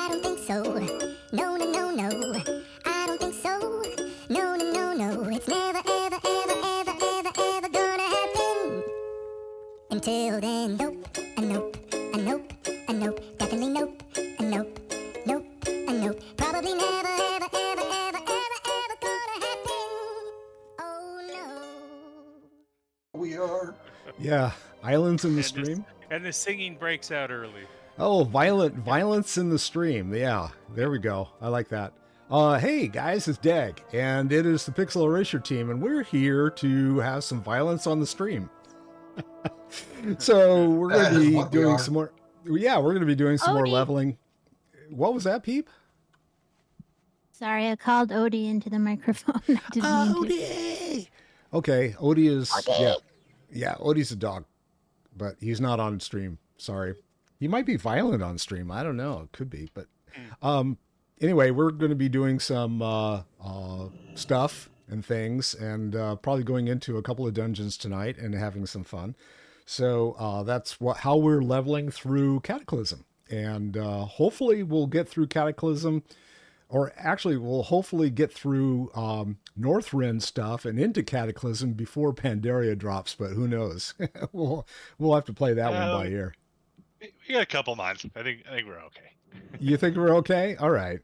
I don't think so. No, no, no, no. I don't think so. No, no, no, no. It's never, ever, ever, ever, ever, ever gonna happen. Until then, nope, a nope, a nope, a nope. Definitely nope, a nope, nope, a nope. Probably never, ever, ever, ever, ever, ever gonna happen. Oh no. We are. Yeah, islands in the stream. And the singing breaks out early. Oh, violence in the stream. Yeah, there we go. I like that. Hey guys, it's Dag, and it is the Pixel Erasure Team, and we're here to have some violence on the stream. So we're going to be doing some more. Yeah, we're going to be doing some more leveling. What was that, Peep? Sorry, I called Odie into the microphone. I didn't mean to. Odie. Okay, Odie is yeah. Odie's a dog, but he's not on stream. Sorry, he might be violent on stream. I don't know. It could be, but anyway, we're going to be doing some stuff and things, and probably going into a couple of dungeons tonight and having some fun. So that's how we're leveling through Cataclysm, and hopefully we'll get through Cataclysm. Or actually, we'll hopefully get through Northrend stuff and into Cataclysm before Pandaria drops, but who knows? we'll have to play that one by ear. We got a couple months. I think we're okay. You think we're okay? All right.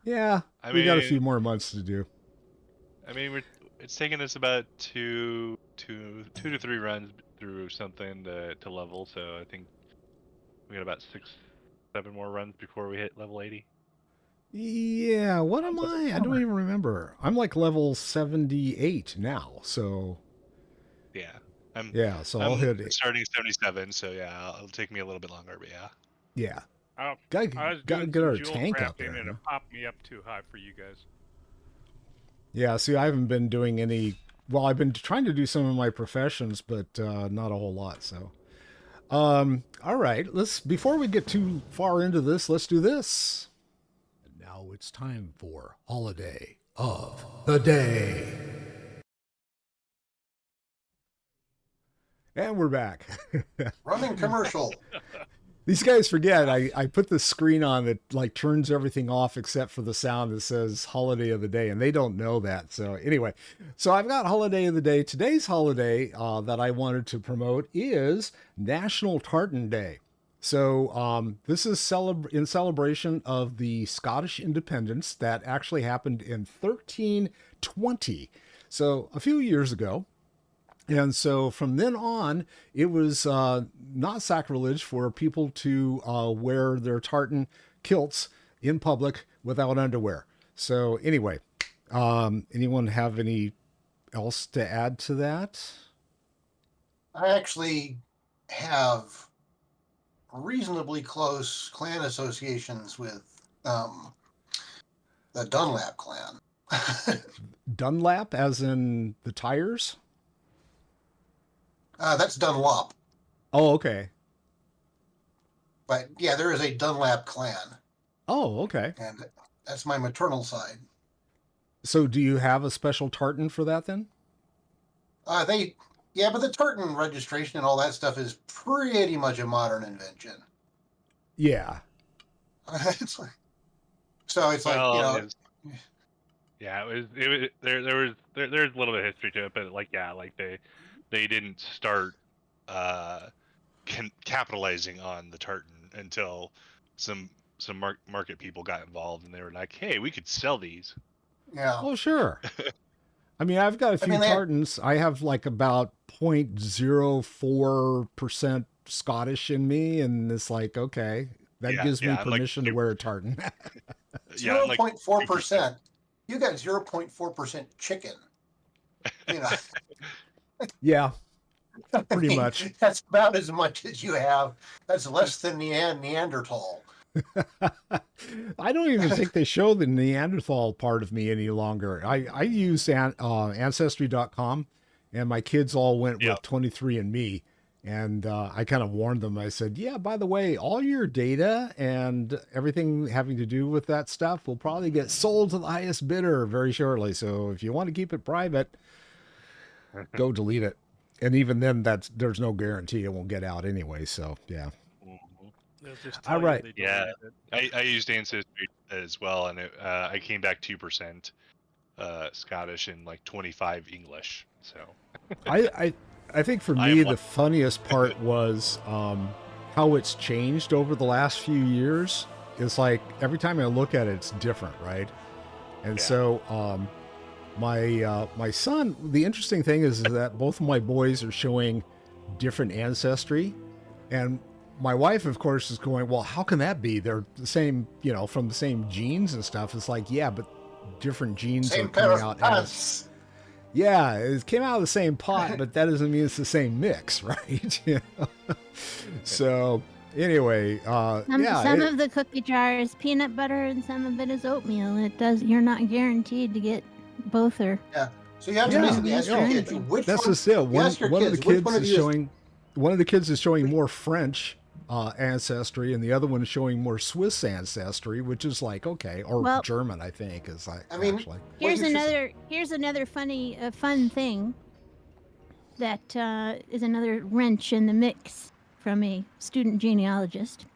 Yeah, we got a few more months to do. I mean, it's taken us about two to three runs through something to level. So I think we got about 6-7 more runs before we hit level 80. Yeah, what am I? I don't even remember. I'm like level 78 now, so... Yeah. I'll hit it. Starting 77, so yeah, it'll take me a little bit longer, but yeah. Yeah. I was Gotta doing get our jewel tank up crafting there. and it popped me up too high for you guys. Yeah, see, I haven't been doing any... Well, I've been trying to do some of my professions, but not a whole lot, so... all right, before we get too far into this, let's do this. Now it's time for Holiday of the Day. And we're back. Running commercial. These guys forget I put the screen on that like turns everything off except for the sound that says Holiday of the Day, and they don't know that. So anyway, I've got Holiday of the Day. Today's holiday that I wanted to promote is National Tartan Day. So this is in celebration of the Scottish independence that actually happened in 1320. So a few years ago. And so from then on, it was not sacrilege for people to wear their tartan kilts in public without underwear. So anyway, anyone have any else to add to that? I actually have reasonably close clan associations with the Dunlap clan. Dunlap, as in the tires? That's Dunlop. Oh, okay. But yeah, there is a Dunlap clan. Oh, okay. And that's my maternal side. So do you have a special tartan for that then? Yeah, but the tartan registration and all that stuff is pretty much a modern invention. Yeah. It's like, there's a little bit of history to it, but they didn't start capitalizing on the tartan until some market people got involved, and they were like, hey, we could sell these. Yeah. Oh, sure. I mean, I've got a few tartans. I have like about 0.04% Scottish in me, and it's like, okay, that gives me permission to wear a tartan. 0.4%. You got 0.4% chicken. You know. Yeah, pretty much. That's about as much as you have. That's less than Neanderthal. I don't even think they show the Neanderthal part of me any longer. I use Ancestry.com, and my kids all went with 23andMe, and I kind of warned them. I said, yeah, by the way, all your data and everything having to do with that stuff will probably get sold to the highest bidder very shortly. So if you want to keep it private, go delete it. And even then, there's no guarantee it won't get out anyway. So yeah. They'll just All tell you right. they Yeah. deleted it. I used Ancestry as well, and I came back 2% Scottish and like 25 English. So I think for I me am the funniest part was how it's changed over the last few years. It's like every time I look at it, it's different, right? And Yeah. so my son. The interesting thing is that both of my boys are showing different ancestry, and my wife, of course, is going, well, how can that be? They're the same, from the same genes and stuff. It's like, yeah, but different genes Same are pair coming of out as. pants. Yeah, it came out of the same pot, but that doesn't mean it's the same mix, right? So anyway, Some of the cookie jar is peanut butter and some of it is oatmeal. You're not guaranteed to get both or. Yeah. So you have to Yeah, basically ask your yeah. kids which that's one. just it. You ask your One of kids the which kids one of is you showing. One of the kids is showing more French ancestry, and the other one is showing more Swiss ancestry, which is like okay, or Well, German, I think, is like I mean, actually. Here's you should- another fun thing that is another wrench in the mix from a student genealogist.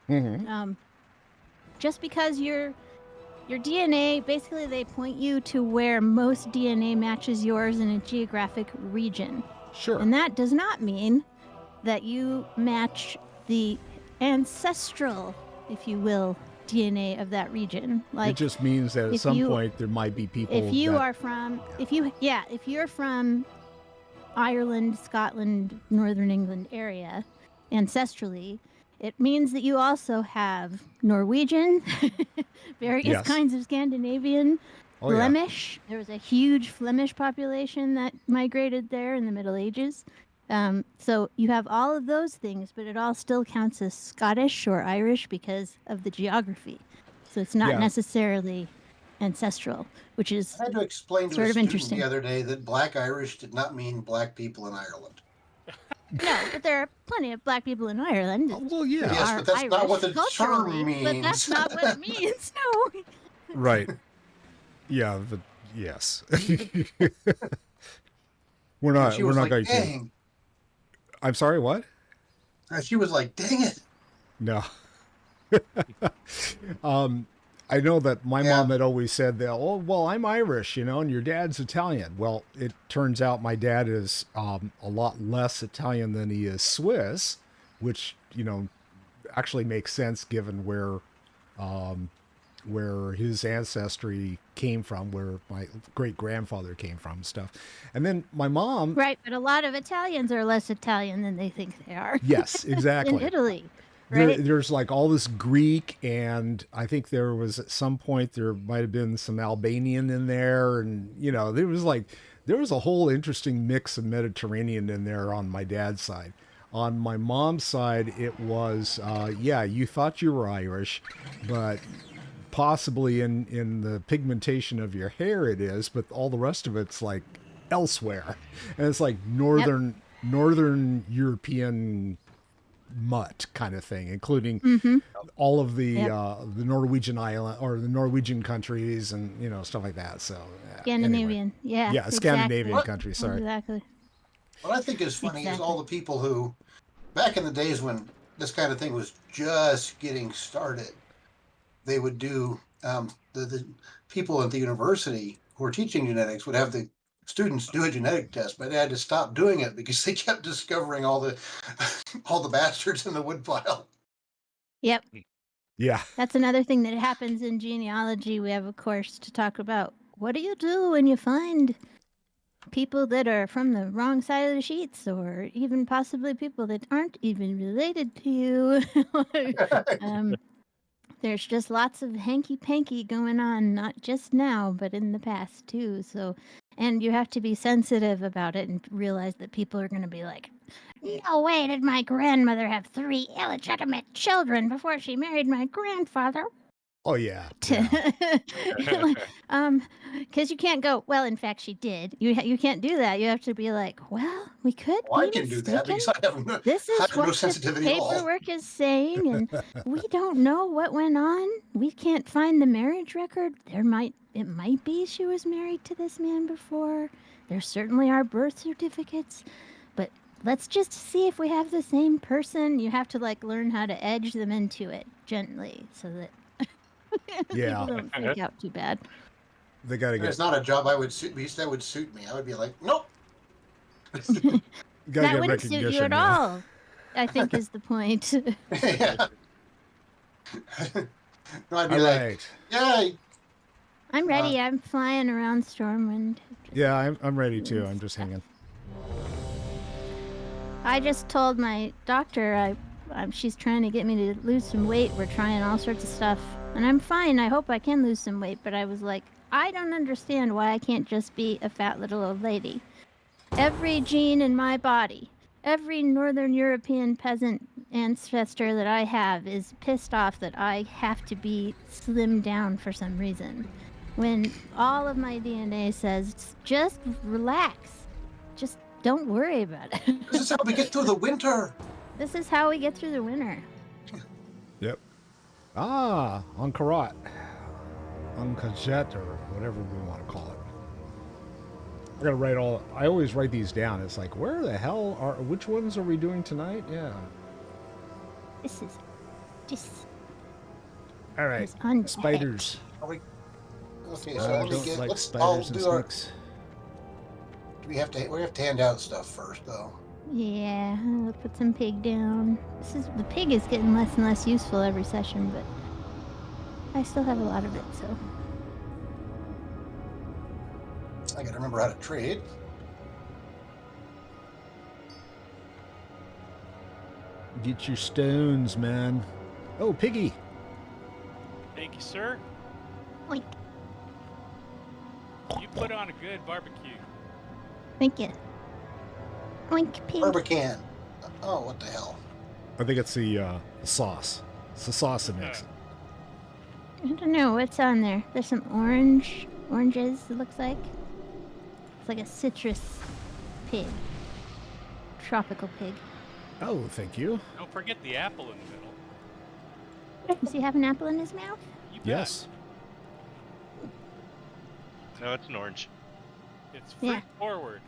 Mm-hmm. Just because your DNA, basically they point you to where most DNA matches yours in a geographic region. Sure. And that does not mean that you match the ancestral, if you will, DNA of that region. Like it just means that at if some you- point there might be people. if you that, are from if you're from Ireland, Scotland, Northern England area ancestrally, it means that you also have Norwegian, various Yes. kinds of Scandinavian, Oh, yeah. Flemish. There was a huge Flemish population that migrated there in the Middle Ages. So you have all of those things, but it all still counts as Scottish or Irish because of the geography. So it's not Yeah. necessarily ancestral, which is I had to explain to sort a of student interesting. the other day that Black Irish did not mean black people in Ireland. No, but there are plenty of black people in Ireland. Oh, well, yeah. Yes, are but that's not what Irish the culturally, term means. But that's not what it means. No. Right. Yeah. Yes. we're not. She We're was not like, going to. dang. I'm sorry. What? She was like, dang it. No. I know that my Yeah. mom had always said that, oh, well, I'm Irish, and your dad's Italian. Well, it turns out my dad is a lot less Italian than he is Swiss, which, actually makes sense given where his ancestry came from, where my great-grandfather came from and stuff. And then my mom... Right, but a lot of Italians are less Italian than they think they are. Yes, exactly. In Italy. Right? There's like all this Greek, and I think there was at some point there might have been some Albanian in there, and there was a whole interesting mix of Mediterranean in there on my dad's side. On my mom's side, it was you thought you were Irish, but possibly in the pigmentation of your hair it is, but all the rest of it's like elsewhere, and it's like northern European mutt kind of thing, including all of the Norwegian island or the Norwegian countries and stuff like that. So Scandinavian, anyway. yeah, Scandinavian What? countries. Sorry, exactly. What I think is funny is Exactly. all the people who, back in the days when this kind of thing was just getting started, they would do, the people at the university who were teaching genetics would have the students do a genetic test, but they had to stop doing it because they kept discovering all the bastards in the woodpile. Yep. yeah, That's another thing that happens in genealogy. We have a course to talk about what do you do when you find people that are from the wrong side of the sheets, or even possibly people that aren't even related to you. There's just lots of hanky-panky going on, not just now, but in the past too. So, and you have to be sensitive about it and realize that people are going to be like, no way did my grandmother have 3 illegitimate children before she married my grandfather. oh yeah, Because you can't go, well, in fact, she did. You can't do that. You have to be like, well, we could Well, I be can do that mistaken. because I have no, This I is have no what the sensitivity at all. paperwork is saying, and we don't know what went on. We can't find the marriage record. It might be she was married to this man before. There certainly are birth certificates, but let's just see if we have the same person. You have to like learn how to edge them into it gently so that Yeah. people don't freak out too bad. They got to And get it's not a job that would suit me. I would be like, nope. gotta That get wouldn't suit you recognition. at Yeah. all, I think is the point. Yeah. No, I'd be All like, right. yeah. I'm ready. I'm flying around Stormwind. Yeah, I'm ready too. doing I'm just stuff. hanging. I just told my doctor she's trying to get me to lose some weight. We're trying all sorts of stuff, and I'm fine. I hope I can lose some weight, but I was like, I don't understand why I can't just be a fat little old lady. Every gene in my body, every Northern European peasant ancestor that I have is pissed off that I have to be slimmed down for some reason. When all of my DNA says, just relax. Just don't worry about it. This is how we get through the winter. This is how we get through the winter. Yep. Ahn'kahet. Ahn'kahet, or whatever we want to call it. I gotta write I always write these down. It's like, where the hell which ones are we doing tonight? Yeah. This is just All right. is Untitled. Spiders. Okay, so I let me don't get. like Let's all spiders and do our. snakes. We have to hand out stuff first, though. Yeah, I'll put some pig down. The pig is getting less and less useful every session, but I still have a lot of it, so. I gotta remember how to trade. Get your stones, man. Oh, piggy. Thank you, sir. Oink. You put on a good barbecue. Thank you. Oink, pig. Barbican. Oh, what the hell? I think it's the sauce. It's the sauce that makes it. I don't know what's on there. There's some oranges, it looks like. It's like a citrus pig. Tropical pig. Oh, thank you. Don't forget the apple in the middle. Does he have an apple in his mouth? You bet. Yes. No, it's an orange. It's fruit Yeah. forward.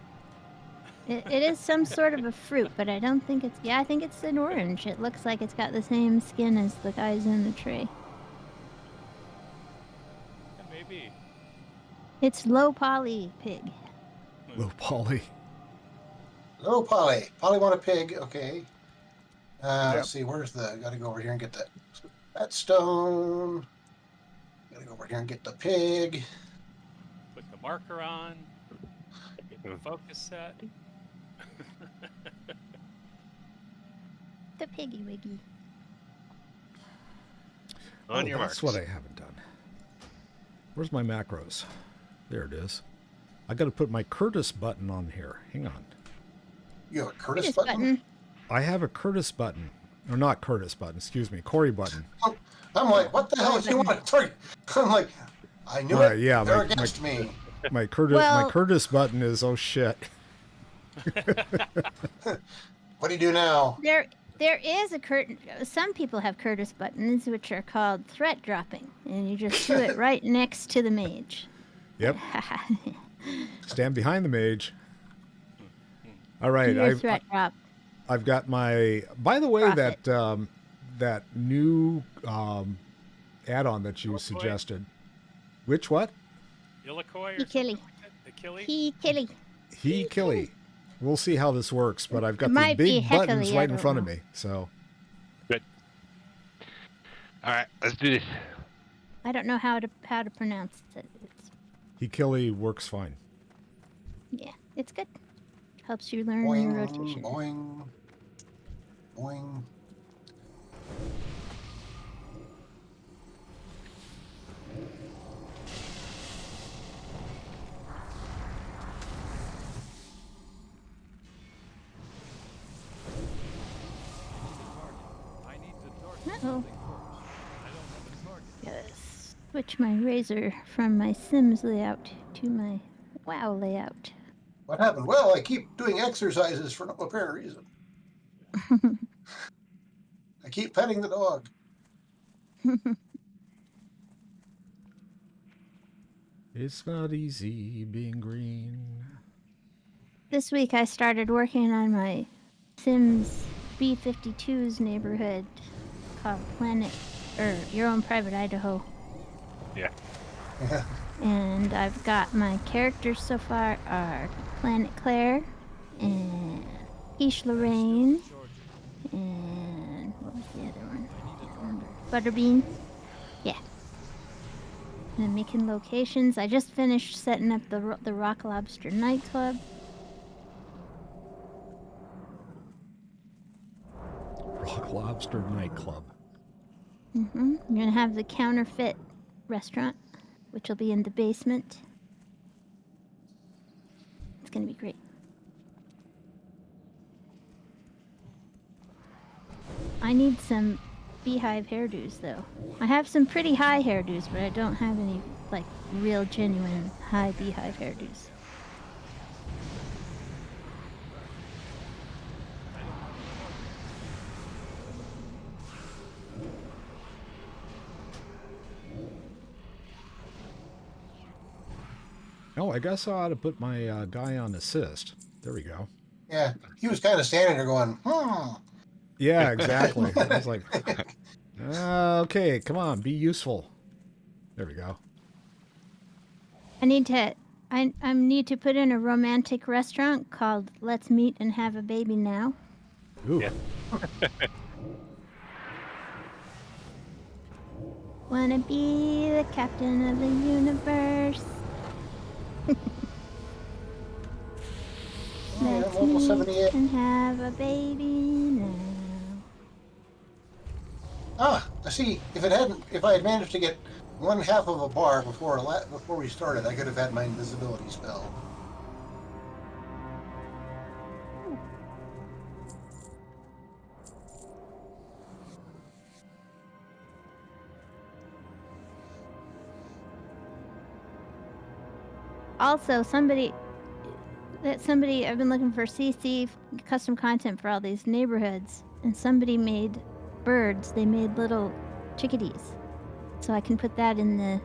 It is some sort of a fruit, but I don't think it's... Yeah, I think it's an orange. It looks like it's got the same skin as the guys in the tree. Yeah, maybe. It's low poly pig. Low poly. Oh, Polly. Polly want a pig. Okay. Yep. Let's see. Where's the? Gotta go over here and get that stone. Gotta go over here and get the pig. Put the marker on. Get the focus set. The piggy wiggy. On your That's marks. what I haven't done. Where's my macros? There it is. I got to put my Curtis button on here. Hang on. You have a Curtis This button? I have a Curtis button. Or not Curtis button, excuse me. Corey button. I'm like, what the hell do you want to target? I'm like, I knew it. Yeah, They're against me. My Curtis button is, oh shit. What do you do now? There is a curtain. Some people have Curtis buttons, which are called threat dropping, and you just do it right next to the mage. Yep. Stand behind the mage. All right. Your threat drop. I've got my. By the way, Profit. that new add-on that you Ilikoi? suggested. Which what? Ilikoi or He killy. something like that? The killy? He killy. He killy. We'll see how this works, but I've got It the might be big buttons heckly, I right in don't front of know. me. So Good. All right, let's do this. I don't know how to pronounce it. he killy works fine. Yeah, it's good. Helps you learn Boing, your rotation. boing, boing. Uh-oh. Gotta switch my razor from my Sims layout to my WoW layout. What happened? Well, I keep doing exercises for no apparent reason. I keep petting the dog. It's not easy being green. This week I started working on my Sims B52's neighborhood called Your Own Private Idaho. Yeah. And I've got my characters so far are Planet Claire and Quiche Lorraine and what was the other one? I can't remember. Butterbean. Yeah. And I'm making locations. I just finished setting up the Rock Lobster nightclub. Rock Lobster nightclub. I'm gonna have the counterfeit restaurant, which will be in the basement. It's gonna be great. I need some beehive hairdos, though. I have some pretty high hairdos, but I don't have any, like, real, genuine high beehive hairdos. Oh, I guess I ought to put my guy on assist. There we go. Yeah, he was kind of standing there going, Yeah, exactly. I was like, okay, come on, be useful. There we go. I need to put in a romantic restaurant called Let's Meet and Have a Baby Now. Ooh. Yeah. Wanna be the captain of the universe. Let's level meet 78. and have a baby now. Ah, I see. If I had managed to get one half of a bar before we started, I could have had my invisibility spell. Also, somebody, I've been looking for CC custom content for all these neighborhoods, and somebody made birds. They made little chickadees. So I can put that in the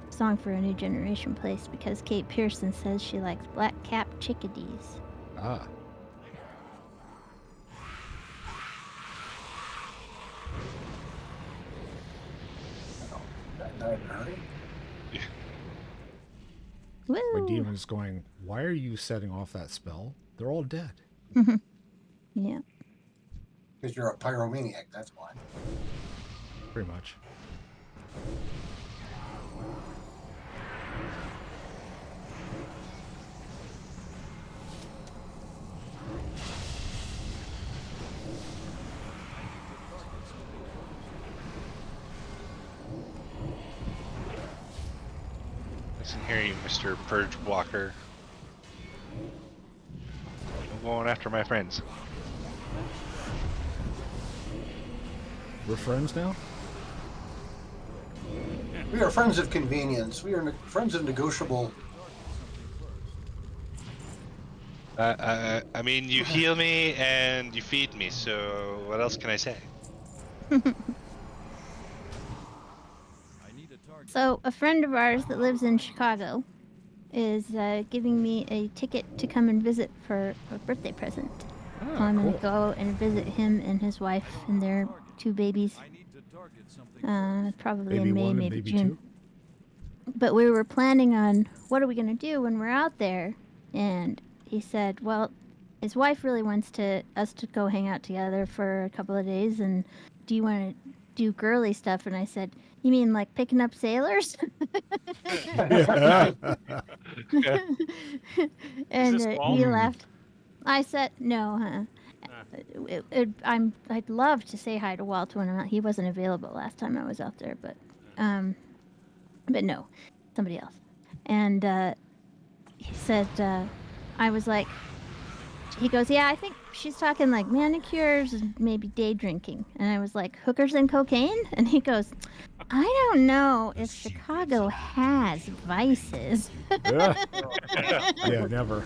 Song for a New Generation place because Kate Pearson says she likes black-capped chickadees. Ah. Woo! My demon's going, why are you setting off that spell? They're all dead. Yeah. Because you're a pyromaniac, that's why. Pretty much. Listen here, you Mr. Purge Walker. I'm going after my friends. We're friends now? We are friends of convenience. We are friends of negotiable. I mean, you heal me and you feed me, so what else can I say? So a friend of ours that lives in Chicago is giving me a ticket to come and visit for a birthday present. Oh, So I'm cool. gonna go and visit him and his wife and their 2 babies. Probably Baby in May, one and maybe baby June. two? But we were planning on what are we gonna do when we're out there, and he said, well, his wife really wants us to go hang out together for a couple of days, and do you want to do girly stuff? And I said, you mean like picking up sailors? And this he Walt? laughed. I said, no, I'd love to say hi to Walt when I'm out. He wasn't available last time I was out there, but no, somebody else. And he said, I was like, he goes, yeah, I think she's talking like manicures and maybe day drinking. And I was like, hookers and cocaine? And he goes, I don't know if Chicago has vices. Yeah. Yeah, never.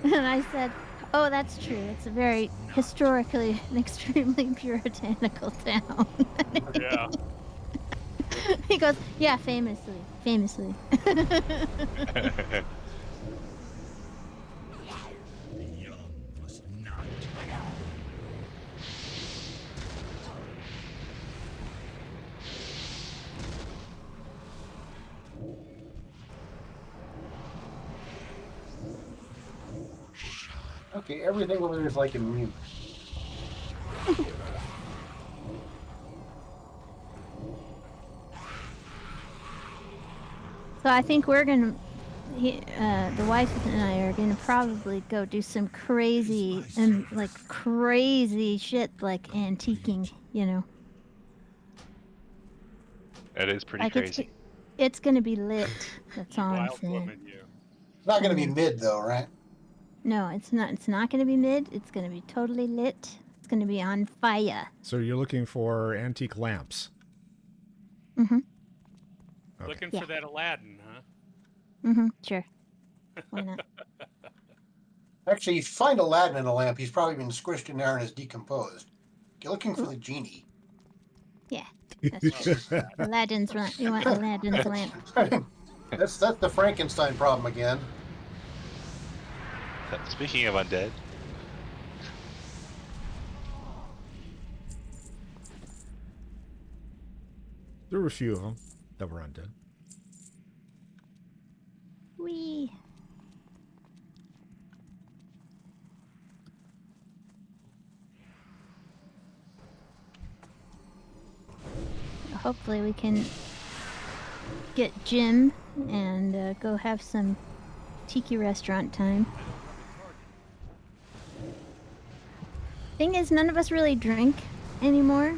And I said, oh, that's true. It's a very historically and extremely puritanical town. Yeah. He goes, yeah, famously. Okay, everything over there is like immune. So I think we're gonna, the wife and I are gonna probably go do some crazy and like crazy shit, like antiquing. You know, That is pretty like crazy. it's gonna be lit. That's You all I'm wild saying. woman, you. It's not going to I be know. mid though, right? No, it's not. It's not gonna be mid. It's gonna be totally lit. It's gonna be on fire. So you're looking for antique lamps. Mhm. Okay. Looking Yeah. for that Aladdin, huh? Mhm. Sure. Why not? Actually, if you find Aladdin in a lamp, he's probably been squished in there and is decomposed. You're looking for the genie. Yeah. That's true. Oh, Aladdin's lamp. You want Aladdin's lamp? That's the Frankenstein problem again. Speaking of undead, There were a few of them that were undead. Wee. Hopefully we can get Jim and go have some tiki restaurant time. Thing is, none of us really drink anymore,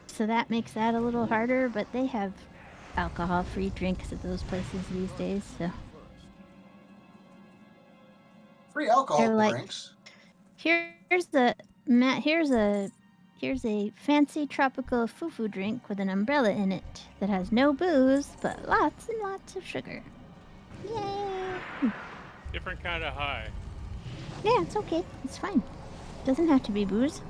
so that makes that a little harder, but they have alcohol-free drinks at those places these days, so. Free alcohol They're like, drinks. here's the Matt. Here's a fancy tropical fufu drink with an umbrella in it that has no booze but lots and lots of sugar. Yay! different kind of high. Yeah, it's okay. It's fine. Doesn't have to be booze.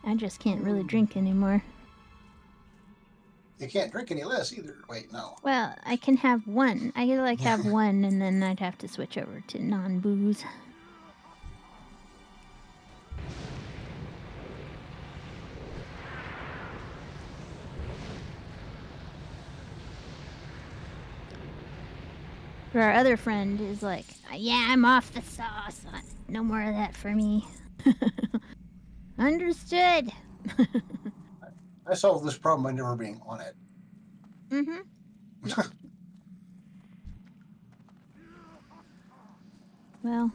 I just can't really drink anymore. You can't drink any less either. Wait, no. Well, I can have one. I could like have one, and then I'd have to switch over to non-booze. But our other friend is like, yeah, I'm off the sauce. No more of that for me. Understood. I solved this problem by never being on it. Mm-hmm. Well,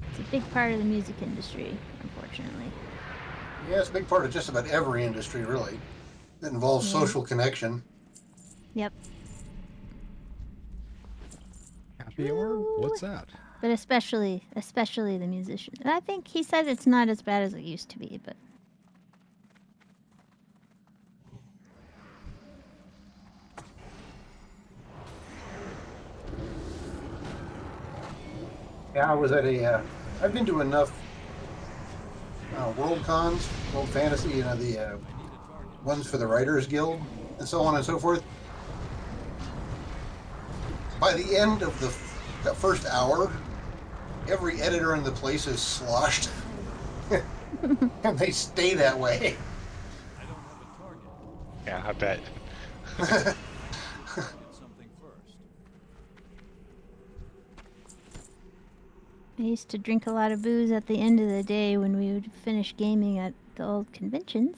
it's a big part of the music industry, unfortunately. Yeah, it's a big part of just about every industry, really, that involves Yeah. social connection. Yep. Happy hour? What's that? But especially the musician. I think he said it's not as bad as it used to be, but Yeah, I was at a. I've been to enough World Cons, World Fantasy, the ones for the Writers Guild, and so on and so forth. By the end of the first hour, every editor in the place is sloshed, and they stay that way. yeah, I bet. I used to drink a lot of booze at the end of the day when we would finish gaming at the old conventions.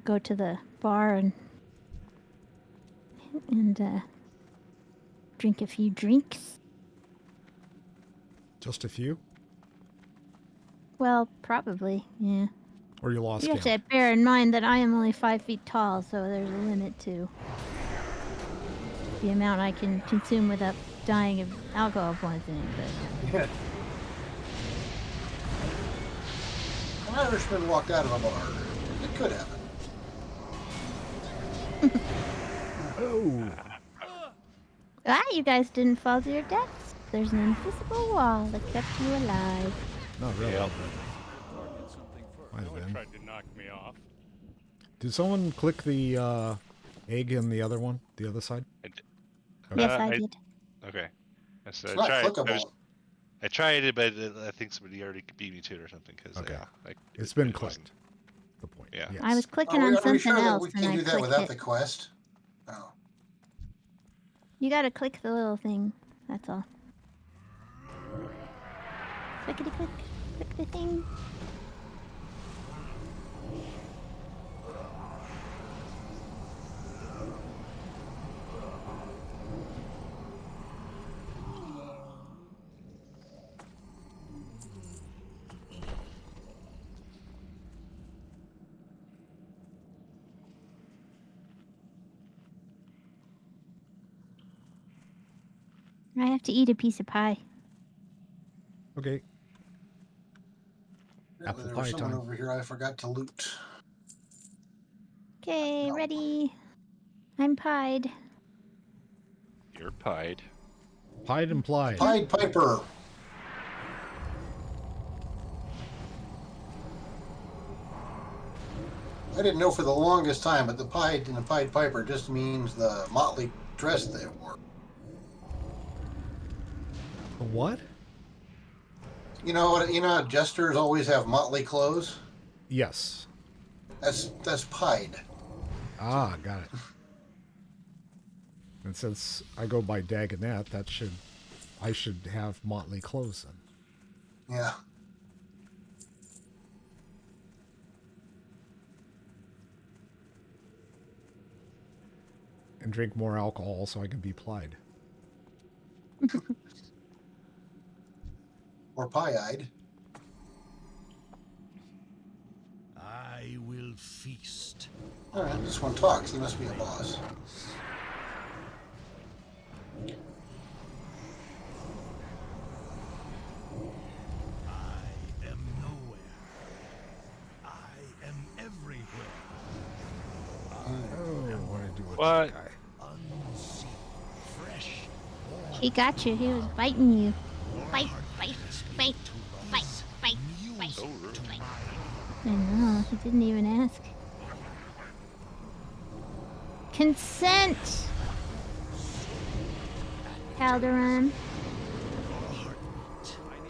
Go to the bar and drink a few drinks. Just a few? Well, probably, yeah. Or you lost You have count? to bear in mind that I am only 5 feet tall, so there's a limit to the amount I can consume without dying of alcohol poisoning. But Yeah. An Irishman walked out of a bar. It could happen. Oh! you guys didn't fall to your deaths. There's an invisible wall that kept you alive. Not really. Yep. Might have Someone been. tried to knock me off. Did someone click the egg in the other one? The other side? Yes, I did. Okay. So It's I not tried. clickable. I tried it, but I think somebody already beat me to it or something. Cause Okay. yeah, It's been it wasn't- clicked. The point. point. Yeah. Yes. I was clicking Are on we something sure that else we and can I do that clicked without it. the quest? Oh. You gotta click the little thing. That's all. Clickety click. Click the thing. I have to eat a piece of pie. Okay. Apparently Apple there was pie someone time. over here I forgot to loot. Okay, No. ready. I'm pied. You're pied. Pied and plied. Pied Piper. I didn't know for the longest time, but the Pied and the Pied Piper just means the motley dress they wore. The what? You know what? You know how jesters always have motley clothes? Yes. That's Pied. Ah, got it. And since I go by Dag I should have motley clothes then. Yeah. And drink more alcohol so I can be plied. Or pie-eyed. I will feast. Alright, this one talks. He must be a boss. I am nowhere. I am everywhere. Oh, what do I do with What? this guy? Unseen, fresh, He got you. He was biting you. Bite, bite, bite, bite, bite, bite. So rude. I know. He didn't even ask. Consent! Calderon.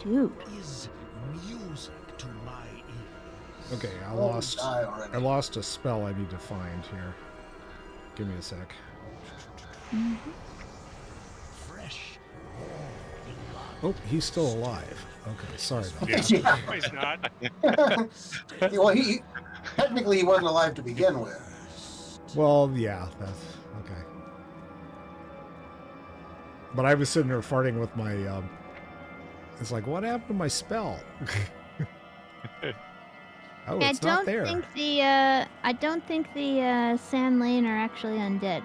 Dude. is music to my ears. Okay, I Oh, lost die already. I lost a spell I need to find here. Give me a sec. Fresh, Oh, he's still alive. Okay, sorry about that. Yeah. No, he's not. Well, he technically he wasn't alive to begin with. Well, yeah, that's okay. But I was sitting there farting with my it's like, what happened to my spell? Oh, Yeah, it's not there. I don't think the Sand Lane are actually undead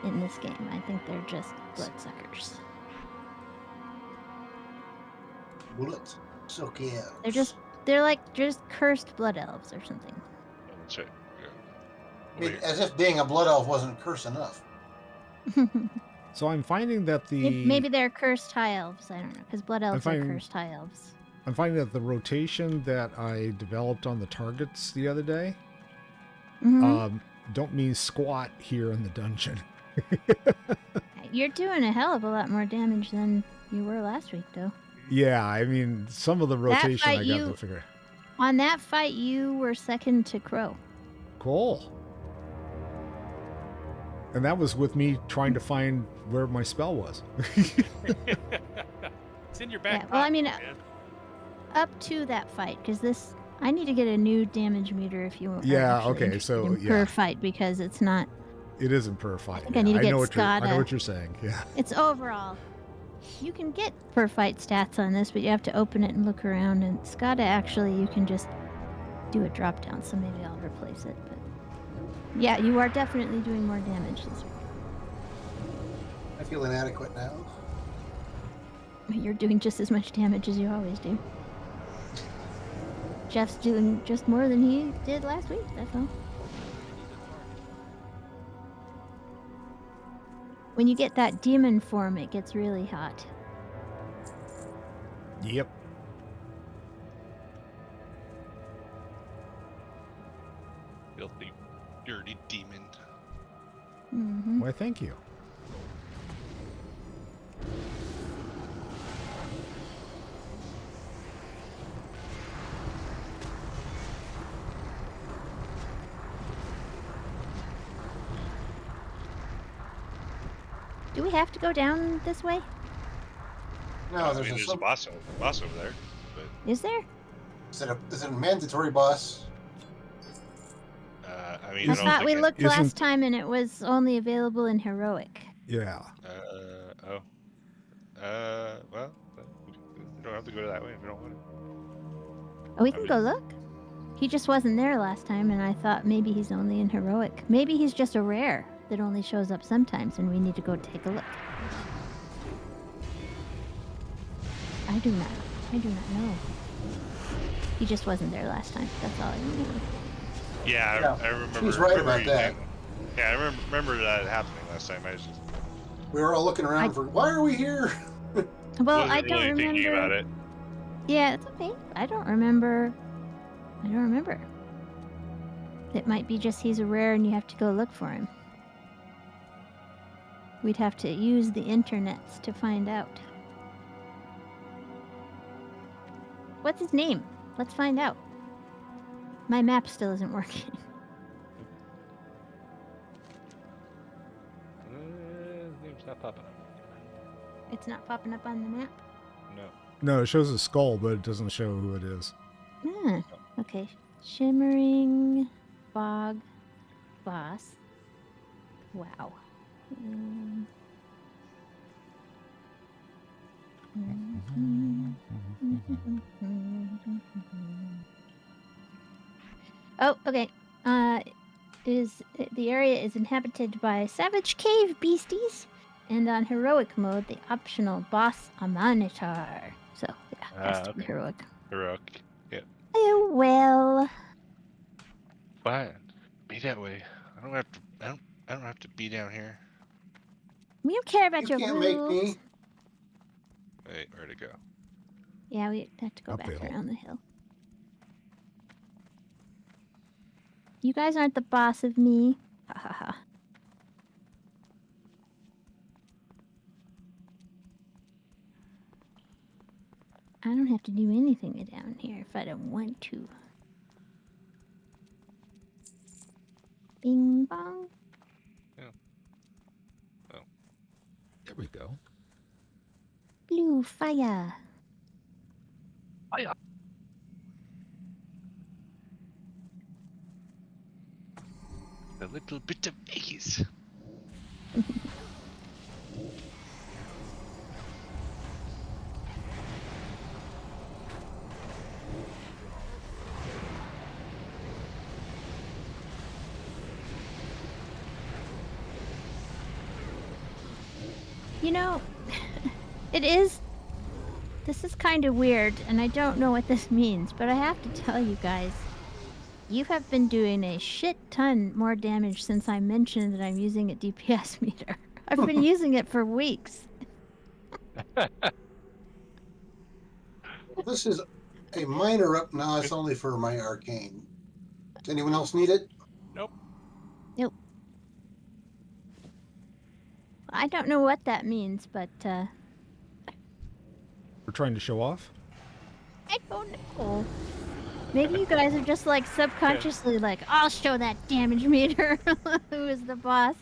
in this game. I think they're just bloodsuckers. Bullets. So yeah. They're like just cursed blood elves or something. That's right. Yeah. I mean, as if being a blood elf wasn't curse enough. So I'm finding that Maybe they're cursed high elves. I don't know, because blood elves are finding- cursed high elves. I'm finding that the rotation that I developed on the targets the other day Mhm. don't mean squat here in the dungeon. You're doing a hell of a lot more damage than you were last week, though. Yeah, I mean, some of the rotation fight I got you- to figure. On that fight, you were second to Crow. Cool. And that was with me trying to find where my spell was. It's in your back Yeah, well, I pocket, mean, man. Up to that fight, because I need to get a new damage meter if you want. Yeah, okay, so, yeah. per fight, because it's not. It isn't per fight. think I need to get I know Skada. what you're saying. Yeah. It's overall. You can get per fight stats on this, but you have to open it and look around. And Skada, actually, you can just do a drop down, so maybe I'll replace it. But yeah, you are definitely doing more damage this week. I feel inadequate now. You're doing just as much damage as you always do. Jeff's doing just more than he did last week, that's all. When you get that demon form, it gets really hot. Yep. Filthy, dirty demon. Mm-hmm. Why, thank you. we have to go down this way? No, I there's mean, a there's a some. boss over there. But Is there? Is it a mandatory boss? I mean, I I don't thought we think looked Isn't- last time and it was only available in heroic. Yeah. Well, we don't have to go that way if we don't want to. Oh, we I can mean- go look. He just wasn't there last time, and I thought maybe he's only in heroic. Maybe he's just a rare that only shows up sometimes, and we need to go take a look. I do not know. He just wasn't there last time. That's all I know. Yeah, Yeah, I remember. she's right remember about you that. saying- Yeah, I remember that happening last time. I was just We were all looking around for, why are we here? Well, wasn't I don't really remember. thinking about it. Yeah, it's okay. I don't remember. It might be just he's a rare and you have to go look for him. We'd have to use the internets to find out. What's his name? Let's find out. My map still isn't working. Name's not popping up. It's not popping up on the map. No. No, it shows a skull, but it doesn't show who it is. Ah, okay. Shimmering Bog Boss. Wow. Oh, okay. The area is inhabited by savage cave beasties, and on heroic mode, the optional boss Ahn'kahet. So yeah, has to be Okay. heroic. Heroic. Yeah. Oh well. Fine. Be that way. I don't have to be down here. We don't care about You your can't rules. make me. Wait, where'd it go? Yeah, we have to go Up back the hill. around the hill. You guys aren't the boss of me. Ha ha ha. I don't have to do anything down here if I don't want to. Bing bong. There we go. Blue fire. A little bit of ace. You know, this is kind of weird, and I don't know what this means, but I have to tell you guys, you have been doing a shit ton more damage since I mentioned that I'm using a DPS meter. I've been using it for weeks. Well, this is a minor up. No, it's only for my arcane. Does anyone else need it? Nope. I don't know what that means, but We're trying to show off. I don't know. Maybe you guys are just like subconsciously like, I'll show that damage meter. Who is the boss?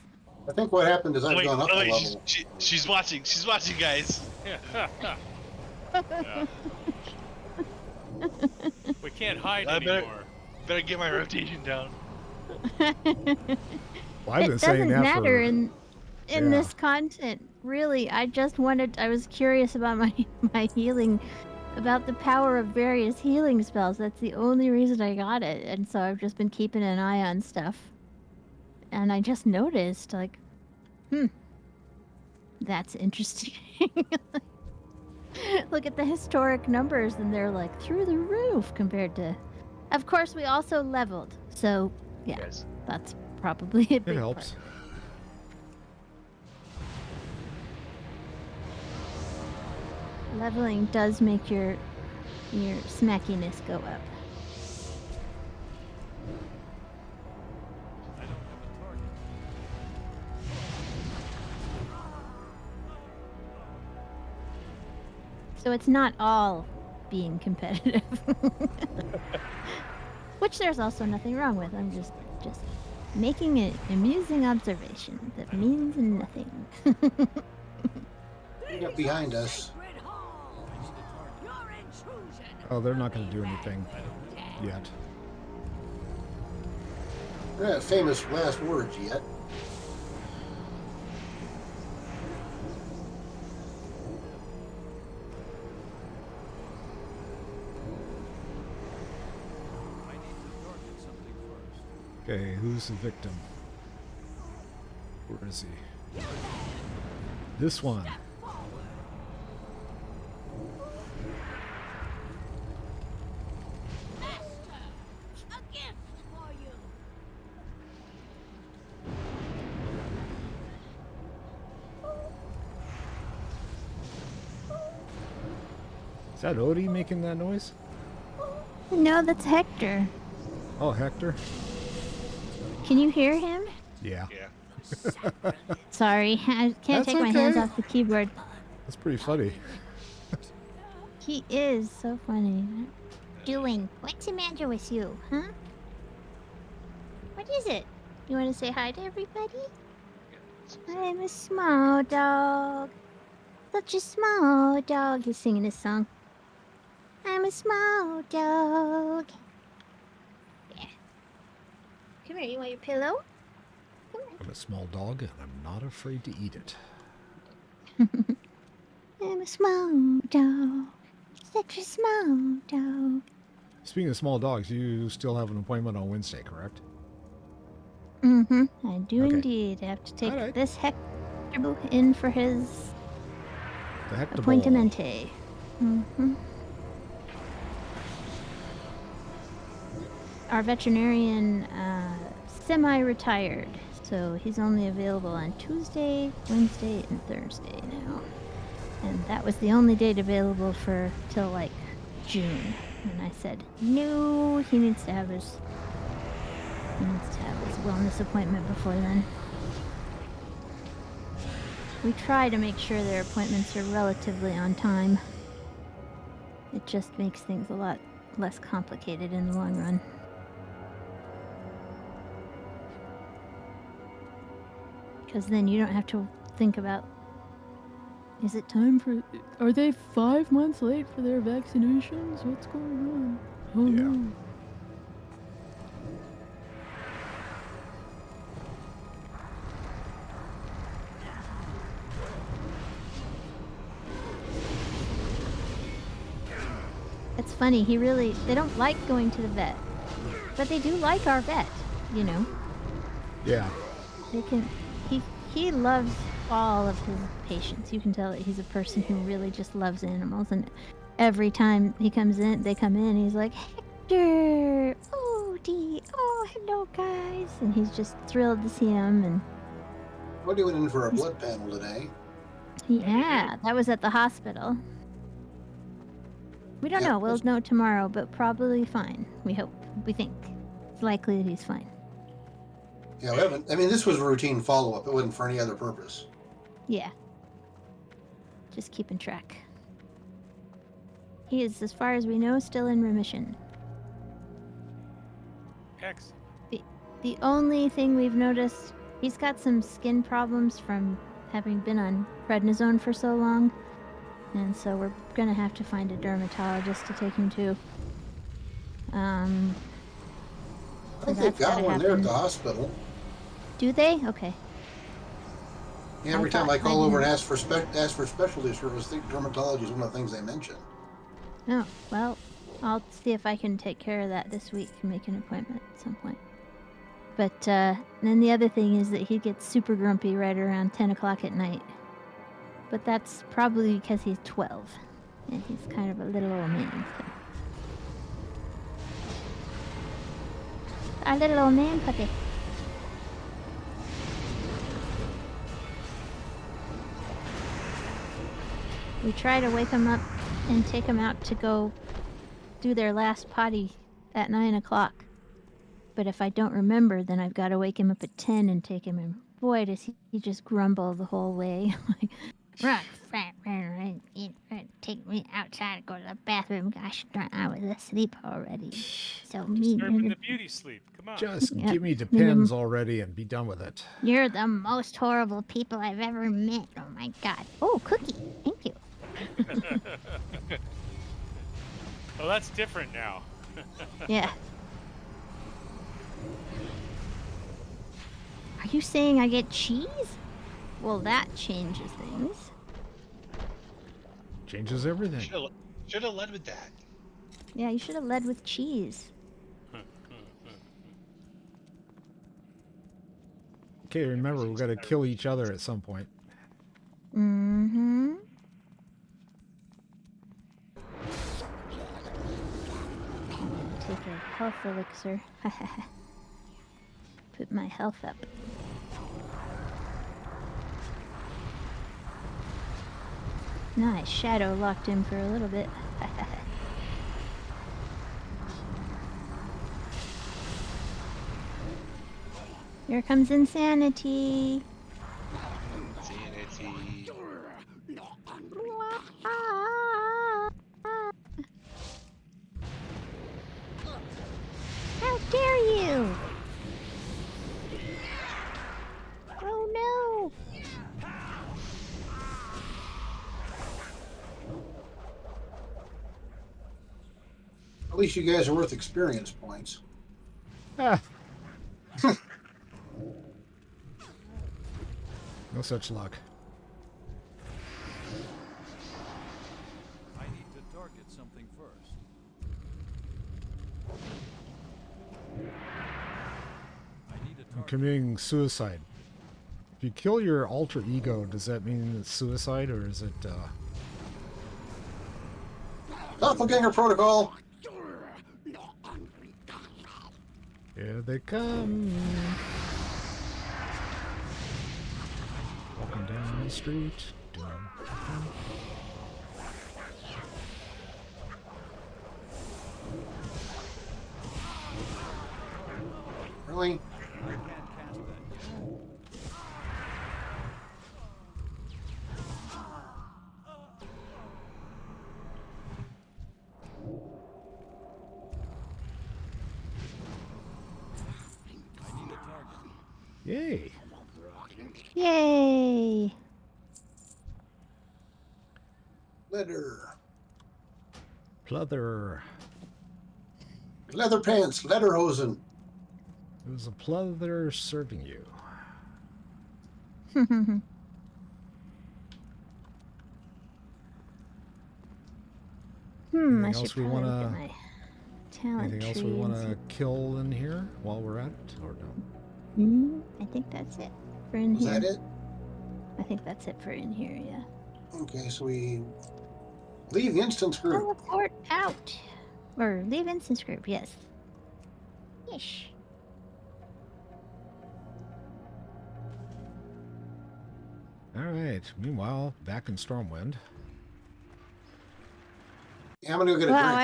I think what happened is I've Wait, gone up a wait, level. she's watching. She's watching, guys. Yeah. We can't hide I better- anymore. Better get my rotation down. Well, I've been It saying doesn't that matter for. in Yeah. this content. Really, I was curious about my healing, about the power of various healing spells. That's the only reason I got it, and so I've just been keeping an eye on stuff. And I just noticed, like, that's interesting. Look at the historic numbers, and they're like through the roof compared to. Of course, we also leveled, so yeah, Yes. that's probably a big It helps. part. Leveling does make your smackiness go up. I don't have a target. So it's not all being competitive. Which there's also nothing wrong with. I'm just making an amusing observation that means nothing. Get behind us. Oh, they're not going to do anything yet. We're not famous last words yet. Okay, who's the victim? Where is he? This one. Is that Odie making that noise? No, that's Hector. Oh, Hector? Can you hear him? Yeah. Yeah. Sorry, I can't That's take my hands okay. off the keyboard. That's pretty funny. He is so funny. Doing? What's the matter with you, huh? What is it? You want to say hi to everybody? I'm a small dog. Such a small dog. He's singing his song. I'm a small dog. Yeah. Come here, you want your pillow? Come here. I'm a small dog and I'm not afraid to eat it. I'm a small dog. Such a small dog. Speaking of small dogs, you still have an appointment on Wednesday, correct? Mm-hmm. I do Okay. indeed. I have to take Alright. this Hector in for his The Hector Ball. appointmente. Mm-hmm. Our veterinarian semi-retired, so he's only available on Tuesday, Wednesday, and Thursday now. And that was the only date available for till like June. And I said, no, he needs to have his wellness appointment before then. We try to make sure their appointments are relatively on time. It just makes things a lot less complicated in the long run. Because then you don't have to think about, is it time for, are they 5 months late for their vaccinations? What's going on? Oh Yeah. no. It's funny, they don't like going to the vet. But they do like our vet, you know. Yeah. He loves all of his patients. You can tell that he's a person who really just loves animals, and every time they come in, he's like, Hector, Odie, oh hello guys, and he's just thrilled to see him. And We're doing in for a blood panel today. yeah, that was at the hospital. We don't Yeah, know. We'll know tomorrow, but probably fine. We hope. We think. It's likely that he's fine. Yeah, we haven't. I mean, this was a routine follow-up. It wasn't for any other purpose. Yeah. Just keeping track. He is, as far as we know, still in remission. Excellent. The only thing we've noticed, he's got some skin problems from having been on prednisone for so long. And so we're going to have to find a dermatologist to take him to. I think they've got one there at the hospital. Do they? Okay. Yeah, every time I call over and ask for specialty service, I think dermatology is one of the things they mention. Oh, well, I'll see if I can take care of that this week and make an appointment at some point. But then the other thing is that he gets super grumpy right around 10 o'clock at night. But that's probably because he's 12, and he's kind of a little old man. So. Our little old man puppy. We try to wake him up and take him out to go do their last potty at 9 o'clock. But if I don't remember, then I've got to wake him up at 10 and take him in. Boy, does he just grumble the whole way. Run, take me outside and go to the bathroom. Gosh darn, I was asleep already. So mean. Disturbing the beauty sleep. Come on. Just Yep. give me Depends already and be done with it. You're the most horrible people I've ever met. Oh my god. Oh, cookie. Thank you. Well, that's different now. Yeah. Are you saying I get cheese? Well, that changes things. Changes everything. Should have led with that. Yeah, you should have led with cheese. Okay, remember, we got to kill each other at some point. Mm-hmm. Take a health elixir. Put my health up. Nice. Shadow locked in for a little bit. Here comes insanity. Sanity. How dare you! Oh no! At least you guys are worth experience points. Ah. No such luck. I need to target something first. I need a I'm target. committing suicide. If you kill your alter ego, does that mean it's suicide, or is it, Doppelganger protocol. Here they come. Walking down the street. Really? Yay. Yay! Leather. Pleather. Leather pants. Lederhosen. There's a pleather serving you. I Anything should else we probably look wanna- at my talent Anything else tree we want and to kill in here while we're at it, or no? see- I think that's it for in Is here. that it? I think that's it for in here, yeah. Okay, so we leave the instance group. Teleport out! Or leave instance group, yes. Yeesh. All right. Meanwhile, back in Stormwind. Yeah, I'm gonna go get a Wow, drink.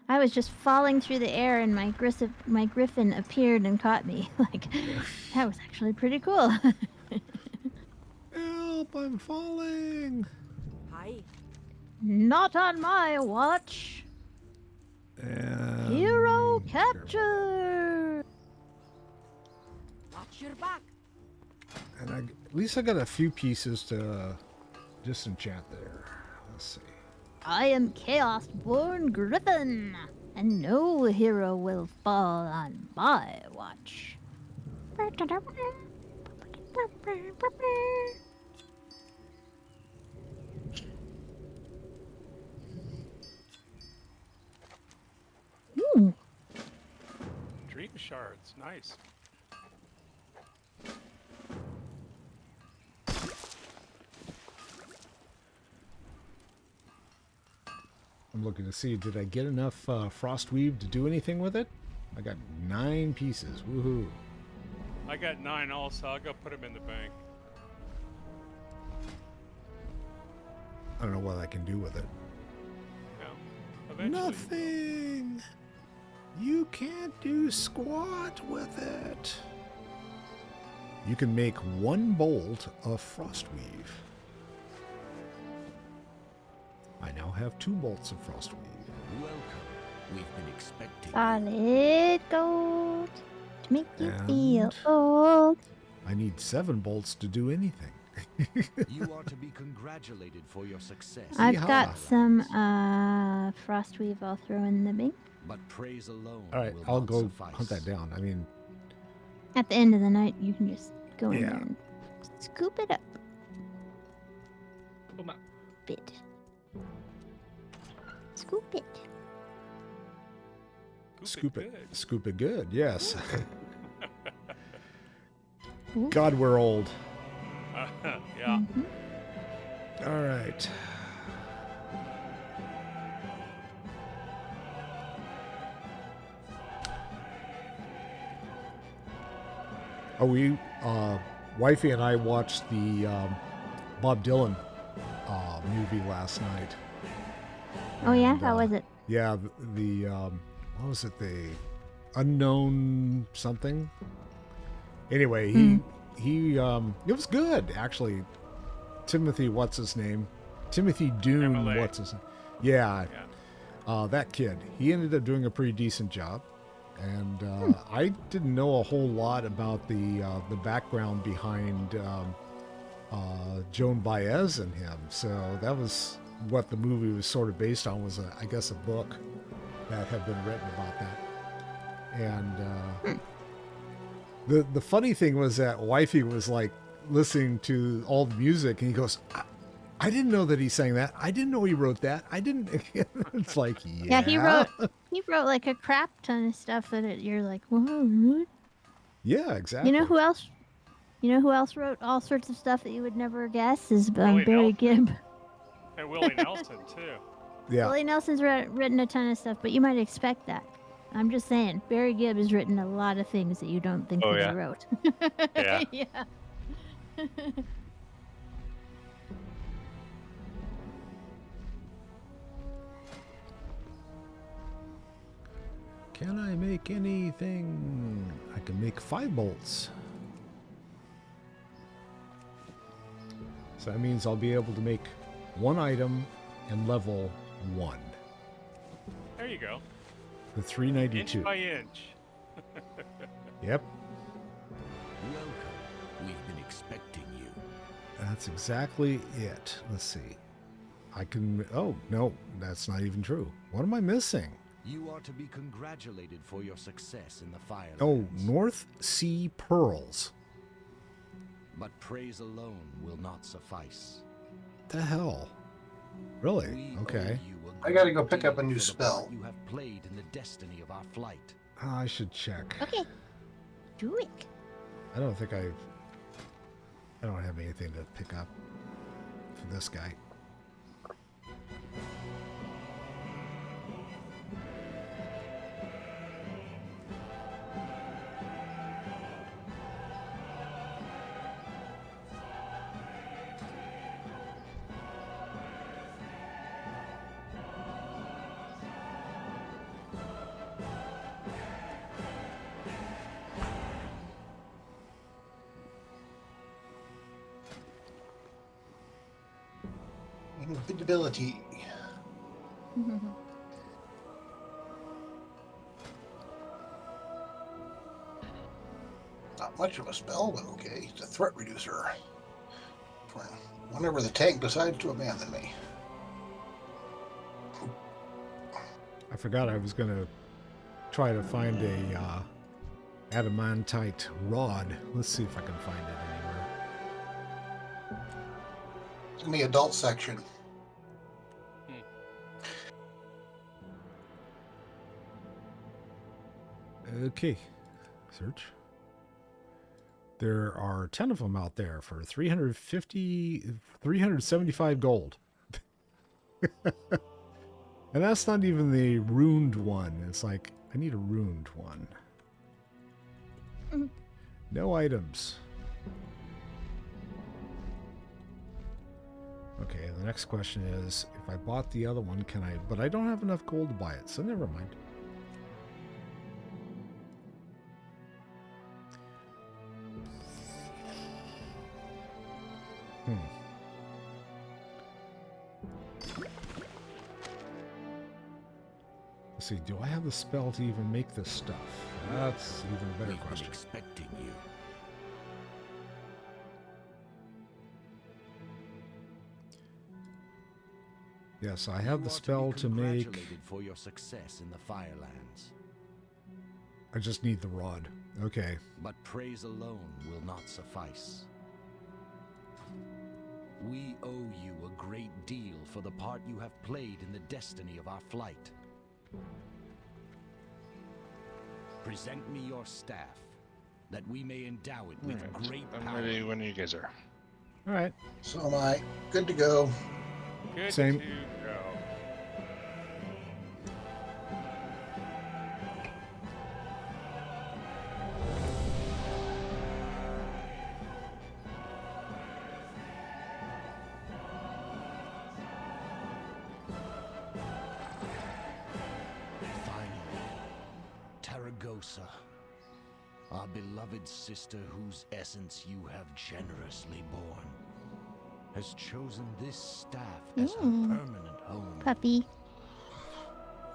I was just falling through the air and my griffin appeared and caught me. Like, that was actually pretty cool. Help! I'm falling. Hi. Not on my watch. And Hero capture. Watch your back. And at least I got a few pieces to disenchant there. Let's see. I am Chaos-born Griffin, and no hero will fall on my watch. Ooh. Dream shards. Nice. I'm looking to see, did I get enough Frostweave to do anything with it? I got 9 pieces. Woohoo. I got 9 also. I'll go put them in the bank. I don't know what I can do with it. Yeah. Eventually. Nothing. You can't do squat with it. You can make 1 bolt of Frostweave. I now have 2 bolts of frostweave. Welcome. We've been expecting. Solid gold to make you feel And- old. I need 7 bolts to do anything. You are to be congratulated for your success. I've Yeehaw. got some frostweave I'll throw in the bin. But praise alone All right, will I'll not go suffice. hunt that down. I mean, At the end of the night, you can just go in Yeah. there and scoop it up. Come on. Bit. Scoop it. scoop it. good. Scoop it good, yes. Ooh. God, we're old. Yeah. Mhm. All right. Oh, wifey and I watched the Bob Dylan movie last night. Oh yeah, And, how was it? Yeah, the what was it? The Unknown something. Anyway, he it was good actually. Timothy, what's his name? Timothy Dune, Chalamet. what's his name? Yeah, Yeah. that kid. He ended up doing a pretty decent job, and I didn't know a whole lot about the background behind Joan Baez and him. So that was what the movie was sort of based on. Was I guess a book that had been written about that. And the funny thing was that wifey was like listening to all the music, and he goes, I didn't know that he sang that. I didn't know he wrote that. I didn't. It's like, Yeah, he wrote like a crap ton of stuff that you're like, whoa. Yeah, exactly. You know who else? You know who else wrote all sorts of stuff that you would never guess is Willie Barry Nelson. Gibb. And Willie Nelson too. Yeah. Willie Nelson's written a ton of stuff, but you might expect that. I'm just saying, Barry Gibb has written a lot of things that you don't think Oh, that yeah. he wrote. Yeah. Yeah. Can I make anything? I can make 5 bolts. So that means I'll be able to make 1 item and level 1. There you go. The Inch 392. by inch. Yep. Welcome. We've been expecting you. That's exactly it. Let's see. I can... Oh, no. That's not even true. What am I missing? You are to be congratulated for your success in the fire. Oh, North Sea Pearls. But praise alone will not suffice. The hell? Really? We Okay. owe you a I gotta go great pick up a deal new for the spell. part you have played in the destiny of our flight. I should check. Okay. Do it. I don't think I don't have anything to pick up for this guy. Invisibility. Not much of a spell, but okay. It's a threat reducer. Whenever the tank decides to abandon me. I forgot I was going to try to find a adamantite rod. Let's see if I can find it anywhere. In the adult section. Okay. Search. There are 10 of them out there for 375 gold. And that's not even the runed one. It's like, I need a runed one. No items. Okay, the next question is, if I bought the other one, can I... But I don't have enough gold to buy it, so never mind. Let's see, do I have the spell to even make this stuff? That's even a better We've been question. expecting you. Yes, I have You the are spell be to make... congratulated for your success in the Firelands. I just need the rod. Okay. But praise alone will not suffice. We owe you a great deal for the part you have played in the destiny of our flight. Present me your staff, that we may endow it with great I'm power. ready when you guys are. All right. So am I. Good to go. Good Same. to go. Finally, Taragosa, our beloved sister whose essence you have generously borne, has chosen this staff as her permanent home. Puppy.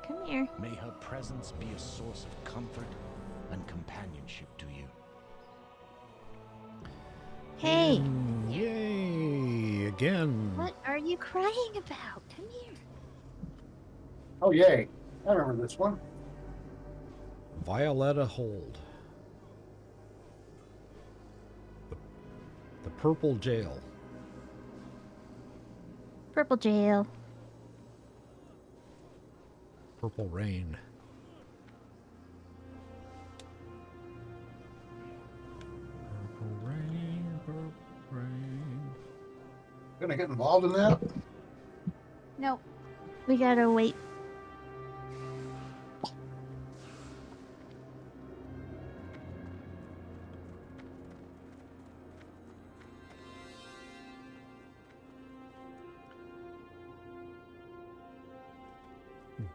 Come here. May her presence be a source of comfort and companionship to you. Hey, Yay! Again. what are you crying about? Come here. Oh, yay. I remember this one. Violetta Hold. The Purple Jail. Purple jail. Purple Rain. Purple Rain, Purple Rain. Gonna get involved in that? Nope. We gotta wait.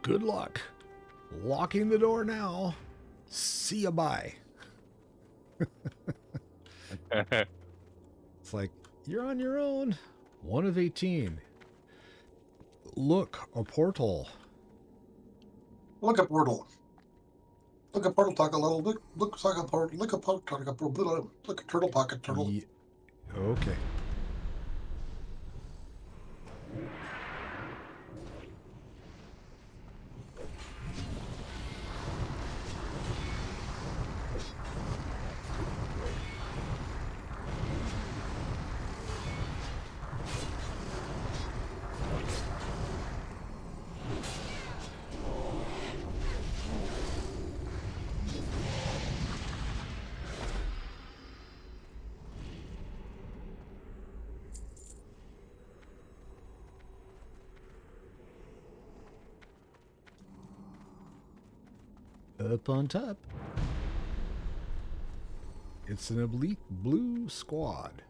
Good luck. Locking the door now. See ya, bye. It's like, you're on your own. 1 of 18. Look, a portal. Look at Portal. Look at Portal, talk a little. Look, talk a portal. Look at Portal, talk a portal. Look at Turtle, pocket turtle. Ye- okay. Up on top. It's an oblique blue squad.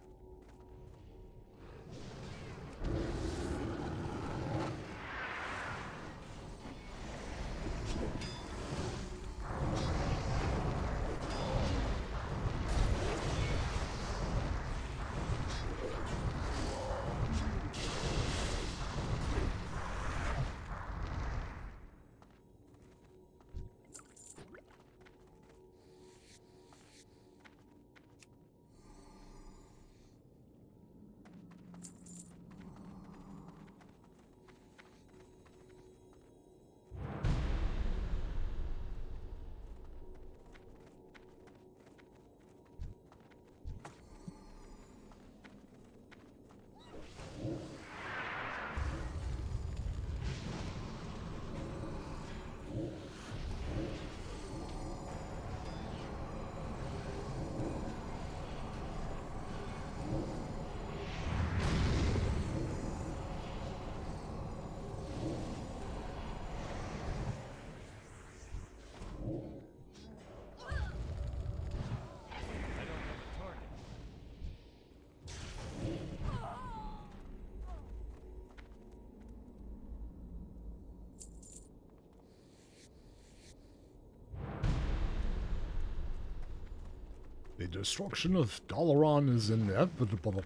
The destruction of Dalaran is inevitable.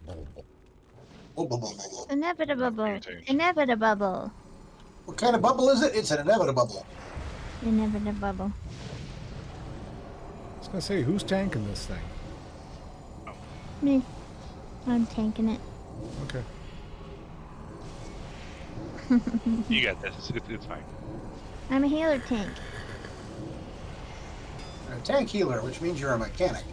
Oh, blah, blah, blah, blah. Inevitable. Inevitable. What kind of bubble is it? It's an inevitable bubble. Inevitable. I was gonna say, who's tanking this thing? Me. I'm tanking it. Okay. You got this. It's fine. I'm a healer tank. You're a tank healer, which means you're a mechanic.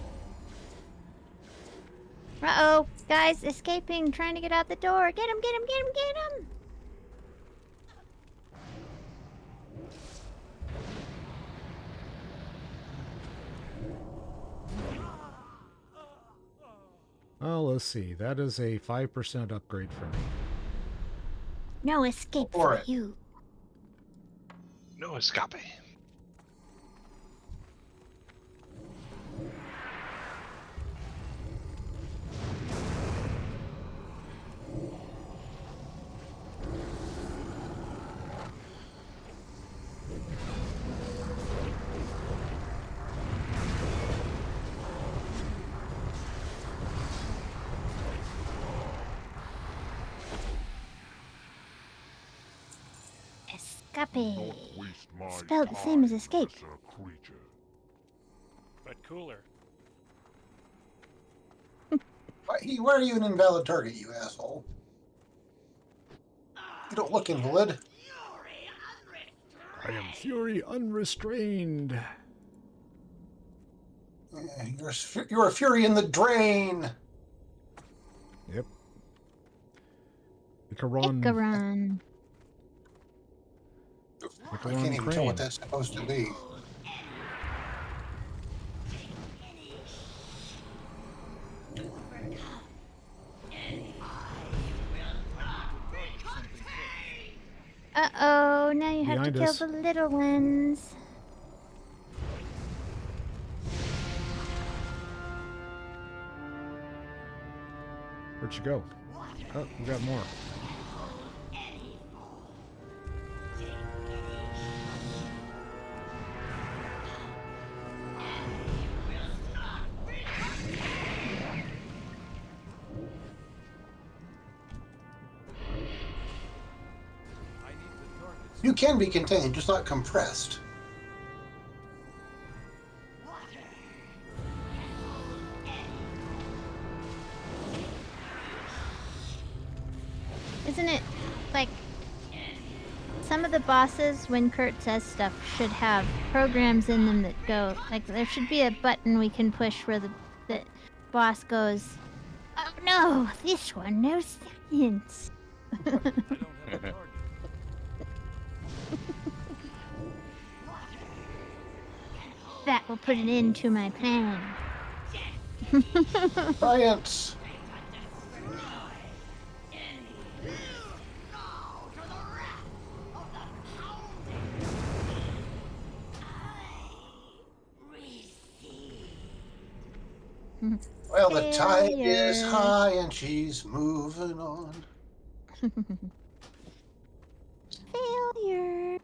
Uh-oh. Guys, escaping, trying to get out the door. Get him, get him, get him, get him! Well, let's see. That is a 5% upgrade for me. No escape For for it. you. No escape. Escape. Spelled the same as escape. But cooler. Why are you an invalid target, you asshole? You don't look invalid. I am fury unrestrained. You're a fury in the drain. Yep. Icaron. Icaron. I can't even tell crane. what that's supposed to be. Uh-oh, now you have Behind to kill us. the little ones. Where'd you go? Oh, we got more. You can be contained, just not compressed. Isn't it, like, some of the bosses, when Kurt says stuff, should have programs in them that go, like, there should be a button we can push where the boss goes, oh no, this one, no science. I don't have a target. That will put an end to my plan. Science! Well, the tide is Failure. high and she's moving on. Failure.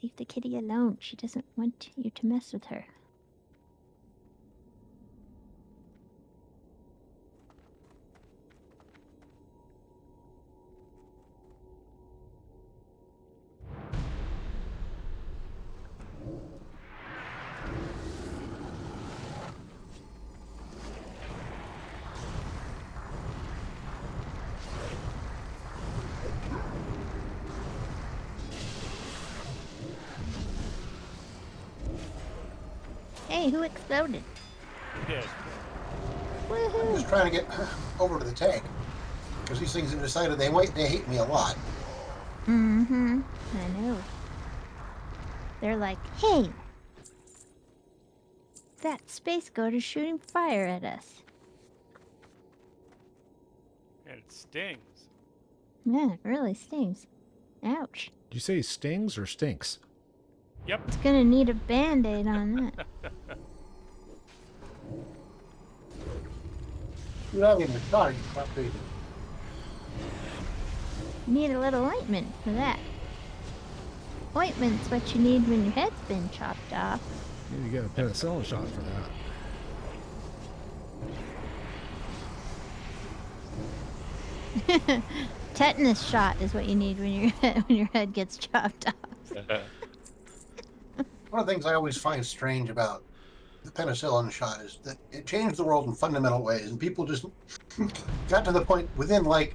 Leave the kitty alone. She doesn't want you to mess with her. Hey, who exploded? Did. I'm Woohoo! just trying to get over to the tank. Because these things have decided they hate me a lot. Mm-hmm. I know. They're like, hey! That space goat is shooting fire at us. And it stings. Yeah, it really stings. Ouch. Did you say stings or stinks? Yep. It's gonna need a band-aid on that. You're not even starting. Probably. Need a little ointment for that. Ointment's what you need when your head's been chopped off. You get a penicillin shot for that. Tetanus shot is what you need when your head gets chopped off. One of the things I always find strange about the penicillin shot is that it changed the world in fundamental ways, and people just got to the point within like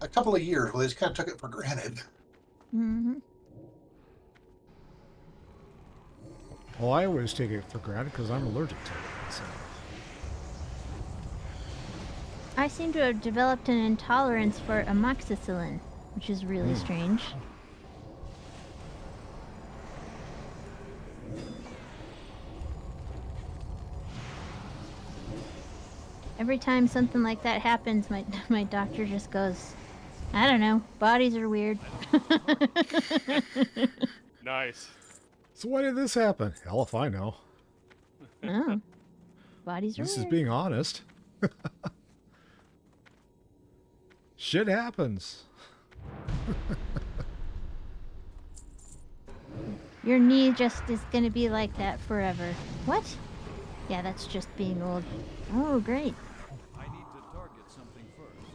a couple of years where they just kind of took it for granted. Mm-hmm. Well, I always take it for granted because I'm allergic to it. So. I seem to have developed an intolerance for amoxicillin, which is really strange. Every time something like that happens, my doctor just goes, I don't know, bodies are weird. Nice. So why did this happen? Hell if I know. Oh, bodies are This weird. is being honest. Shit happens. Your knee just is gonna be like that forever. What? Yeah, that's just being old. Oh, great. I need to target something first.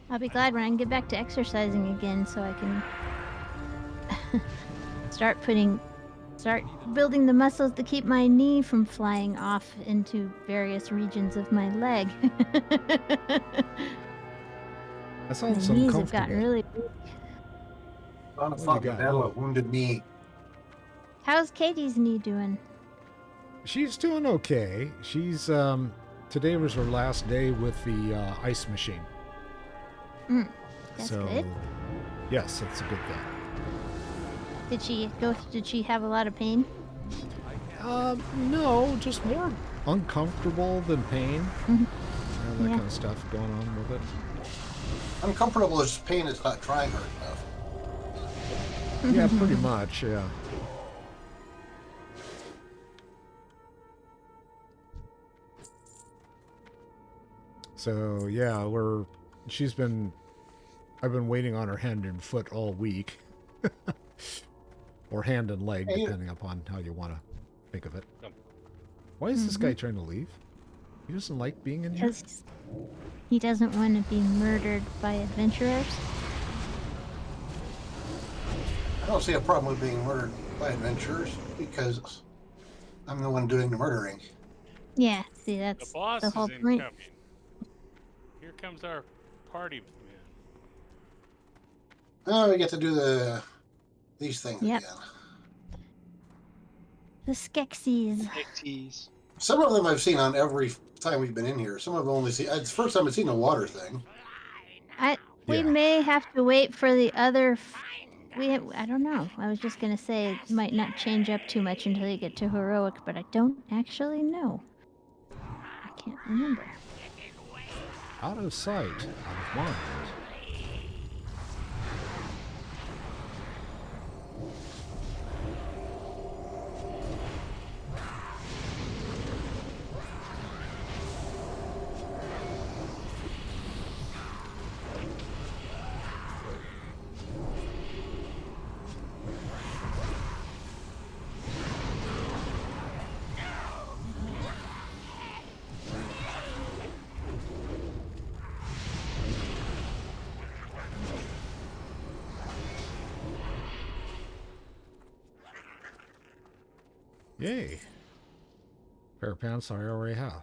I'll be glad when I can get back to exercising again so I can start building the muscles to keep my knee from flying off into various regions of my leg. That My sounds knees have uncomfortable. gotten really weak. On a What do you fought the got? battle Oh. of Wounded Knee. How's Katie's knee doing? She's doing okay. She's today was her last day with the ice machine. That's so, good. Yes, that's a good thing. Did she have a lot of pain? No, just more uncomfortable than pain. And that Yeah. kind of stuff going on with it. Uncomfortable is pain is not trying hard enough. Yeah, pretty much, yeah. So, yeah, I've been waiting on her hand and foot all week. Or hand and leg, Hey, depending upon how you want to think of it. Why is this guy trying to leave? He doesn't like being in here? Because he doesn't want to be murdered by adventurers. I don't see a problem with being murdered by adventurers because I'm the one doing the murdering. Yeah, see, The that's boss the whole is point. incoming. Here comes our party man. Oh, we get to do these things Yep. again. The Skeksis. Pixies. Some of them I've seen on every time we've been in here. Some of them only see. It's the first time I've seen the water thing. We Yeah. may have to wait for the other. I don't know. I was just gonna say it might not change up too much until you get to heroic, but I don't actually know. I can't remember. Out of sight, out of mind. Yay. Pair of pants I already have.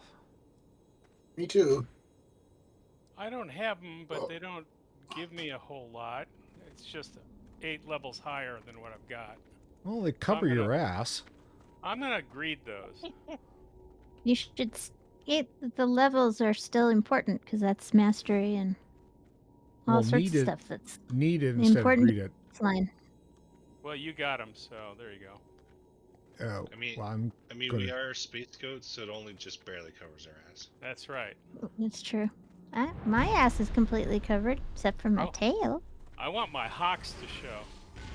Me too. I don't have them, but they don't give me a whole lot. It's just 8 levels higher than what I've got. Well, they cover I'm gonna- your ass. I'm gonna greed those. You should. The levels are still important because that's mastery and all Well, sorts needed- of stuff that's Needed instead important. of greeted. line. Well, you got them, so there you go. Oh, I mean- well, I'm we gonna- are space goats, so it only just barely covers our ass. That's right. That's true. My ass is completely covered except for my Oh. tail. I want my hocks to show.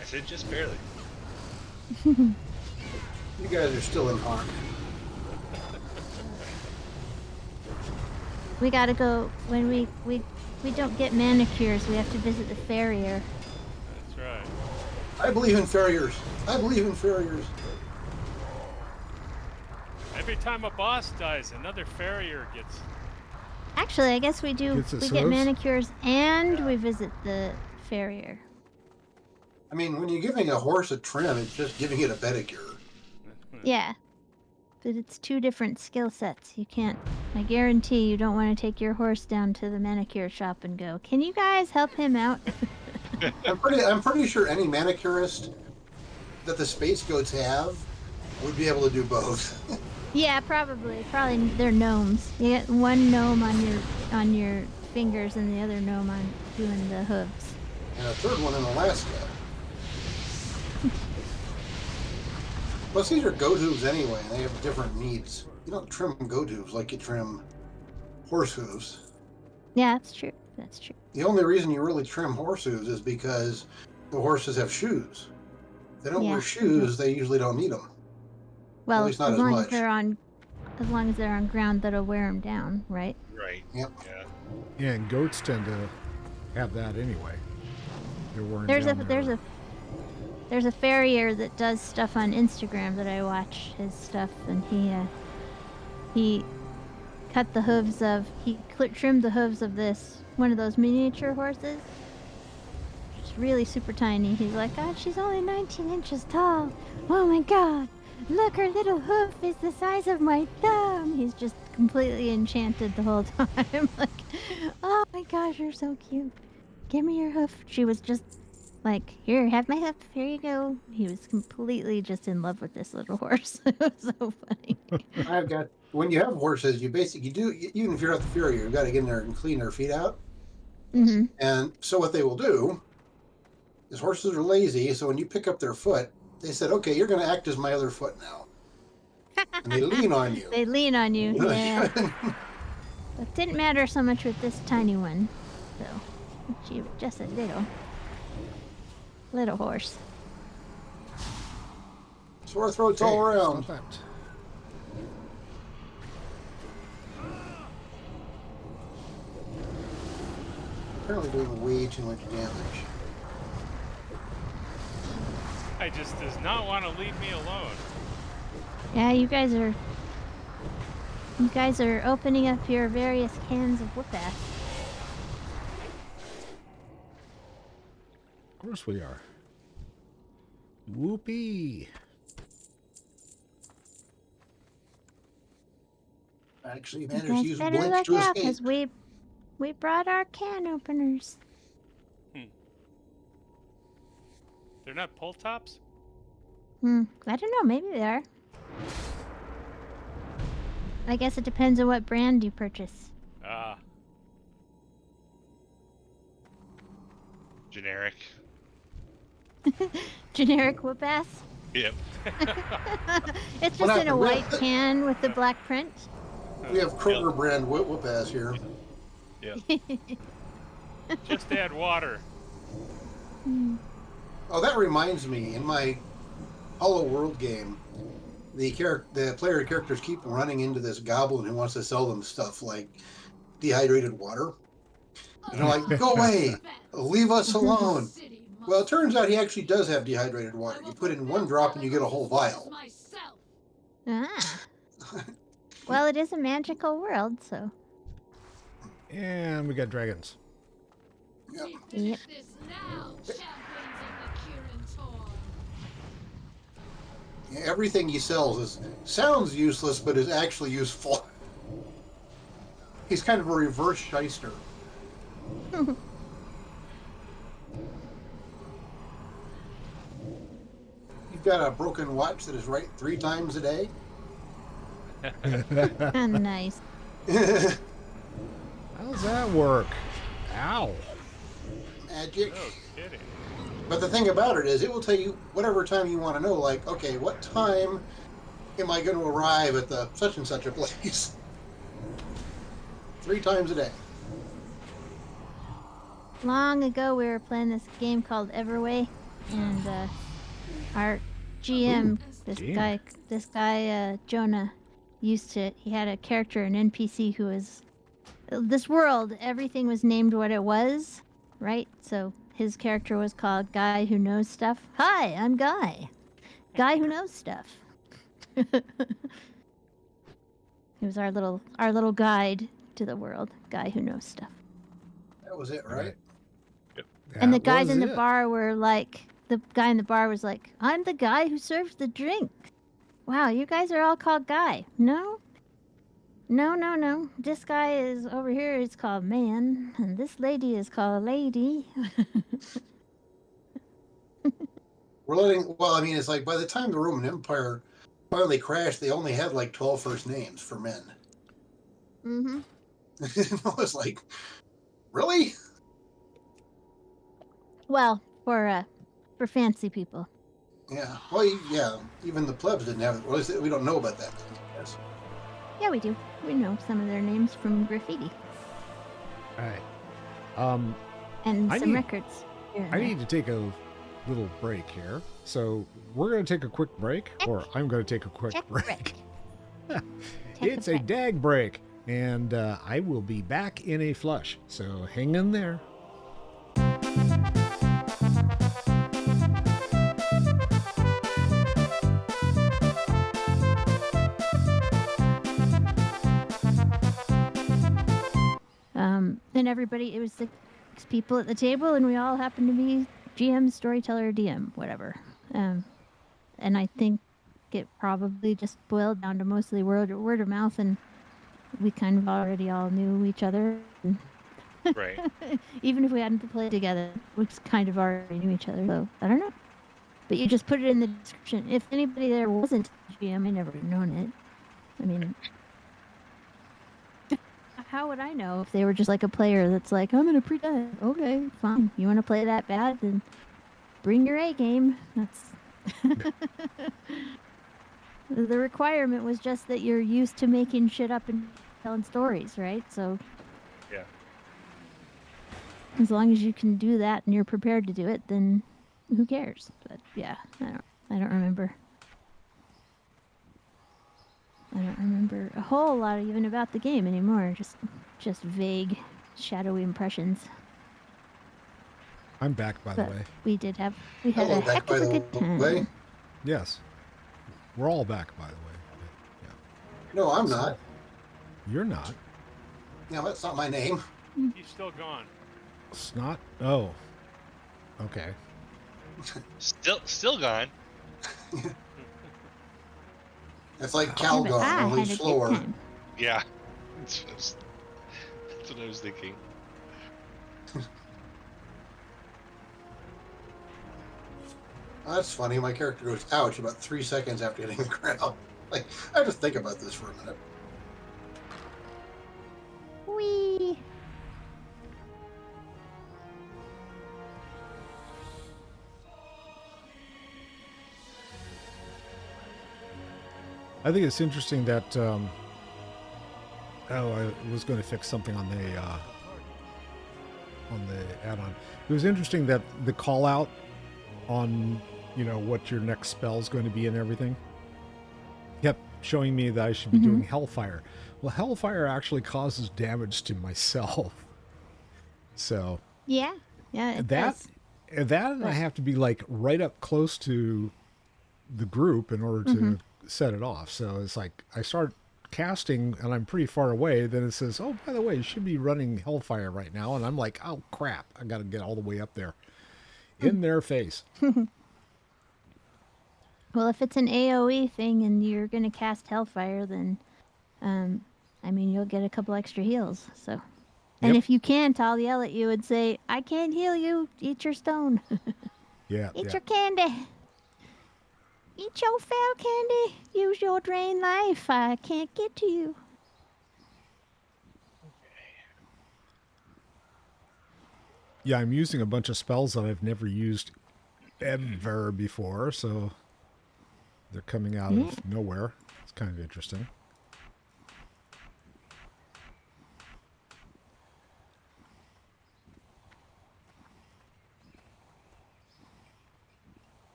I said just barely. You guys are still in Hawk. We gotta go when we don't get manicures. We have to visit the farrier. That's right. I believe in farriers. I believe in farriers. Every time a boss dies, another farrier gets. Actually, I guess we do. Gets its We get hooves? manicures and we visit the farrier. I mean, when you're giving a horse a trim, it's just giving it a pedicure. Yeah. But it's two different skill sets. You can't. I guarantee you don't want to take your horse down to the manicure shop and go, "Can you guys help him out?" I'm pretty sure any manicurist that the space goats have would be able to do both. Yeah, probably. Probably they're gnomes. You get one gnome on your fingers and the other gnome on doing the hooves. And a third one in Alaska. Plus, these are goat hooves anyway, and they have different needs. You don't trim goat hooves like you trim horse hooves. Yeah, that's true. That's true. The only reason you really trim horse hooves is because the horses have shoes. If they don't wear shoes, they usually don't need them. Well, at least not as as long much. as they're on ground that'll wear them down, right? Right. Yep. Yeah. Yeah, and goats tend to have that anyway. They're wearing There's down a farrier that does stuff on Instagram that I watch his stuff, and he cut the hooves of trimmed the hooves of one of those miniature horses. It's really super tiny. He's like, God, she's only 19 inches tall. Oh my God, look, her little hoof is the size of my thumb. He's just completely enchanted the whole time. Like, oh my gosh, you're so cute. Give me your hoof. She was just like, here, have my hoof. Here you go. He was completely just in love with this little horse. It was so funny. When you have horses, you basically even if you're at the farrier, you've got to get in there and clean their feet out. Mm-hmm. And so what they will do is horses are lazy, so when you pick up their foot, they said, okay, you're going to act as my other foot now. And they lean on you. They lean on you, yeah. That didn't matter so much with this tiny one, though. She was just a little horse. Sore throats all around. Stop that. Apparently doing way too much damage. I just does not want to leave me alone. Yeah, you guys are opening up your various cans of whoop-ass. Of course we are. Whoopee. Actually, You managed to guys use better blinks look to out, escape. because we brought our can openers. They're not pull tops? I don't know, maybe they are. I guess it depends on what brand you purchase. Generic. Generic whoop-ass? Yep. It's just in a white can with the black print. We have Kroger brand whoop ass here. Yep. Just add water. Oh, that reminds me, in my Hollow World game, the player characters keep running into this goblin who wants to sell them stuff like dehydrated water. And they're like, go away, leave us alone. Well, it turns out he actually does have dehydrated water. You put in one drop and you get a whole vial. Ah. Well, it is a magical world, so. And we got dragons. Yep. Yeah, everything he sells sounds useless, but is actually useful. He's kind of a reverse shyster. You've got a broken watch that is right 3 times a day. Nice. How does that work? Ow. Magic. No kidding. But the thing about it is, it will tell you whatever time you want to know, like, okay, what time am I going to arrive at the such and such a place? 3 times a day. Long ago, we were playing this game called Everway, and our GM, this guy Jonah, he had a character, an NPC who was this world. Everything was named what it was, right? So his character was called Guy Who Knows Stuff. Hi, I'm Guy. Guy Who Knows Stuff. He was our little guide to the world. Guy Who Knows Stuff. That was it, right? And the That guys was in the it. bar were like, the guy in the bar was like, I'm the guy who serves the drink. Wow, you guys are all called Guy. No? No. This guy is over here is called Man, and this lady is called Lady. We're letting, well, I mean, it's like by the time the Roman Empire finally crashed, they only had like 12 first names for men. Mm-hmm. I was like, really? Well, for fancy people. Yeah. Well, yeah, even the plebs didn't have it. Well, at least we don't know about that. Yes. Yeah, we do. We know some of their names from graffiti All right. and I some need- records. here and I there. need to take a little break here. So we're going to take a quick break, or I'm going to take a quick Check break. Take It's a break. dag break, and I will be back in a flush. So hang in there. And everybody, it was 6 people at the table, and we all happened to be GM, storyteller, DM, whatever. And I think it probably just boiled down to mostly word of mouth, and we kind of already all knew each other. And Right. even if we hadn't played together, we kind of already knew each other. So I don't know. But you just put it in the description. If anybody there wasn't a GM, I never would have known it. I mean, how would I know if they were just like a player that's like, I'm gonna pretend. Okay, fine. You want to play that bad? Then bring your A game. That's the requirement was just that you're used to making shit up and telling stories, right? So Yeah. as long as you can do that and you're prepared to do it, then who cares? But yeah, I don't remember. I don't remember a whole lot even about the game anymore. Just vague, shadowy impressions. I'm back, by the But way. we had Hello, a back, heck by of a the good time. way. Yes. We're all back, by the way. No, I'm not. You're not. No, that's not my name. He's still gone. Snot? Oh. Okay. Still gone. It's like Yeah, but Calgon, I only had a slower. good time. Yeah. That's what I was thinking. Oh, that's funny. My character goes, ouch, about 3 seconds after hitting the ground. Like, I have to think about this for a minute. Whee! I think it's interesting that. I was going to fix something on the add-on. It was interesting that the call out on what your next spell is going to be and everything kept showing me that I should be doing Hellfire. Well, Hellfire actually causes damage to myself. So Yeah, it that does. and I have to be like right up close to the group in order to set it off. So it's like I start casting and I'm pretty far away. Then it says, "Oh, by the way, you should be running Hellfire right now," and I'm like, "Oh crap! I got to get all the way up there." In their face. Well, if it's an AoE thing and you're gonna cast Hellfire, then, I mean, you'll get a couple extra heals. So, and Yep. if you can't, I'll yell at you and say, "I can't heal you. Eat your stone. Yeah. Eat yeah. your candy. Eat your fail candy. Use your drain life. I can't get to you." Yeah, I'm using a bunch of spells that I've never used ever before, so they're coming out of nowhere. It's kind of interesting.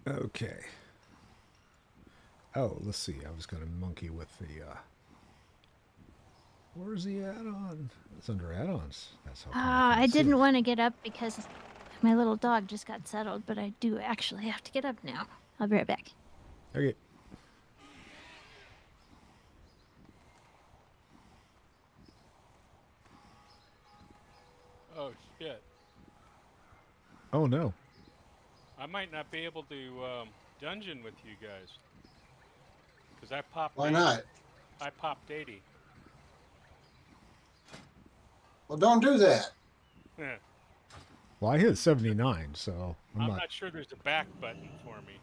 Okay. Oh, let's see. I was going to monkey with the Where's the add-on? It's under add-ons. That's how come I can't see didn't it. want to get up because my little dog just got settled, but I do actually have to get up now. I'll be right back. Okay. Oh shit! Oh no. I might not be able to dungeon with you guys because I popped. Why 80. not? I popped 80. Well, don't do that. Yeah. Well, I hit 79, so I'm not sure there's a back button for me.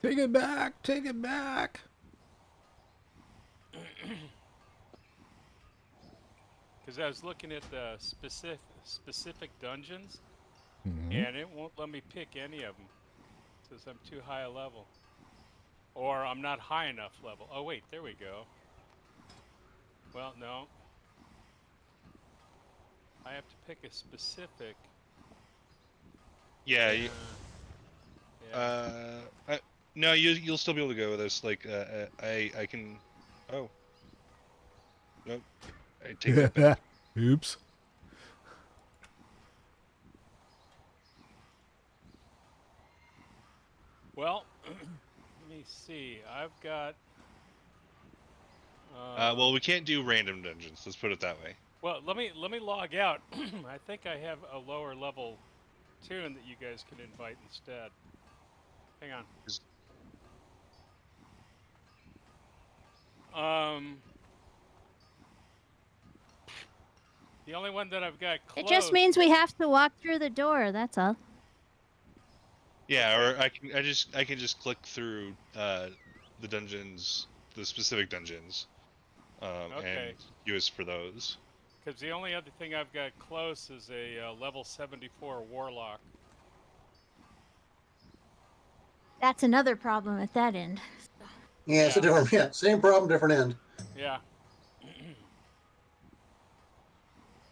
Take it back! Take it back! Because I was looking at the specific dungeons, Mhm. and it won't let me pick any of them. It says I'm too high a level, or I'm not high enough level. Oh wait, there we go. Well, no. I have to pick a specific. Yeah. Yeah. No, you'll still be able to go with us. Like, I can. Oh. Nope. I take that back. Oops. Well, let me see. I've got. Well, we can't do random dungeons. Let's put it that way. Well, let me log out. I think I have a lower level tune that you guys can invite instead. Hang on. The only one that I've got close. It just means we have to walk through the door. That's all. Yeah, or I can just click through the dungeons, the specific dungeons, Okay. and use for those. Because the only other thing I've got close is a level 74 warlock. That's another problem at that end. Yeah, it's a different. Yeah, same problem, different end. Yeah.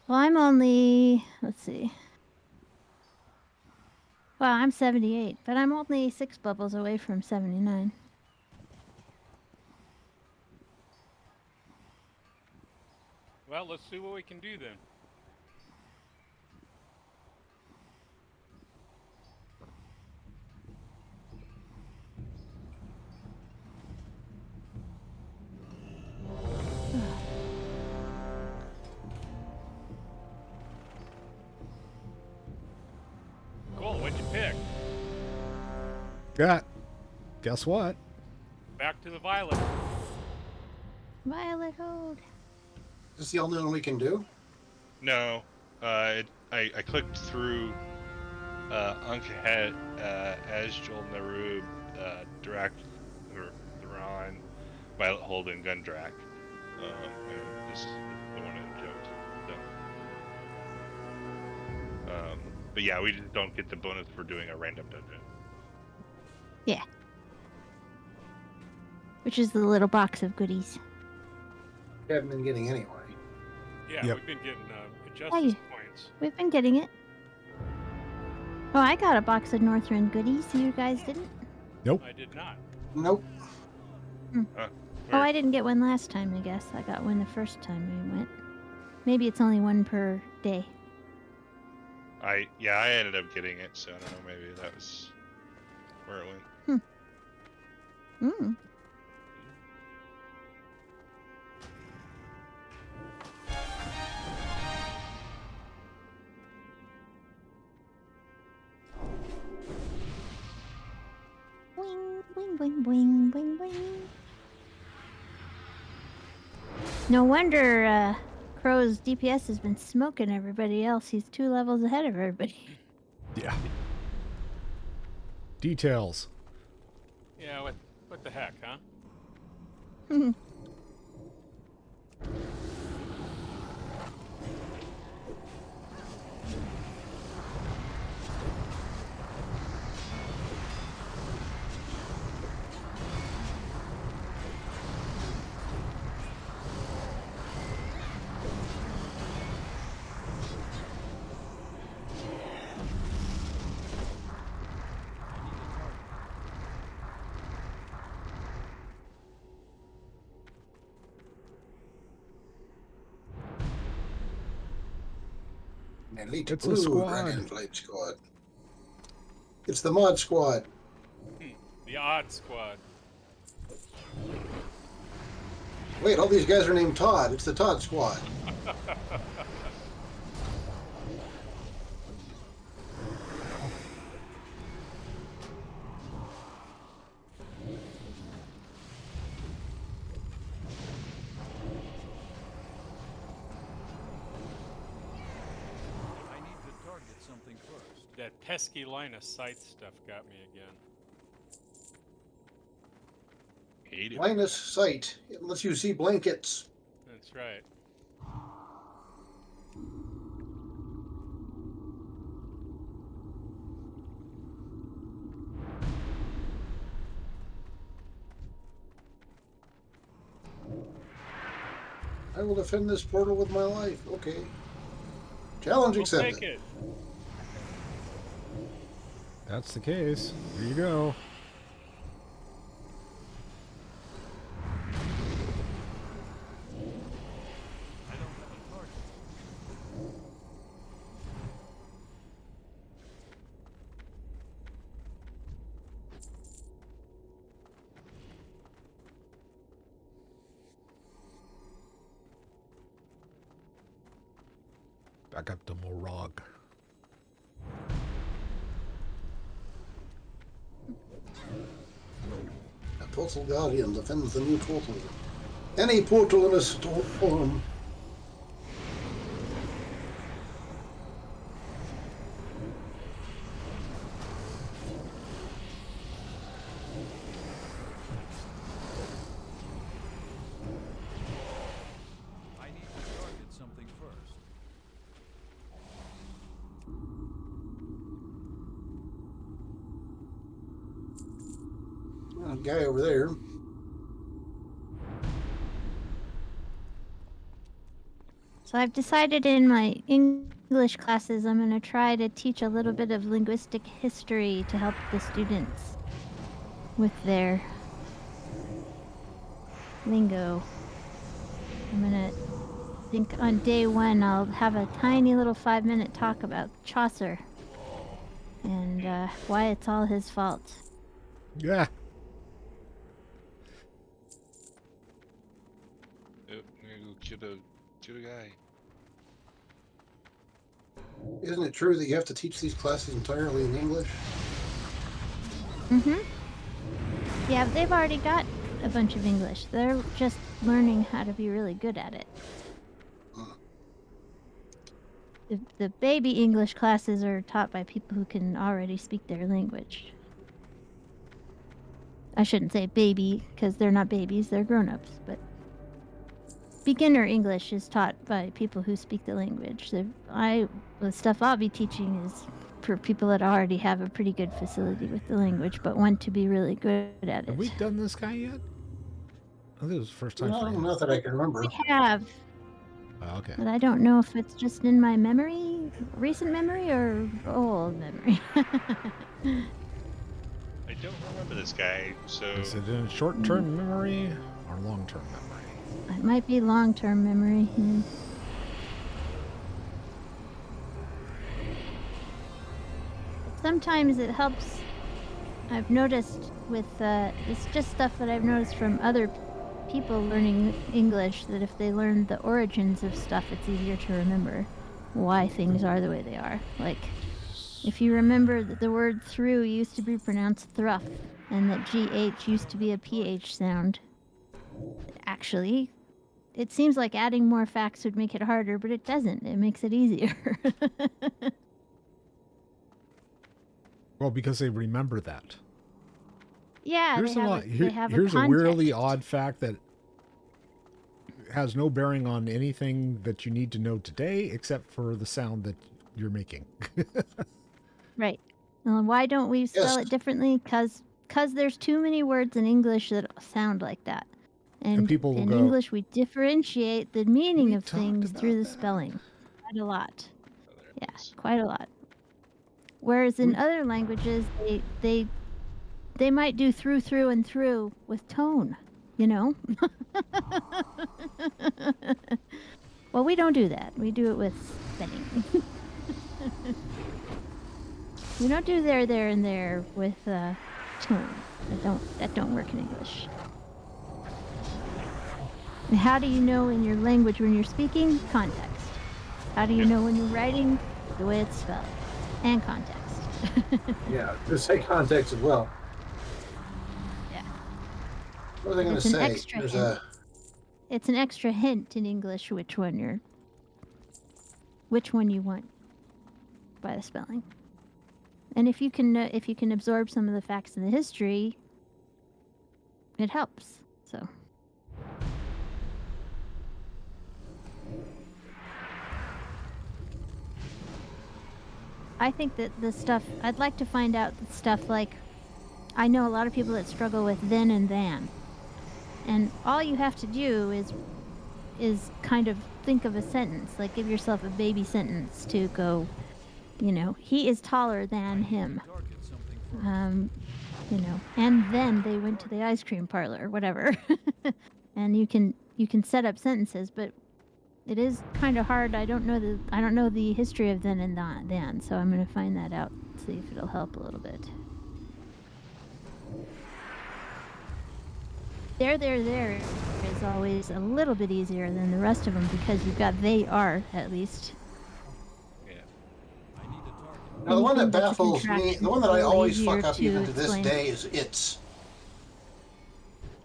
Well, I'm only, let's see. Well, I'm 78, but I'm only 6 bubbles away from 79. Well, let's see what we can do then. Cool, what'd you pick? Guess what? Back to the violet. Violet Ode. Is this the only one we can do? No, I clicked through Ahn'kahet, Azjol, Nerub, Drak, Thrawn, Violet Holden, Gundrak. And this is the one in jokes. So. But yeah, we just don't get the bonus for doing a random dungeon. Yeah. Which is the little box of goodies. We haven't been getting anyway. Yeah, Yep. we've been getting justice points. We've been getting it. Oh, I got a box of Northrend goodies. You guys didn't? Nope. I did not. Nope. Oh, I didn't get one last time, I guess. I got one the first time we went. Maybe it's only one per day. I ended up getting it, so I don't know, maybe that was where it went. Hmm. Wing, wing, wing, wing, wing, wing. No wonder Crow's DPS has been smoking everybody else. He's 2 levels ahead of everybody. Yeah. Details. Yeah, what the heck, huh? Elite It's a Blue squad. Dragonflight Squad. It's the Mod Squad. The Odd Squad. Wait, all these guys are named Todd. It's the Todd Squad. I need to target something first. That pesky line of sight stuff got me again. Hate it. Line of sight. It lets you see blankets. That's right. I will defend this portal with my life. Okay. Challenge We'll accepted. take it. That's the case. Here you go. I don't have a target. Back up to Morag. A portal guardian defends the new portal. Any portal in a storm. I need to target something first. Guy over there. So I've decided in my English classes I'm going to try to teach a little bit of linguistic history to help the students with their lingo. I'm going to think on day one I'll have a tiny little 5-minute talk about Chaucer and why it's all his fault. Yeah. Yep, I'm gonna go kill a guy. Isn't it true that you have to teach these classes entirely in English? Mm-hmm. Yeah, they've already got a bunch of English. They're just learning how to be really good at it. The baby English classes are taught by people who can already speak their language. I shouldn't say baby, because they're not babies, they're grown-ups, but beginner English is taught by people who speak the language. The stuff I'll be teaching is for people that already have a pretty good facility with the language, but want to be really good at it. Have we done this guy yet? I think it was the first time. No, for him. not that I can remember. We have, Oh, okay. but I don't know if it's just in my memory, recent memory, or old memory. I don't remember this guy, so Is it in short-term memory or long-term memory? It might be long-term memory. Sometimes it helps. I've noticed with it's just stuff that I've noticed from other people learning English, that if they learn the origins of stuff, it's easier to remember why things are the way they are. Like, if you remember that the word through used to be pronounced thruff, and that GH used to be a PH sound. Actually, it seems like adding more facts would make it harder, but it doesn't. It makes it easier. Well, because they remember that. Yeah, Here's they a have lot. a, they have Here's a a weirdly context. odd fact that has no bearing on anything that you need to know today, except for the sound that you're making. Right. Well, why don't we spell Yes. it differently? Because there's too many words in English that sound like that. And people will in go, English, we differentiate the meaning "We of talked things about through the that." spelling. Quite a lot. oh, there it Yeah, is. quite a lot. Whereas in other languages, they might do through and through with tone, you know? Well, we don't do that. We do it with spelling. You don't do there, and there with tone. That don't work in English. And how do you know in your language when you're speaking? Context. How do you know when you're writing? The way it's spelled. And context. Yeah, just say context as well. Yeah. What was I going to It's an say? extra There's hint. It's an extra hint in English which one you want by the spelling. And if you can absorb some of the facts in the history, it helps. So I think that the stuff I'd like to find out stuff like I know a lot of people that struggle with then and than. And all you have to do is kind of think of a sentence, like give yourself a baby sentence to go, he is taller than him. And then they went to the ice cream parlor, whatever. And you can set up sentences, but it is kind of hard. I don't know the history of then and then, so I'm going to find that out, see if it'll help a little bit. There is always a little bit easier than the rest of them because you've got they are at least. Yeah. Now, the one that baffles me, contraction the one that I is a little always fuck easier up to even to this explain. day is it's.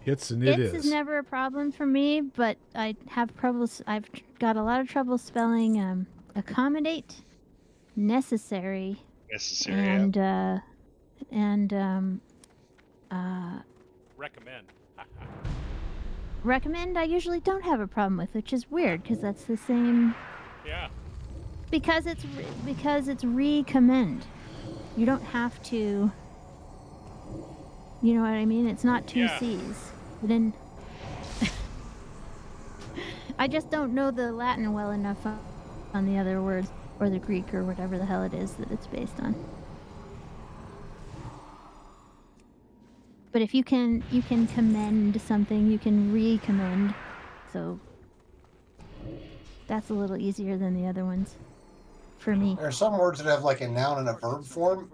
It's and it It's is. is never a problem for me, but I have troubles. I've got a lot of trouble spelling accommodate, necessary, Necessary. Yeah. and Recommend. recommend. I usually don't have a problem with, which is weird because that's the same. Yeah. Because it's recommend. You don't have to. You know what I mean? It's not two Yeah. C's. Then I just don't know the Latin well enough on the other words or the Greek or whatever the hell it is that it's based on. But if you can commend something, you can recommend. So that's a little easier than the other ones for me. There are some words that have like a noun and a verb form,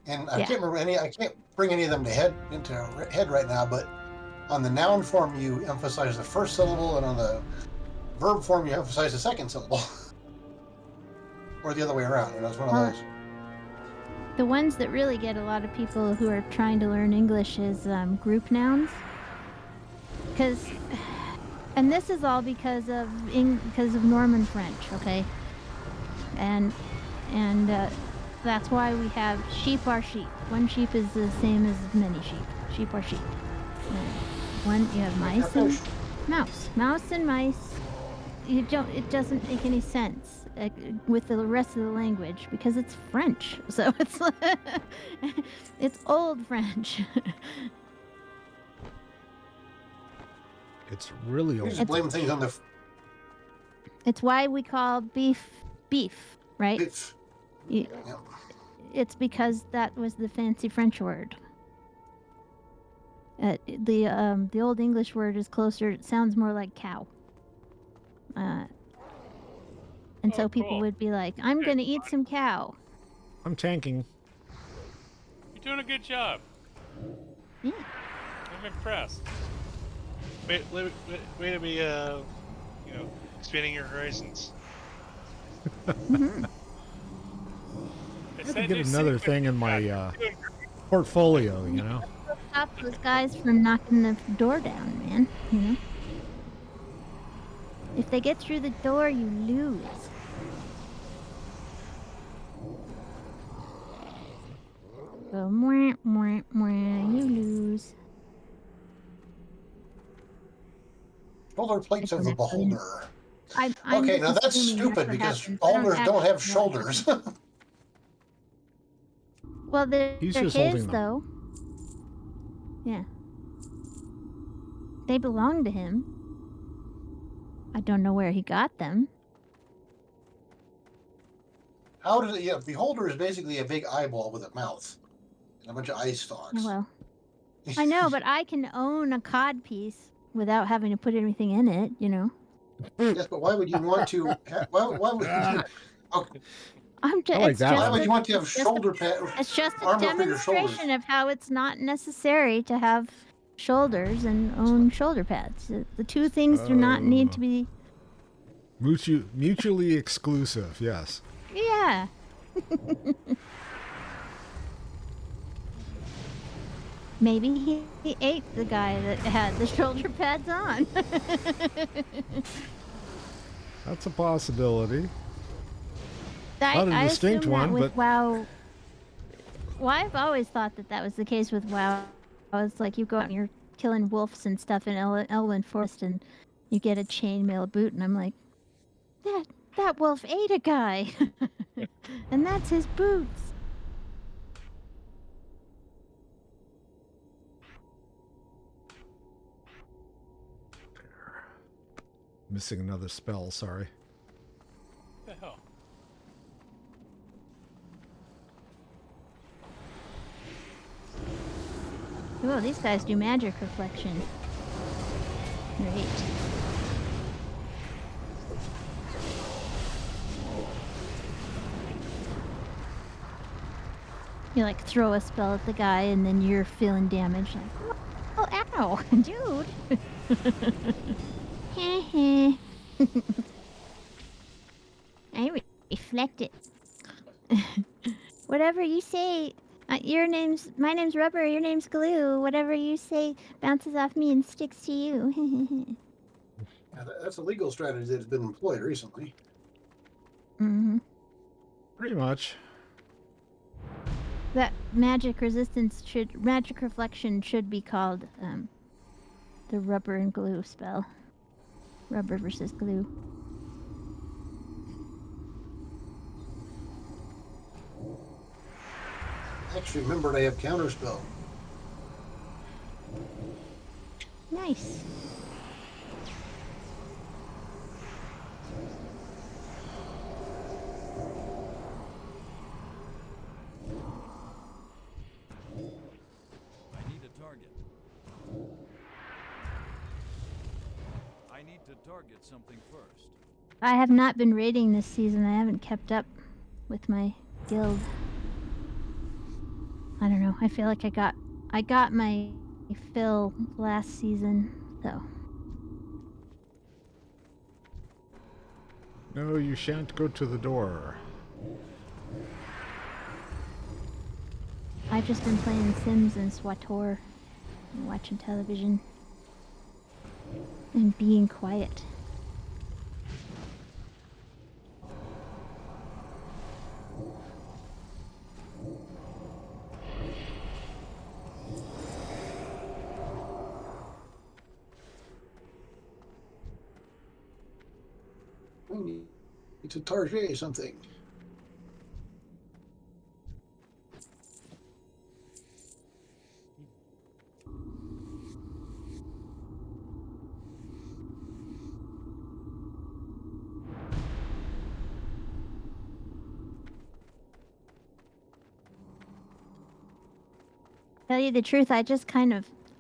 and I can't remember any. I can't bring any of them into head right now. But on the noun form, you emphasize the first syllable, and on the verb form, you emphasize the second syllable, or the other way around. It's one of those. The ones that really get a lot of people who are trying to learn English is group nouns. And this is all because of Norman French, okay? And that's why we have sheep are sheep. One sheep is the same as many sheep. Sheep are sheep. And you have mice and mouse. Mouse and mice. It doesn't make any sense with the rest of the language because it's French. So it's old French. It's really old. You just blame things on the It's why we call beef, right? beef. It's because that was the fancy French word. The old English word is closer. It sounds more like cow. And so people would be like, "I'm gonna eat some cow." I'm tanking. You're doing a good job. Yeah. I'm impressed. Way to be, expanding your horizons. Mm-hmm. I have to get another thing in my portfolio, Stop those guys from knocking the door down, man. If they get through the door, you lose. So, you lose. Shoulder plates of the beholder. I'm Okay, now that's assuming stupid what because happens. beholders don't have actually know what shoulders. happens. Well, they're He's his, just holding them. though. Yeah. They belong to him. I don't know where he got them. How does it? Yeah, beholder is basically a big eyeball with a mouth and a bunch of eye stalks. Well, I know, but I can own a cod piece without having to put anything in it, Yes, but why would you want to? Why would you? Okay. I'm just, I like it's that just Why would one. you want to have it's just a- shoulder pad? It's just a armor for your shoulders? demonstration of how it's not necessary to have shoulders and own shoulder pads. The two things do not need to be. Mutually exclusive, yes. Yeah. Maybe he ate the guy that had the shoulder pads on. That's a possibility. I Not a distinct assume that one, with but WoW. Well, I've always thought that was the case with WoW. It's like you go out and you're killing wolves and stuff in Elwyn Forest, and you get a chainmail boot, and I'm like, that wolf ate a guy, and that's his boots. missing another spell, sorry. What the hell? Whoa, these guys do magic reflection. Great. You like throw a spell at the guy and then you're feeling damage. Like, oh, ow, dude. I reflect it. Whatever you say, my name's Rubber, your name's Glue. Whatever you say bounces off me and sticks to you. Yeah, that's a legal strategy that's been employed recently. Mm-hmm. Pretty much. That magic reflection should be called the Rubber and Glue spell. Rubber versus glue. Actually, remembered I have counterspell. Nice. I need a target. I need to target something first. I have not been raiding this season. I haven't kept up with my guild. I don't know. I feel like I got my fill last season, so. No, you shan't go to the door. I've just been playing Sims and SWTOR and watching television and being quiet. I need to target something. Tell you the truth, I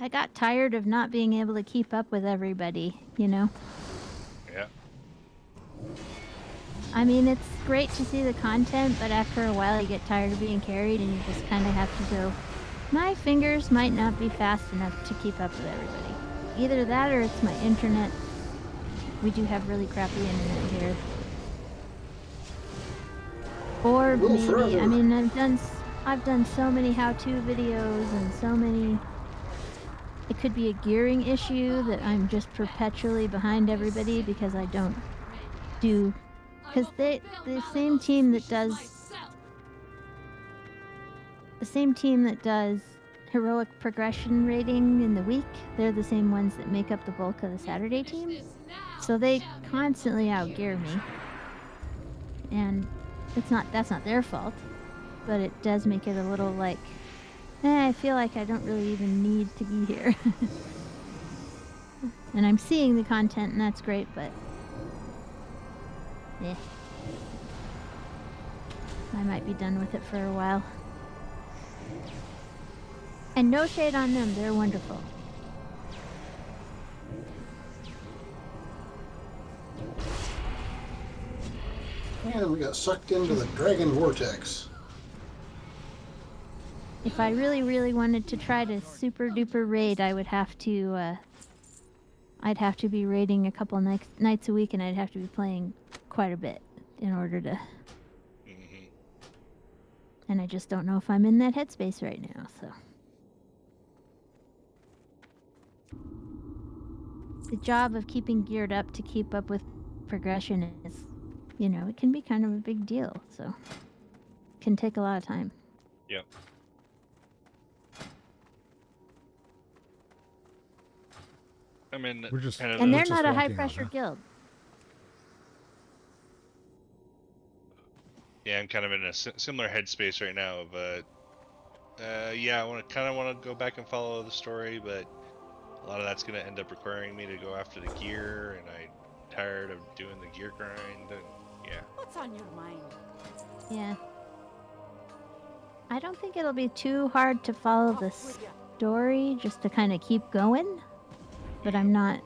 got tired of not being able to keep up with everybody, you know? Yeah. I mean, it's great to see the content, but after a while you get tired of being carried and you just kind of have to go, my fingers might not be fast enough to keep up with everybody. Either that or it's my internet. We do have really crappy internet here. Or Will maybe, forever. I mean, I've done so many how-to videos and so many. It could be a gearing issue that I'm just perpetually behind everybody because I don't do. Because the same team that does heroic progression rating in the week, they're the same ones that make up the bulk of the Saturday team. So they constantly outgear me. And that's not their fault. But it does make it a little like, I feel like I don't really even need to be here. And I'm seeing the content and that's great, but yeah. I might be done with it for a while. And no shade on them, they're wonderful. And we got sucked into the Dragon Vortex. If I really, really wanted to try to super duper raid, I would have to, I'd have to be raiding a couple nights a week, and I'd have to be playing quite a bit in order to. Mm-hmm. And I just don't know if I'm in that headspace right now, so. The job of keeping geared up to keep up with progression is, you know, it can be kind of a big deal, so. It can take a lot of time. Yep. I mean, We're just kind of And the- they're just not a walking high on, pressure huh? guild. yeah, I'm kind of in a similar headspace right now. But yeah, I kind of want to go back and follow the story, but a lot of that's going to end up requiring me to go after the gear, and I'm tired of doing the gear grind. And yeah, What's on your mind? Yeah. I don't think it'll be too hard to follow the Off with ya. story just to kind of keep going. But I'm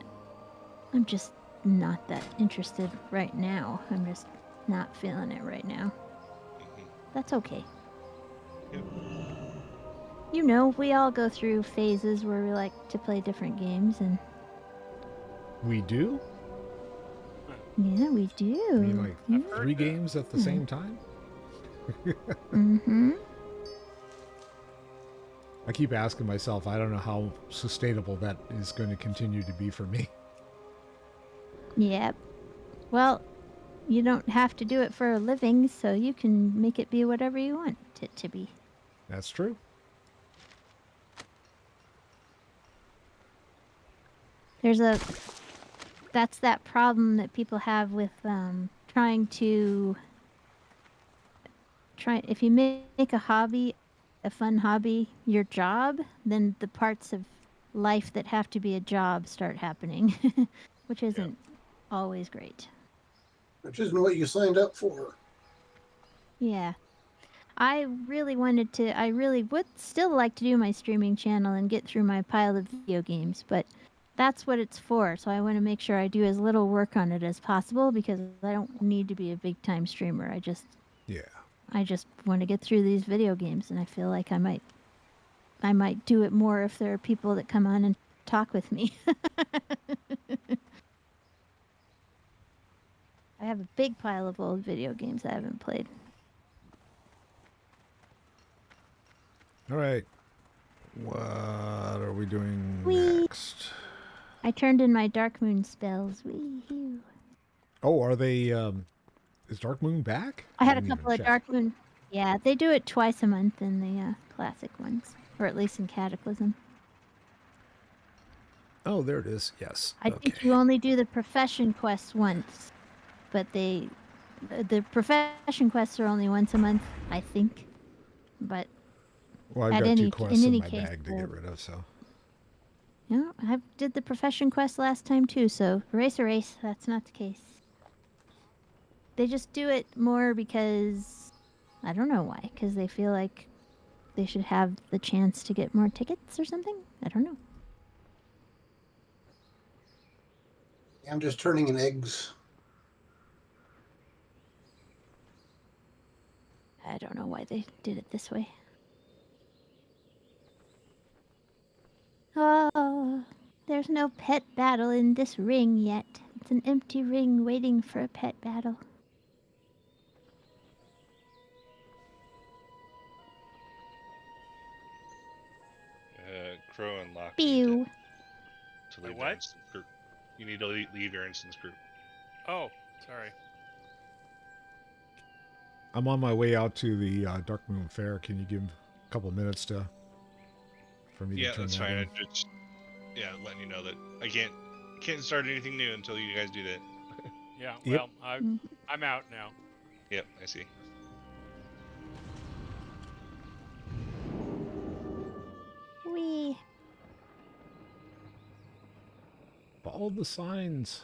just not that interested right now. I'm just not feeling it right now. hmm That's okay. Yep. You know, we all go through phases where we like to play different games, and We do? yeah, we do. You mean like Yeah. I've heard 3 that. games at the same time? Mm-hmm. I keep asking myself, I don't know how sustainable that is going to continue to be for me. Yep. Well, you don't have to do it for a living, so you can make it be whatever you want it to be. That's true. That's that problem that people have with trying to if you make a hobby, a fun hobby, your job, then the parts of life that have to be a job start happening, which isn't always great. Which isn't what you signed up for. Yeah. I really would still like to do my streaming channel and get through my pile of video games, but that's what it's for. So I want to make sure I do as little work on it as possible because I don't need to be a big time streamer. I just want to get through these video games, and I feel like I might do it more if there are people that come on and talk with me. I have a big pile of old video games I haven't played. All right. What are we doing Whee! next? I turned in my Dark Moon spells. Wee-hoo. Oh, are they, is Dark Moon back? I had a didn't even couple of check. Dark Moon. Yeah, they do it twice a month in the classic ones, or at least in Cataclysm. Oh, there it is. Yes. I think you only do the profession quests once, but the profession quests are only once a month, I think. But Well, I've at got 2 in quests in any my case, bag to get rid of, so. yeah, I did the profession quest last time too. So race, that's not the case. They just do it more because I don't know why. Because they feel like they should have the chance to get more tickets or something. I don't know. I'm just turning in eggs. I don't know why they did it this way. Oh, there's no pet battle in this ring yet. It's an empty ring waiting for a pet battle. Crow and Locke Pew. to Wait, leave what? their instance group. You need to leave your instance group. Oh, sorry. I'm on my way out to the Dark Moon Fair. Can you give a couple minutes for me to Yeah, turn that's that fine. in? I just letting you know that I can't start anything new until you guys do that. Yeah, Yep. well, I'm out now. Yep, I see. Wee. Follow the signs.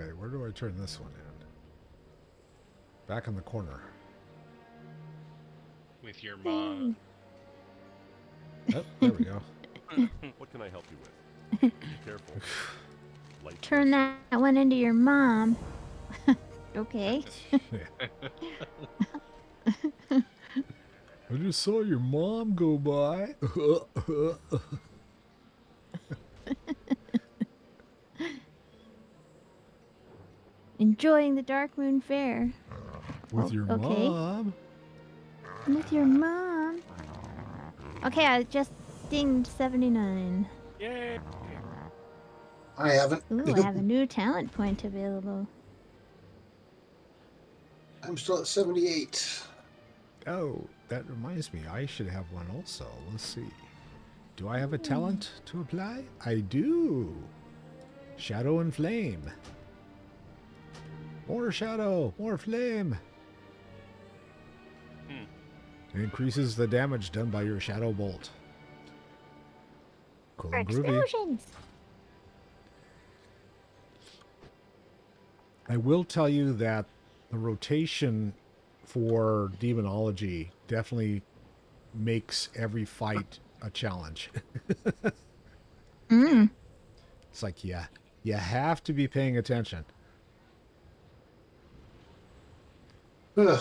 Okay, where do I turn this one in? Back in the corner. With your mom. Oh, there we go. What can I help you with? Be careful. Light Turn that one into your mom. Okay. I just saw your mom go by. Enjoying the Dark Moon Fair. With your okay. mom. With your mom. Okay, I just dinged 79. Yay! I haven't. Ooh, I have a new talent point available. I'm still at 78. Oh, that reminds me. I should have one also. Let's see. Do I have a talent to apply? I do. Shadow and Flame. More shadow, more flame. It increases the damage done by your shadow bolt. Cool and groovy. Explosions. I will tell you that the rotation for demonology definitely makes every fight a challenge. It's like, yeah, you have to be paying attention. Ugh.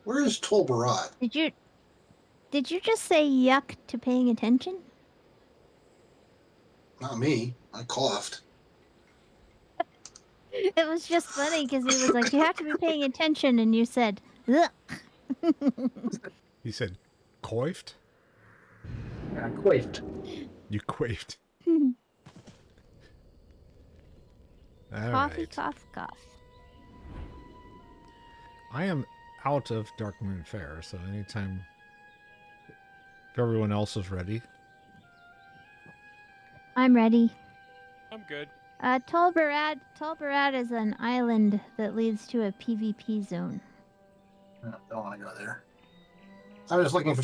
Where is Tolbarat? Did you just say yuck to paying attention? Not me. I coughed. It was just funny because he was like, you have to be paying attention, and you said, ugh. He said, coiffed? I quaked. You quaffed. All Coffee, right. cough, cough. I am out of Dark Moon Fair, so anytime if everyone else is ready. I'm ready. I'm good. Tolbarad is an island that leads to a PvP zone. I don't want to go there. I was looking for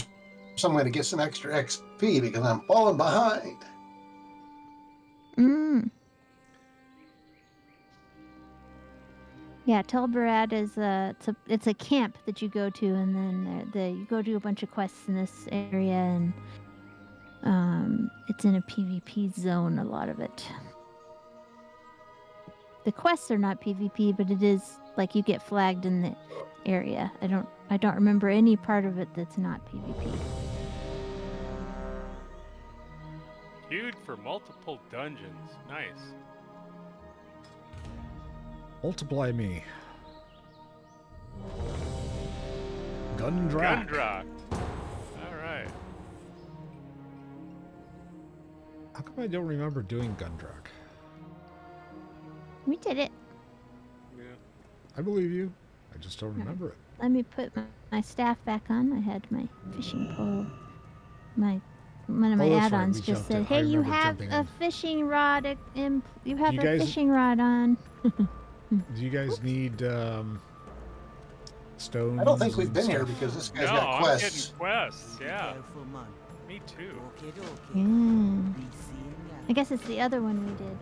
some way to get some extra XP because I'm falling behind. Yeah, Tolbarad is it's a camp that you go to, and then you go do a bunch of quests in this area, and it's in a PvP zone. A lot of it. The quests are not PvP, but it is like you get flagged in the area. I don't remember any part of it that's not PvP. Queued for multiple dungeons. Nice. Multiply me. Gundrak. Gundrak. All right. How come I don't remember doing Gundrak? We did it. Yeah. I believe you. I just don't remember it. Let me put my staff back on. I had my fishing pole. One of my that's right, add-ons we just jumped in. said, I "Hey, you remember have jumping a in. fishing rod. You have You a guys- fishing rod on." Do you guys need stones? I don't think we've and been here stuff? because this guy's No, got I'm quests. getting quests. Yeah. Me too. Mm. I guess it's the other one we did.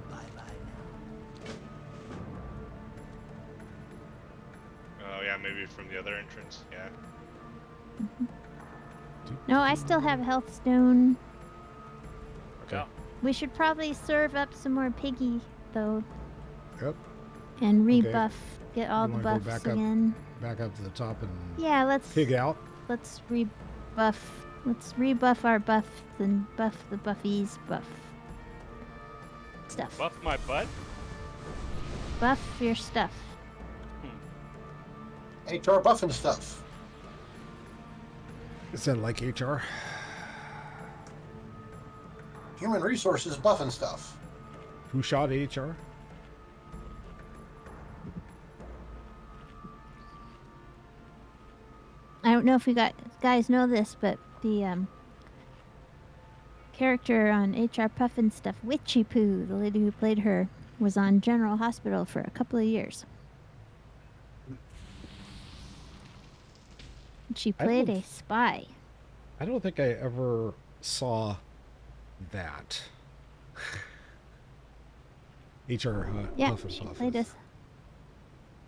Oh yeah, maybe from the other entrance. Yeah. No, I still have health stone. Yeah. We should probably serve up some more piggy though, Yep. and Okay. rebuff. Get all You the wanna go buffs back up? again. Back up to the top and Yeah, let's pig out. let's rebuff. Let's rebuff our buffs and buff the buffies buff stuff. Buff my butt? Buff your stuff. HR buffing stuff. Is that like HR? Human resources buffing stuff. Who shot HR? I don't know if you guys know this, but the character on HR Puffin stuff, Witchy Poo, the lady who played her, was on General Hospital for a couple of years. She played a spy. I don't think I ever saw that. HR Yeah, Puff and she Puff. played us.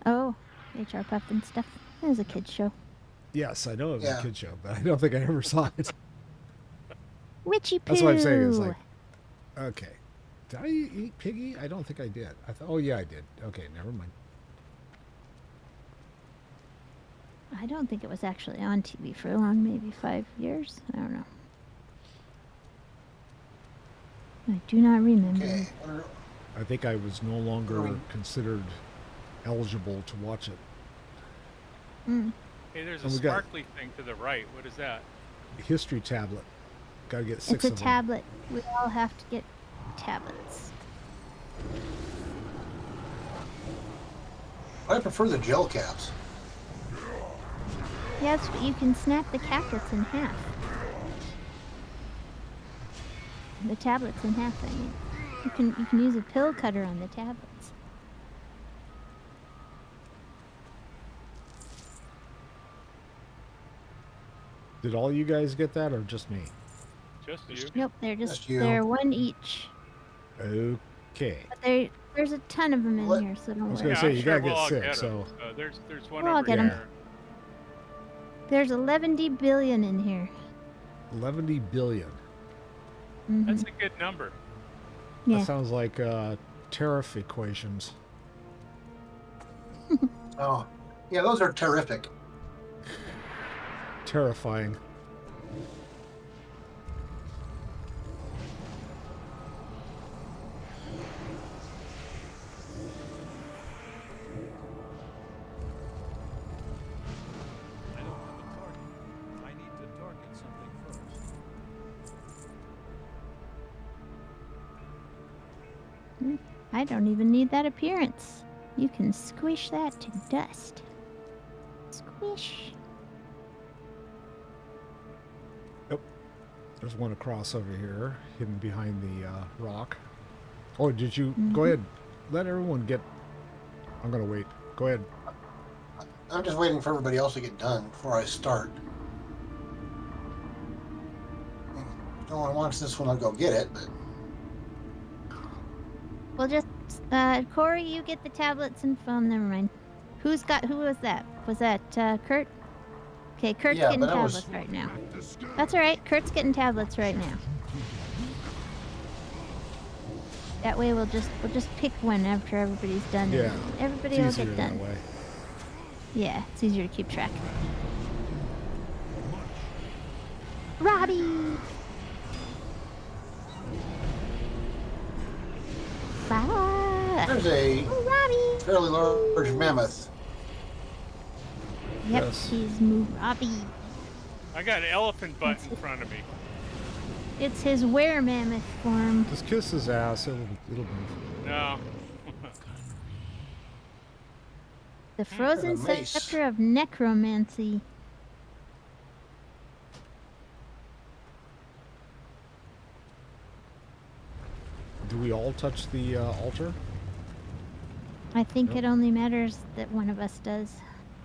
Oh, HR Puff and stuff. It was a kid's show. Yes, I know it was Yeah. a kid show, but I don't think I ever saw it. Witchy Poo. That's what I'm saying. It's like, okay. Did I eat Piggy? I don't think I did. Oh, yeah, I did. Okay, never mind. I don't think it was actually on TV for long, maybe 5 years. I don't know. I do not remember. Okay. I think I was no longer we- considered eligible to watch it. Mm. Hey, there's a And we got- sparkly thing to the right. What is that? History tablet. Gotta get 6 It's a of them. tablet. We all have to get tablets. I prefer the gel caps. Yes, but you can snap the tablets in half. The tablets in half, I mean. You can use a pill cutter on the tablets. Did all you guys get that or just me? Just you. Nope, Just you. they're one each. Okay. But there's a ton of them in What? here, so don't I was worry. gonna say, I'm you sure gotta we'll get all 6, get 'em. so... There's one We'll all over get 'em. here. There's 11 billion in here. 11 billion. Mhm. That's a good number. Yeah. That sounds like tariff equations. Oh, yeah, those are terrific. Terrifying. I don't have a target. I need to target something first. I don't even need that appearance. You can squish that to dust. Squish. There's one across over here, hidden behind the rock. Oh, did you... Mm-hmm. Go ahead. Let everyone get... I'm gonna wait. Go ahead. I'm just waiting for everybody else to get done before I start. If no one wants this one, I'll go get it, but Well, just Corey, you get the tablets and phone. Never mind. Who was that? Was that Kurt? Okay, Kurt's Yeah, getting but that was- tablets right now. That's all right. Kurt's getting tablets right now. That way we'll just pick one after everybody's done. Yeah. And everybody It's will easier get that done. way. Yeah, it's easier to keep track. Robbie. Bye. there's a Oh, Robbie. fairly large mammoth. Yep, Yes. he's moved. Robbie. I got an elephant butt in front of me. It's his were-mammoth form. Just kiss his ass. It'll move. No. The frozen And a mace. scepter of necromancy. Do we all touch the altar? I think Yep. it only matters that one of us does.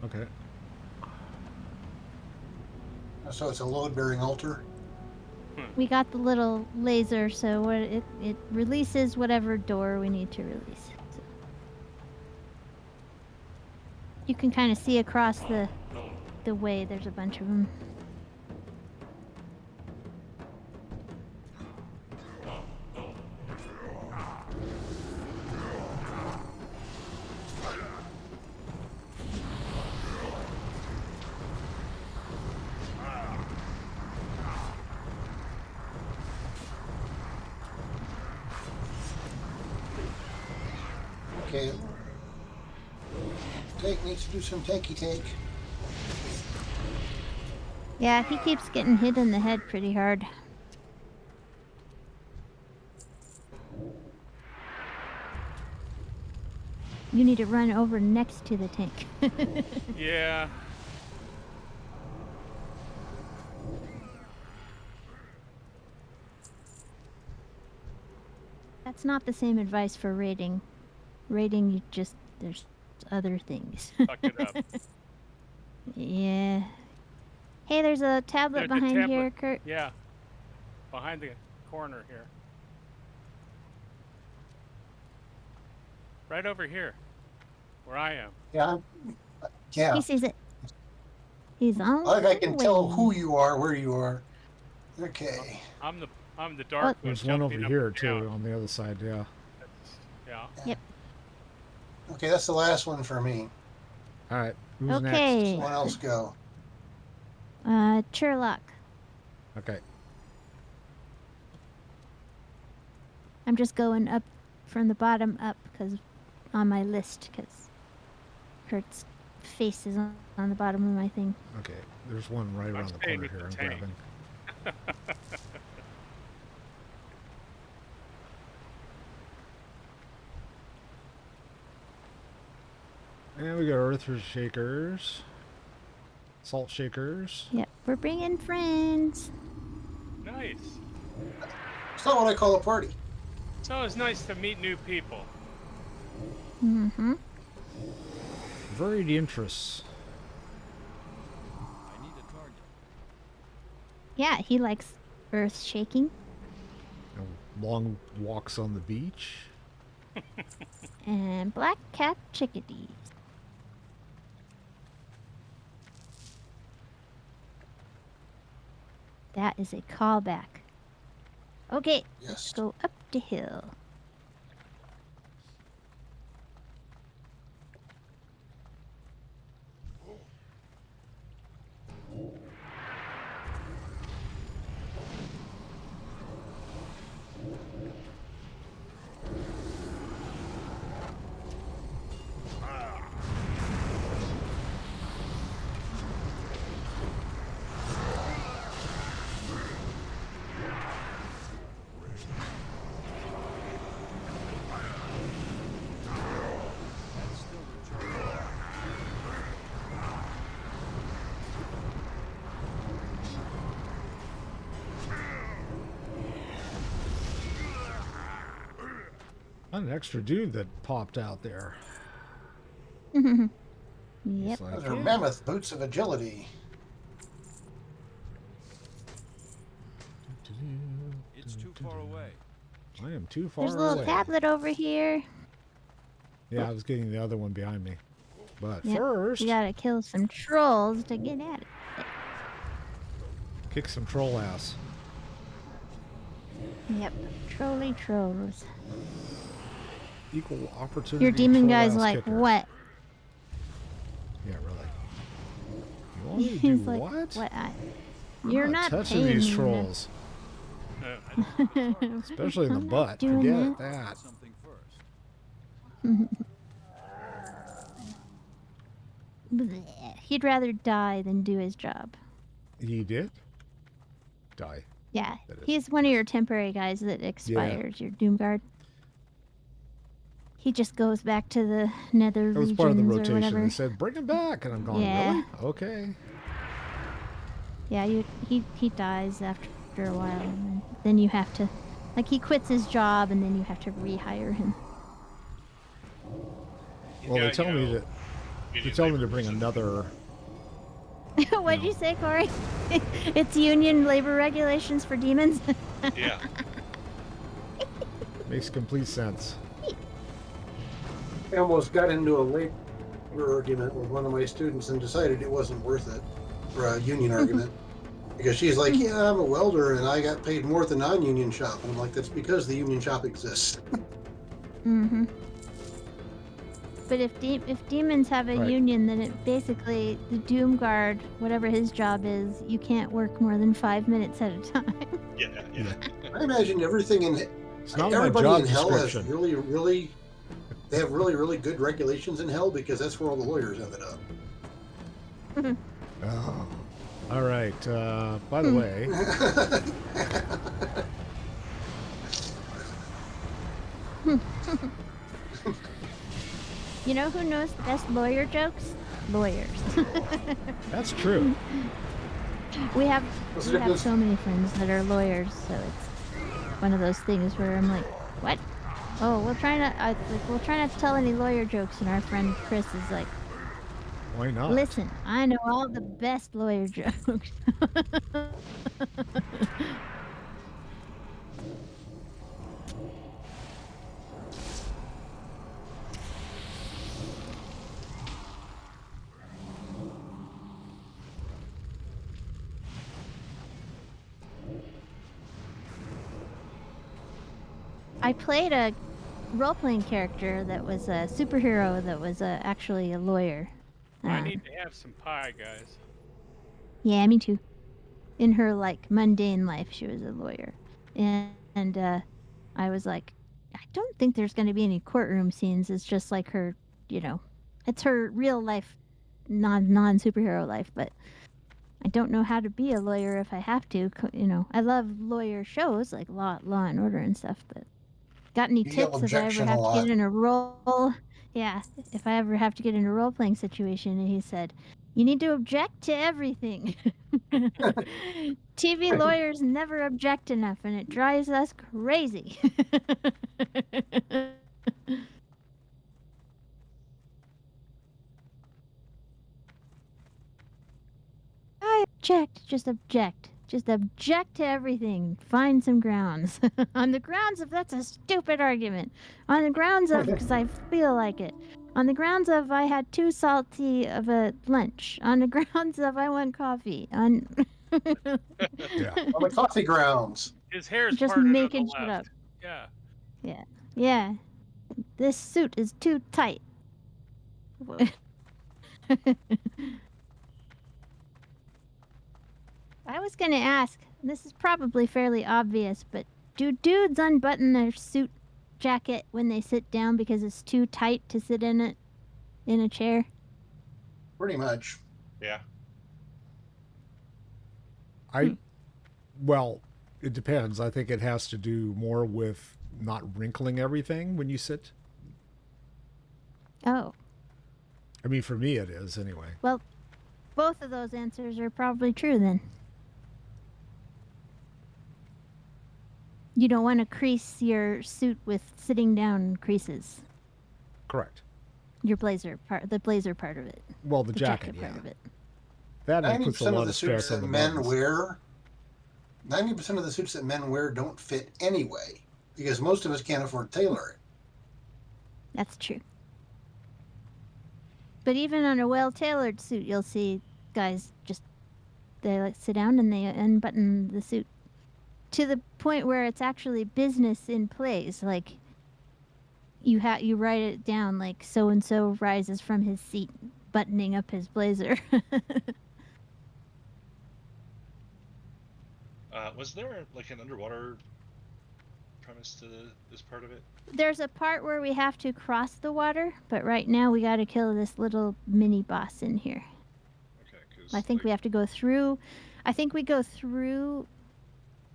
Okay. So it's a load-bearing altar. We got the little laser, so what it releases whatever door we need to release. So you can kind of see across the way. There's a bunch of them. Okay. Tank needs to do some tanky tank. Yeah, he keeps getting hit in the head pretty hard. You need to run over next to the tank. Yeah. That's not the same advice for raiding. Raiding, you just, there's other things. Fuck it up. Yeah. Hey, there's a tablet There's a behind here, tablet. Kurt. Yeah. Behind the corner here. Right over here, where I am. Yeah. Yeah. He sees it. He's on Like I can the tell way. who you are, where you are. Okay. I'm the dark one. There's one over jumping up here and too down. on the other side. Yeah. Yeah. Yep. Okay, that's the last one for me. All right. Who's Okay. Someone else go. Sherlock. next? Okay. I'm just going up from the bottom up because on my list because Kurt's face is on the bottom of my thing. Okay. There's one right around the staying corner with here. I'm the tank. grabbing. And we got earth shakers, salt shakers. Yep, we're bringing friends. Nice. It's not what I call a party. It's always nice to meet new people. Mm-hmm. Varied interests. I need a target. Yeah, he likes earth shaking Long walks on the beach. and black cap chickadees. That is a callback. Okay, let's Yes. go up the hill. That's still recharging. An extra dude that popped out there. Yep. He's like, Those are "Yeah." mammoth boots of agility. It's too far away. I am too far There's a little away. tablet over here. Yeah, I was getting the other one behind me. But Yep, first, we gotta kill some trolls to get at it. kick some troll ass. Yep, trolly trolls. Equal opportunity. Your demon troll guy's ass like, kicker. what? Yeah, really. You want me to He's do like, what? what? I'm You're not touching paying these me trolls, enough. especially in the I'm not butt. doing Forget that. that. Something first. Bleh. He'd rather die than do his job. He did die. Yeah, That is- he's one of your temporary guys that expires, your Doomguard. He just goes back to the nether That was regions part of the or rotation. whatever. They said, "Bring him back," and I'm going, Yeah. "Really? Okay." Yeah, he dies after a while, and then you have to, like, he quits his job, and then you have to rehire him. Well, Yeah, they tell you me know, that they union tell me labor to bring is- another. What'd you say, Corey? It's union labor regulations for demons. Yeah. Makes complete sense. I almost got into a labor argument with one of my students and decided it wasn't worth it for a union argument. Because she's like, yeah, I'm a welder and I got paid more at the non-union shop. And I'm like, that's because the union shop exists. Mm-hmm. But if demons have a Right. union, then it basically, the Doomguard, whatever his job is, you can't work more than 5 minutes at a time. Yeah. I imagine everything in It's not in my everybody job in hell has description. really they have really good regulations in hell because that's where all the lawyers ended up. Oh. All right. By the way, You know who knows the best lawyer jokes? Lawyers. that's true. we have What's the we have difference? so many friends that are lawyers, so it's one of those things where I'm like, what? Oh, we'll try not to tell any lawyer jokes, and our friend Chris is like, Why not? listen, I know all the best lawyer jokes. I played a role-playing character that was a superhero that was actually a lawyer. I need to have some pie, guys. Yeah, me too. In her like mundane life, she was a lawyer, and I was like, I don't think there's going to be any courtroom scenes. It's just like her, it's her real life, non superhero life. But I don't know how to be a lawyer if I have to. I love lawyer shows like Law and Order and stuff. But got any You yell tips if I ever objection a have to lot. get in a role? Yeah, if I ever have to get in a role playing situation, and he said, you need to object to everything. TV lawyers never object enough, and it drives us crazy. I object. Just object. Just object to everything. Find some grounds. On the grounds of that's a stupid argument. On the grounds of because I feel like it. On the grounds of I had too salty of a lunch. On the grounds of I want coffee. On Yeah. On the coffee grounds. His hair's just parted on making the shit left. up. Yeah. Yeah. Yeah. This suit is too tight. I was going to ask, this is probably fairly obvious, but do dudes unbutton their suit jacket when they sit down because it's too tight to sit in it in a chair? Pretty much. Yeah. Well, it depends. I think it has to do more with not wrinkling everything when you sit. Oh. I mean, for me it is anyway. Well, both of those answers are probably true then. You don't want to crease your suit with sitting down creases. Correct. Your blazer part, the blazer part of it. Well, the jacket, part yeah. of it. That puts a 90% lot of the of suits stress on that the men buttons. wear, 90% of the suits that men wear don't fit anyway, because most of us can't afford tailoring. That's true. But even on a well-tailored suit, you'll see guys they like sit down and they unbutton the suit to the point where it's actually business in place. Like you write it down like so and so rises from his seat, buttoning up his blazer. Was there like an underwater premise to this part of it? There's a part where we have to cross the water, but right now we got to kill this little mini boss in here. Okay, 'cause, I think we have to go through. I think we go through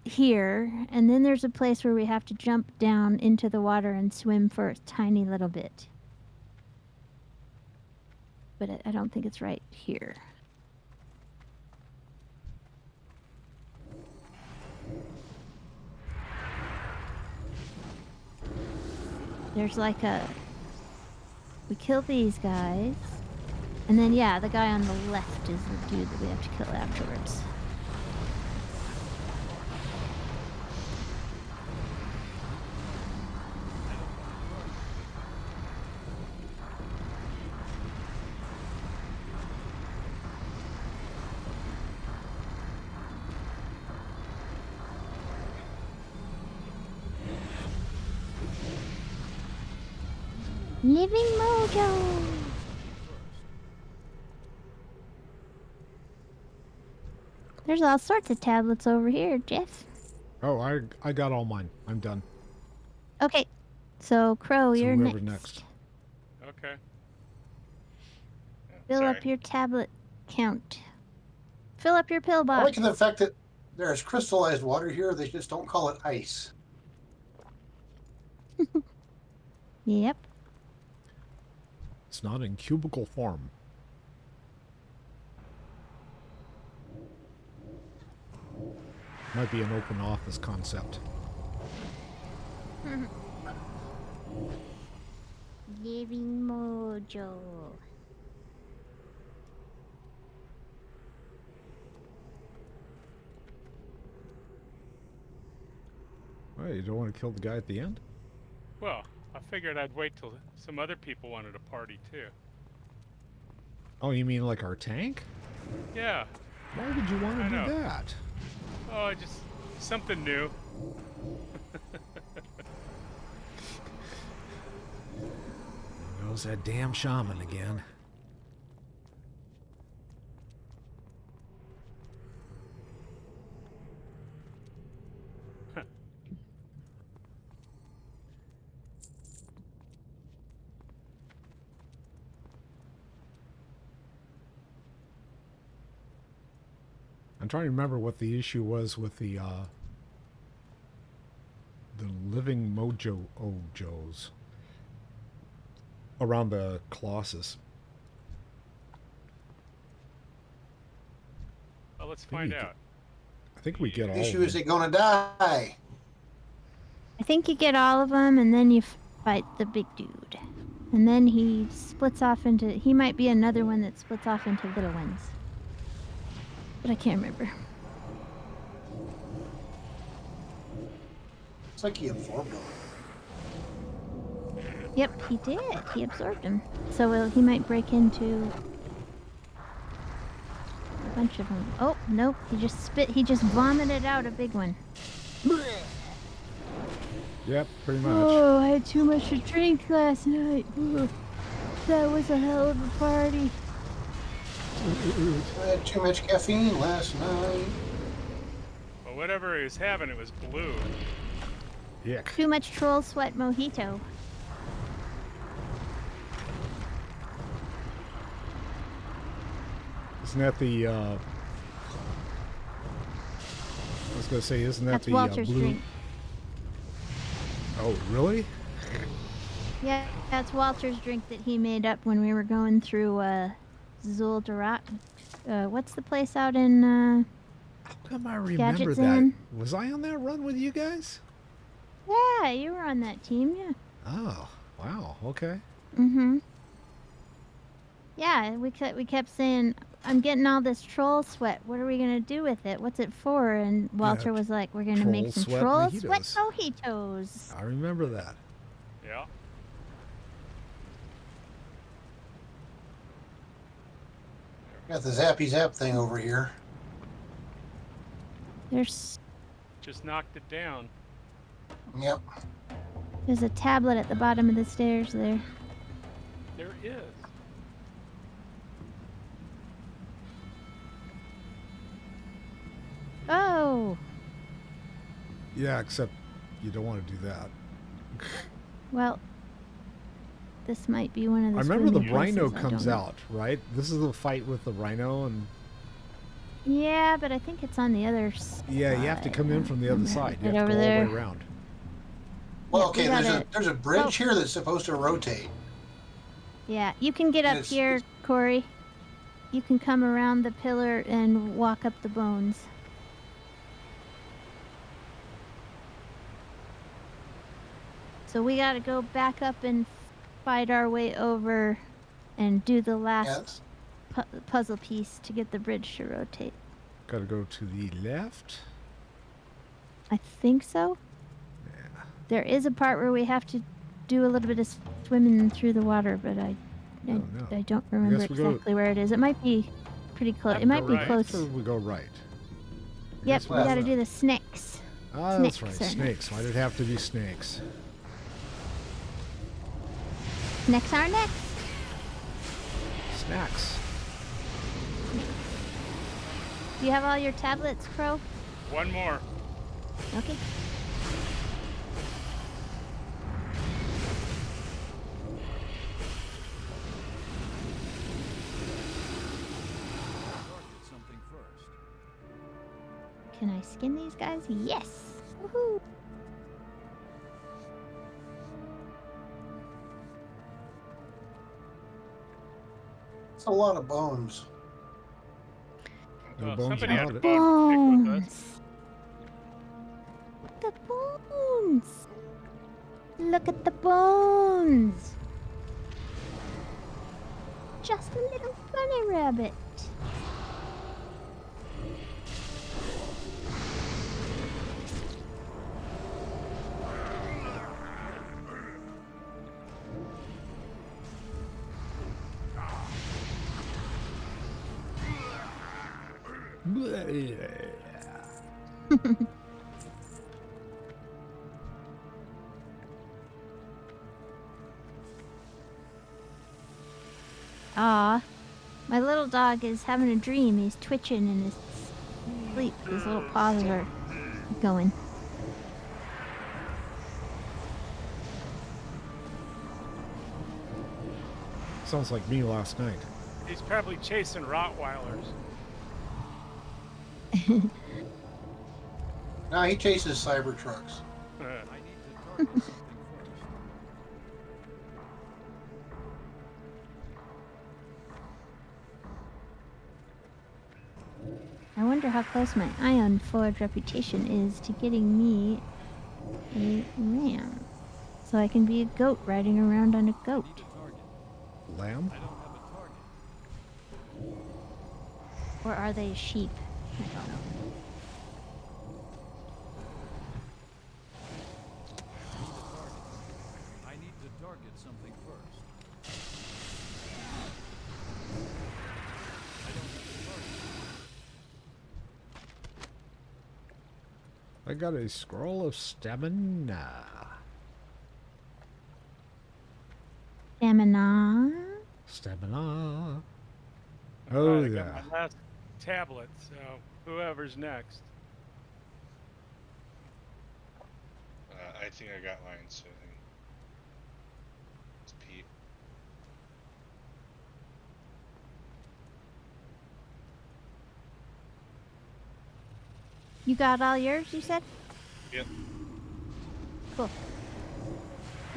here, and then there's a place where we have to jump down into the water and swim for a tiny little bit. But I don't think it's right here. There's like we kill these guys, and then yeah, the guy on the left is the dude that we have to kill afterwards. Living Mojo! There's all sorts of tablets over here, Jeff. Oh, I got all mine. I'm done. Okay, so Crow, So you're whoever next. Okay. Fill up your tablet count. Fill up your pill I box. like the fact that there's crystallized water here. They just don't call it ice. Yep. It's not in cubicle form. Might be an open office concept. Living Mojo. Wait, you don't want to kill the guy at the end? Well, I figured I'd wait till some other people wanted a party too. Oh, you mean like our tank? Yeah. Why would you want to I do know. that? Oh, just something new. goes that damn shaman again. I'm trying to remember what the issue was with the living mojo ojos around the Colossus. Well, let's find out. I think we get all The issue of is them. they're going to die. I think you get all of them, and then you fight the big dude. And then he splits off into... He might be another one that splits off into little ones. But I can't remember. It's like he absorbed them. Yep, he did. He absorbed him. So he might break into a bunch of them. Oh, nope. He just vomited out a big one. Yep, pretty much. Oh, I had too much to drink last night. Ugh. That was a hell of a party. I had too much caffeine last night. Well, whatever he was having, it was blue. Yuck. Too much troll sweat mojito. Isn't that the, I was going to say, isn't that That's the Walter's blue... drink. Oh, really? Yeah, that's Walter's drink that he made up when we were going through Zul'Darat. What's the place out in How come I remember that? Gadgetzan? Was I on that run with you guys? Yeah, you were on that team, yeah. Oh, wow, okay. Mm-hmm. Yeah, we kept saying, I'm getting all this troll sweat. What are we going to do with it? What's it for? And Walter was like, we're going to make some troll sweat mojitos. I remember that. Yeah. Got the zappy zap thing over here. There's Just knocked it down. Yep. a tablet at the bottom of the stairs there. There is. Oh! Yeah, except you don't want to do that. Well, this might be one of the I remember the swimming rhino places, I comes don't know. out, right? This is the fight with the rhino, and Yeah, but I think it's on the other side. yeah, you have to come in from the other side. You Right have to over go all there. the way around. Well, Yeah, okay, we gotta- there's a bridge here that's supposed to rotate. Yeah, you can get up It's- here, Corey. You can come around the pillar and walk up the bones. So we gotta go back up and fight our way over and do the last puzzle piece to get the bridge to rotate. Got to go to the left. I think so. Yeah. There is a part where we have to do a little bit of swimming through the water, but I no. don't remember guess we go- exactly where it is. It might be pretty close. Have It to might go be right. close. So we go right. Yep, guess we we gotta go do the snakes. Ah, that's right. Snakes are Snakes. Why did it have to be snakes? Snakes are next. Snacks. Do you have all your tablets, Crow? One more. Okay. Target something first. Can I skin these guys? Yes. Woohoo. It's a lot of bones. No Well, bones somebody had about to it. bug stick with us. Bones. The bones. Look at the bones. Just a little bunny rabbit. Aw. My little dog is having a dream. He's twitching in his sleep. His little paws are going. Sounds like me last night. He's probably chasing Rottweilers. No, he chases cyber trucks. I need to target something first. I wonder how close my Ion Forge reputation is to getting me a ram. So I can be a goat riding around on a goat. Need a target. Lamb? I don't have a target. Or are they sheep? I don't know. I need to target something first. I don't have a target. I got a scroll of stamina. Stamina. Stamina. All Oh, right, I yeah. got my last tablet, so whoever's next. I think I got mine, so I think it's Pete. You got all yours, you said? Yep. Cool.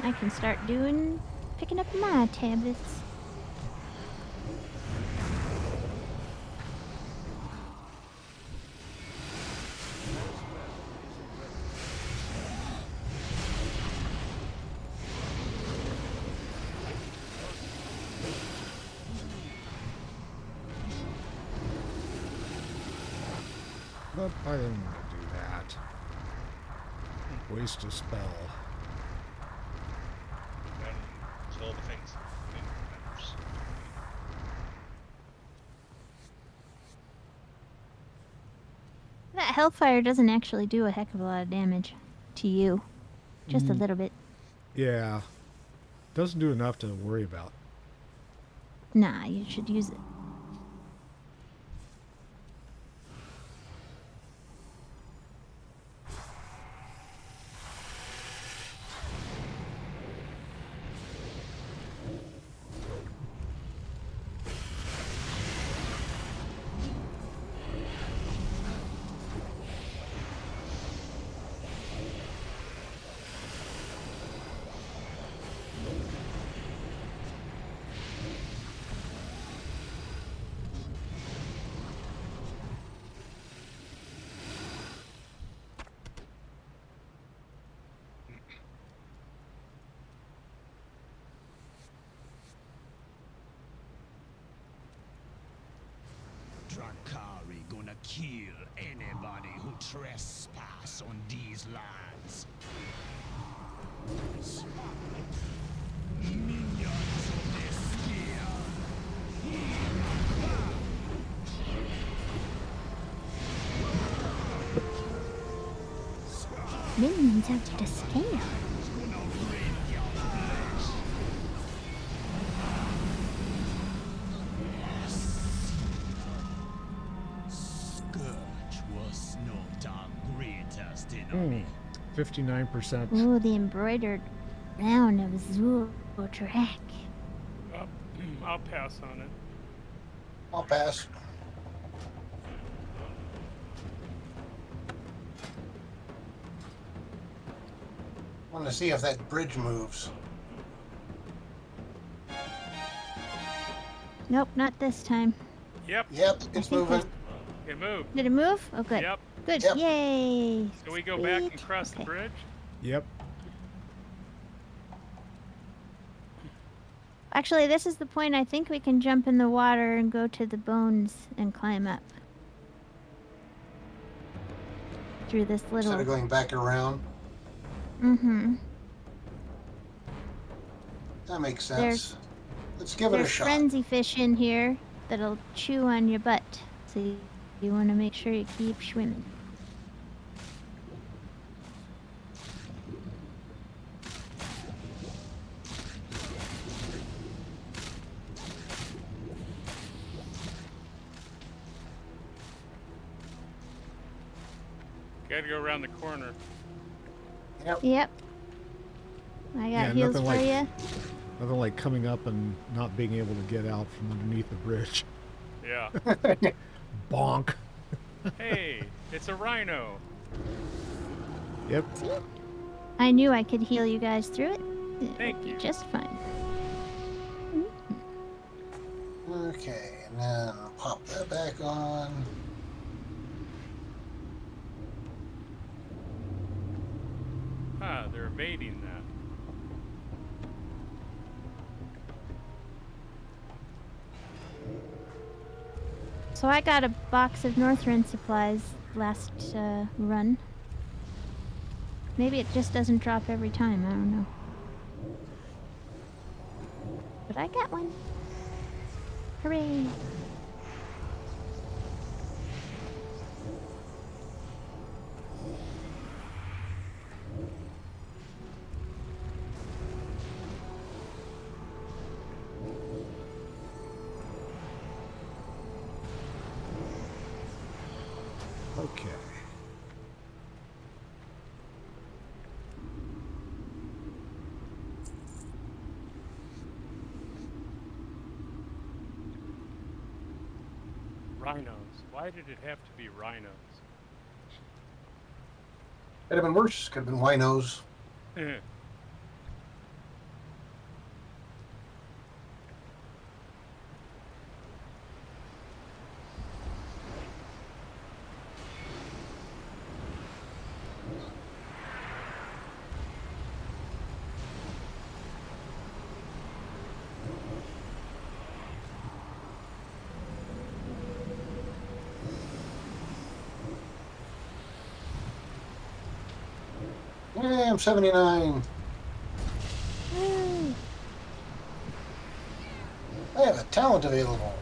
I can start picking up my tablets. But I didn't want to do that. Waste a spell. And kill the things. Members. That Hellfire doesn't actually do a heck of a lot of damage to you. Just a little bit. Yeah. Doesn't do enough to worry about. Nah, you should use it. Drakari gonna kill anybody who trespass on these lands. Minions of this scale. Minions have to scale. Gonna rend your flesh. Scourge was not our greatest enemy. 59%. Ooh, the embroidered round of Zul'Drak. Oh, I'll pass on it. I'll pass. I want to see if that bridge moves. Nope, not this time. Yep, Yep, it's think moving. it moved. Did it move? Oh, good. Yep. Good. Yep. Yay. So we go back and Sweet. cross the Okay. bridge? Yep. Actually, this is the point I think we can jump in the water and go to the bones and climb up. Through this Instead of little... going back around. Mm-hmm. That makes sense. There's- Let's give it a There's shot. frenzy fish in here that'll chew on your butt. So you want to make sure you keep swimming. Gotta go around the corner. Yep. I got heals for you. Nothing like coming up and not being able to get out from underneath the bridge. Yeah. Bonk. Hey, it's a rhino. Yep. See? I knew I could heal you guys through it. Thank It'd be you. just fine. Okay, and then I'll pop that back on. Ah, they're evading that. So I got a box of Northrend supplies last run. Maybe it just doesn't drop every time, I don't know. But I got one. Hooray! Okay. Rhinos. Why did it have to be rhinos? Could have been worse. Could have been winos. Yeah, I'm 79. Woo. I have a talent available.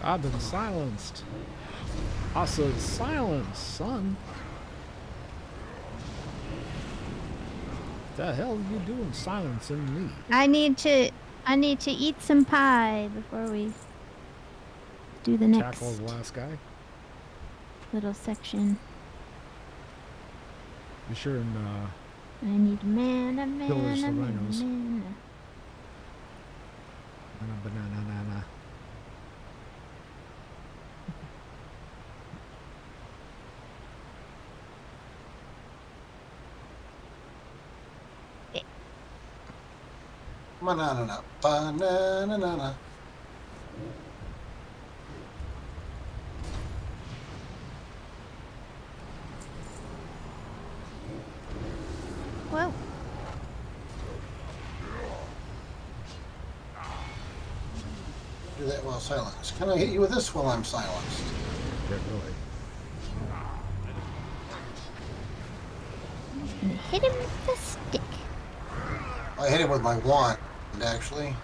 I've been silenced. I said silence, son. The hell are you doing silencing me? I need to eat some pie before we do the next Tackle the last guy. little section. Be sure and I need mana, Pillars mana, the mana, rhinos. mana. banana. Banana, banana. Whoa. Do that while silenced. Can I hit you with this while I'm silenced? Yeah, really. And hit him with the stick. I hit him with my wand, actually.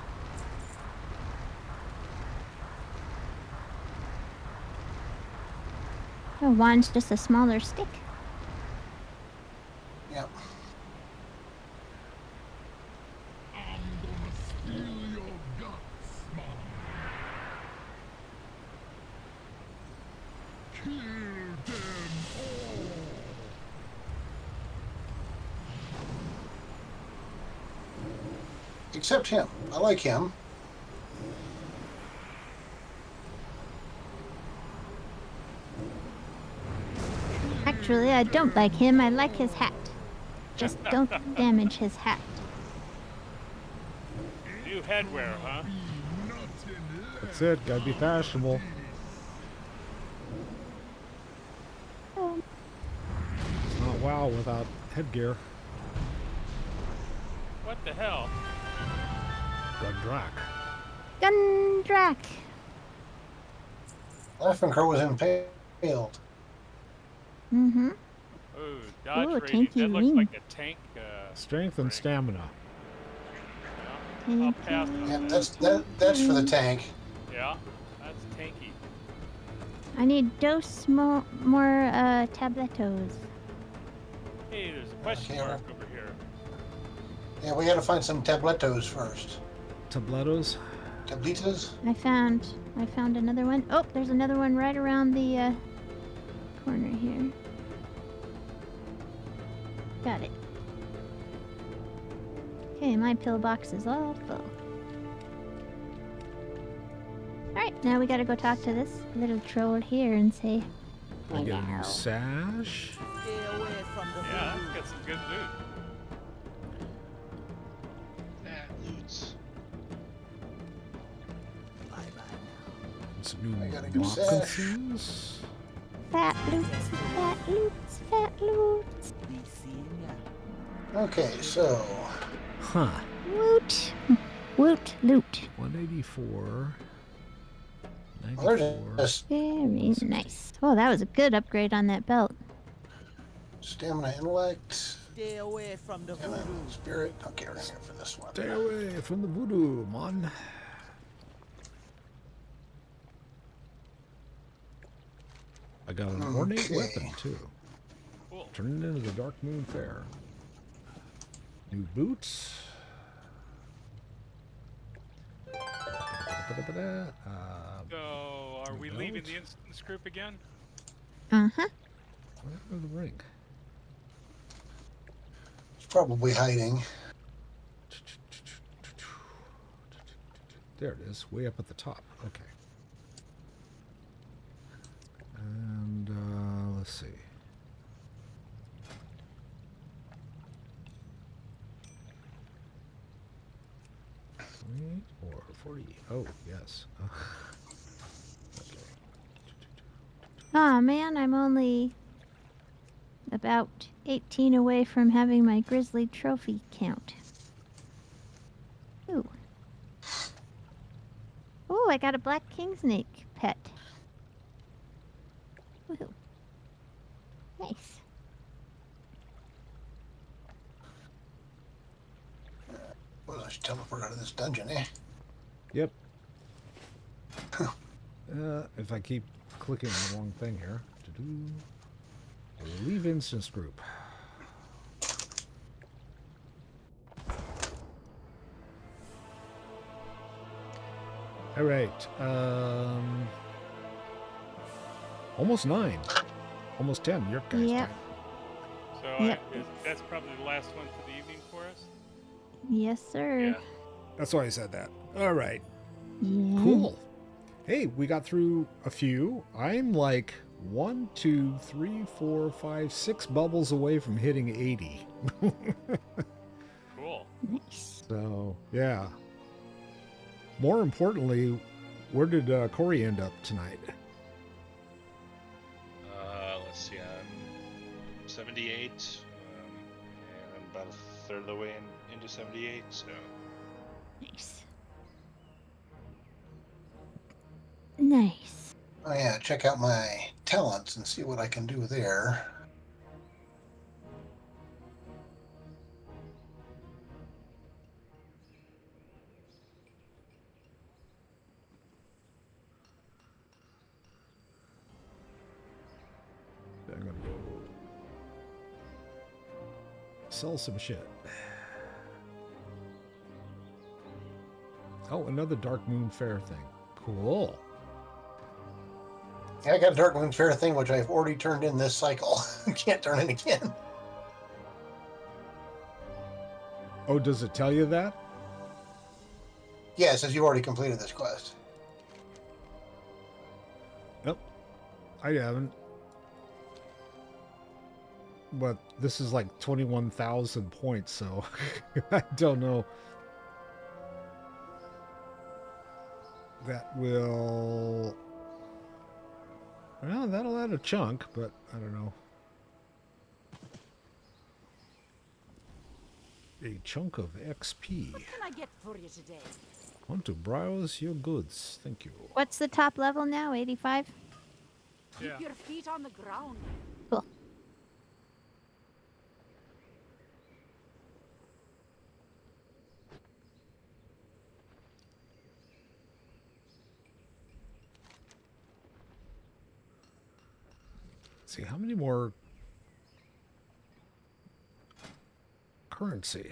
Oh, wand's just a smaller stick. Yep. Except him. I like him. Actually, I don't like him. I like his hat. Just don't damage his hat. New headwear, huh? That's it. Gotta be fashionable. Oh. It's not WoW without headgear. What the hell? Gundrak. Gundrak. Laughing Crow was impaled. Mm-hmm. Ooh, dodge Ooh, rating. tanky That looks wing. like a tank. Strength and ring. stamina. Yeah, I'll pass on Yeah, that. that's for the tank. Yeah, that's tanky. I need more tabletos. Hey, there's a question Okay, mark over here. Yeah, we got to find some tabletos first. Tabletos. Tablitas? I found another one. Oh, there's another one right around the corner here. Got it. Okay, my pillbox is all full. Alright, now we gotta go talk to this little troll here and say, I get a hello. new sash. Yeah, that's got some good loot. Loots. Some new I got a new sash. moccasins. Fat loots, fat loots, fat loots. Okay, so Huh. Woot. Woot loot. 184. well, there's 94. just Very nice. Oh, that was a good upgrade on that belt. stamina, intellect, Stay away from the stamina, voodoo. spirit. Okay, we're here for this one. Stay away from the voodoo, man. I got an ornate Okay. weapon, too. Cool. Turning into the Dark Moon Fair. New boots. So, are we leaving belt. the instance group again? Uh-huh. Where's the ring? It's probably hiding. There it is, way up at the top. Okay. And let's see. Or 40. Oh, yes. Okay. Aw, man, I'm only about 18 away from having my grizzly trophy count. Ooh. Ooh, I got a black king snake pet. Woohoo. Nice. Well, I should teleport out of this dungeon, eh? Yep. If I keep clicking the wrong thing here. Leave instance group. All right. Almost 9. Almost 10. Your guys' Yep. time. So, Yep. that's probably the last one for the evening for us? Yes, sir. Yeah. That's why I said that. All right. Yeah. Cool. Hey, we got through a few. I'm like 1, 2, 3, 4, 5, 6 bubbles away from hitting 80. Cool. Nice. So, yeah. More importantly, where did Corey end up tonight? Let's see. I'm 78, and I'm about a third of the way into 78. So Nice. Nice. Oh yeah, check out my talents and see what I can do there. I'm gonna go sell some shit. Oh, another Dark Moon Fair thing. Cool. Yeah, I got a Dark Moon Fair thing, which I've already turned in this cycle. Can't turn in again. Oh, does it tell you that? Yeah, it says you already completed this quest. Nope. I haven't. But this is like 21,000 points, so I don't know. That will... Well, that'll add a chunk, but I don't know. A chunk of XP. What can I get for you today? Want to browse your goods. Thank you. What's the top level now? 85? Yeah. Keep your feet on the ground. Cool. See, how many more currency.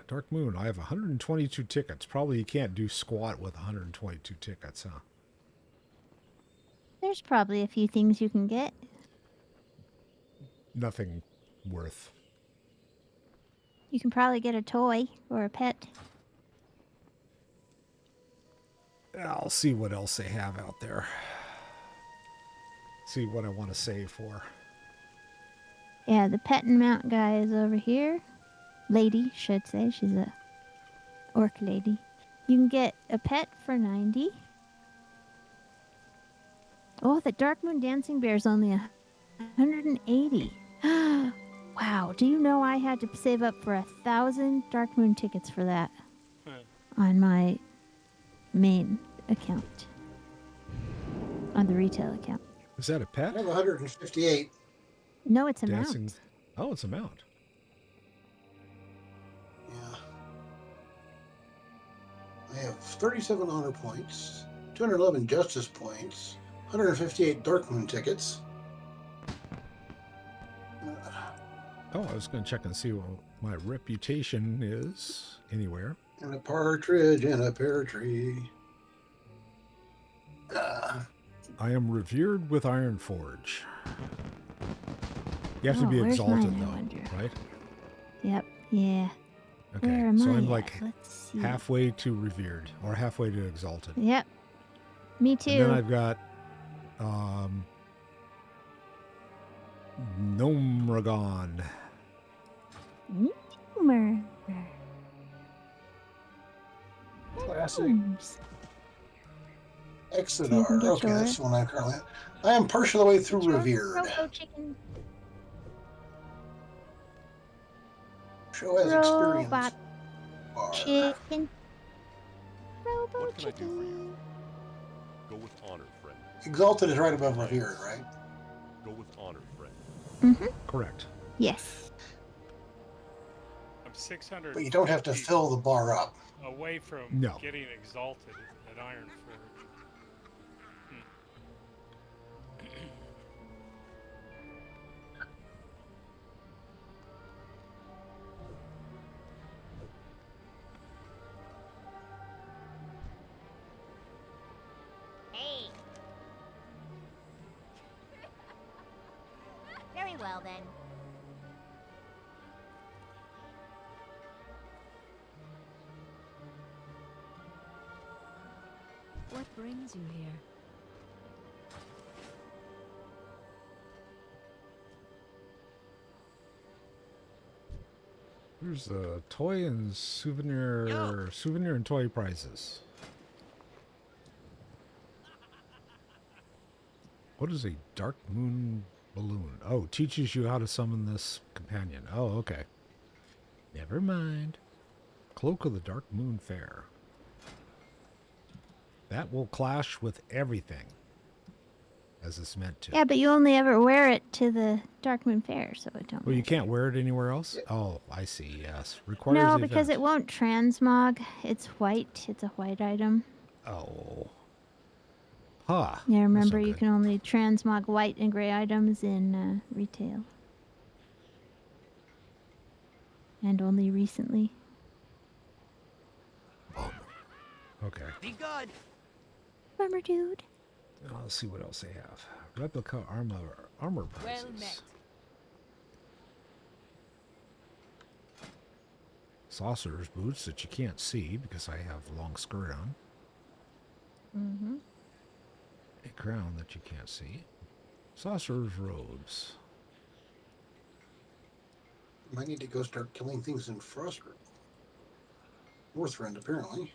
Dark Moon. I have 122 tickets. Probably you can't do squat with 122 tickets, huh? There's probably a few things you can get. Nothing worth. You can probably get a toy or a pet. I'll see what else they have out there. See what I want to save for. Yeah, the pet and mount guy is over here. Lady, should say. She's a orc lady. You can get a pet for 90. Oh, the Dark Moon Dancing Bear is only 180. Wow, do you know I had to save up for 1,000 Dark Moon tickets for that on my main account, on the retail account. Is that a pet? I have 158. No, it's a Dancing. mount. Oh, it's a mount. Yeah. I have 37 honor points, 211 justice points, 158 Dark Moon tickets. Oh, I was going to check and see what my reputation is anywhere. And a partridge in a pear tree. I am revered with Ironforge. You have to Oh, be where's exalted, mine, I though, wonder? right? Yep, yeah. Okay, Where am so I I'm at? like Let's see. halfway to revered, or halfway to exalted. Yep. Me too. And then I've got Nomragon. Humor. Classic. Gnomes. Exodar. So you can get Okay, your- that's the one I'm currently at. I am partially the way through Get your Revered. Robo chicken. Show has Robot experience. Bar. chicken. Robo What can I do for chicken. you? Go with honor, friend. Exalted is right above Revered, right? Go with honor, friend. Mm-hmm. Correct. Yes. I'm 600. But you don't have to fill the bar up. Away from No. getting exalted at Iron Forge. Hey. Very well then. What brings you here? Here's the toy and souvenir and toy prizes. What is a Dark Moon balloon? Oh, teaches you how to summon this companion. Oh, okay. Never mind. Cloak of the Dark Moon Fair. That will clash with everything, as it's meant to. Yeah, but you only ever wear it to the Dark Moon Fair, so it don't. Well, you matter. can't wear it anywhere else? Oh, I see, yes. Requires No, the because event. it won't transmog. It's white. It's a white item. Oh. Huh. Yeah, That's remember not you good. can only transmog white and gray items in retail. And only recently. Okay. Be good. Remember, dude? Let's see what else they have. Replica armor prizes. Well met. Saucer's boots that you can't see because I have a long skirt on. Mm-hmm. A crown that you can't see. Saucer's robes. Might need to go start killing things in Frostgrove. Northrend, apparently.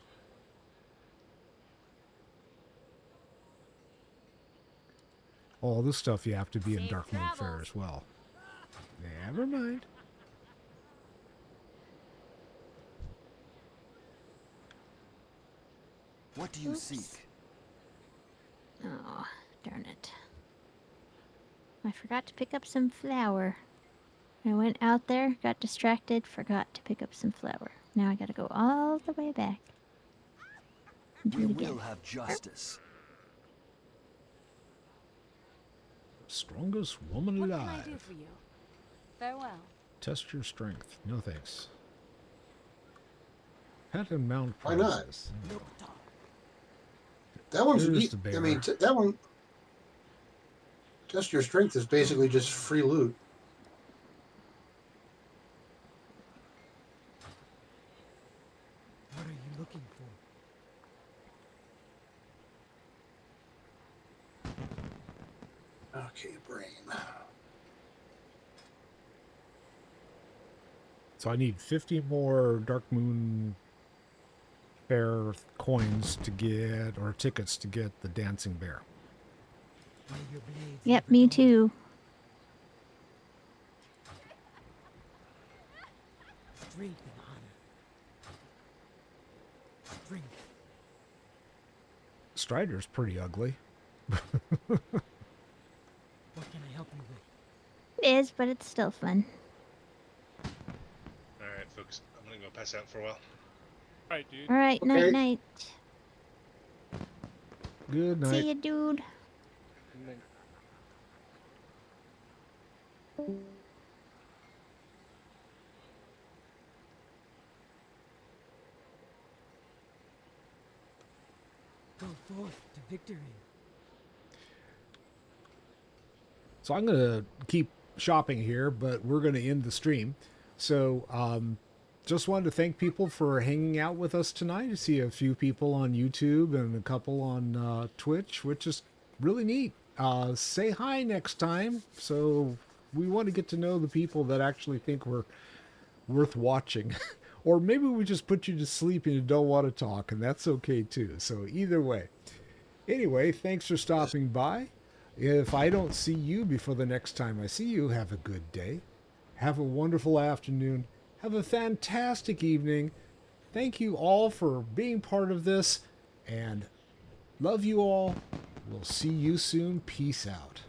All this stuff you have to be in Safe Dark Moon Fair travels. as well. Never mind. What do you Oops. seek? Oh, darn it. I forgot to pick up some flour. I went out there, got distracted, forgot to pick up some flour. Now I gotta go all the way back. And do We it again. will have justice. Strongest woman What can I alive. do for you? Farewell. Test your strength. No thanks. Pet and mount Why not? prizes. That one's There's neat. the bear. I mean, that one. Just your strength is basically just free loot. What are you looking for? Okay, brain. So I need 50 more Dark Moon Fair coins to get, or tickets to get the Dancing Bear. May your blades Yep, never me dull. too. Strength and honor. Drink. Strider's pretty ugly. What can I help you with? It is, but it's still fun. All right, folks. I'm gonna go pass out for a while. Right, dude. All right, Okay. night night. Good night. See ya, dude. Go forth to victory. So I'm going to keep shopping here, but we're going to end the stream. So just wanted to thank people for hanging out with us tonight. I see a few people on YouTube and a couple on Twitch, which is really neat. Say hi next time. So we want to get to know the people that actually think we're worth watching. Or maybe we just put you to sleep and you don't want to talk, and that's okay too. So either way. Anyway, thanks for stopping by. If I don't see you before the next time I see you, have a good day. Have a wonderful afternoon. Have a fantastic evening. Thank you all for being part of this, and love you all. We'll see you soon. Peace out.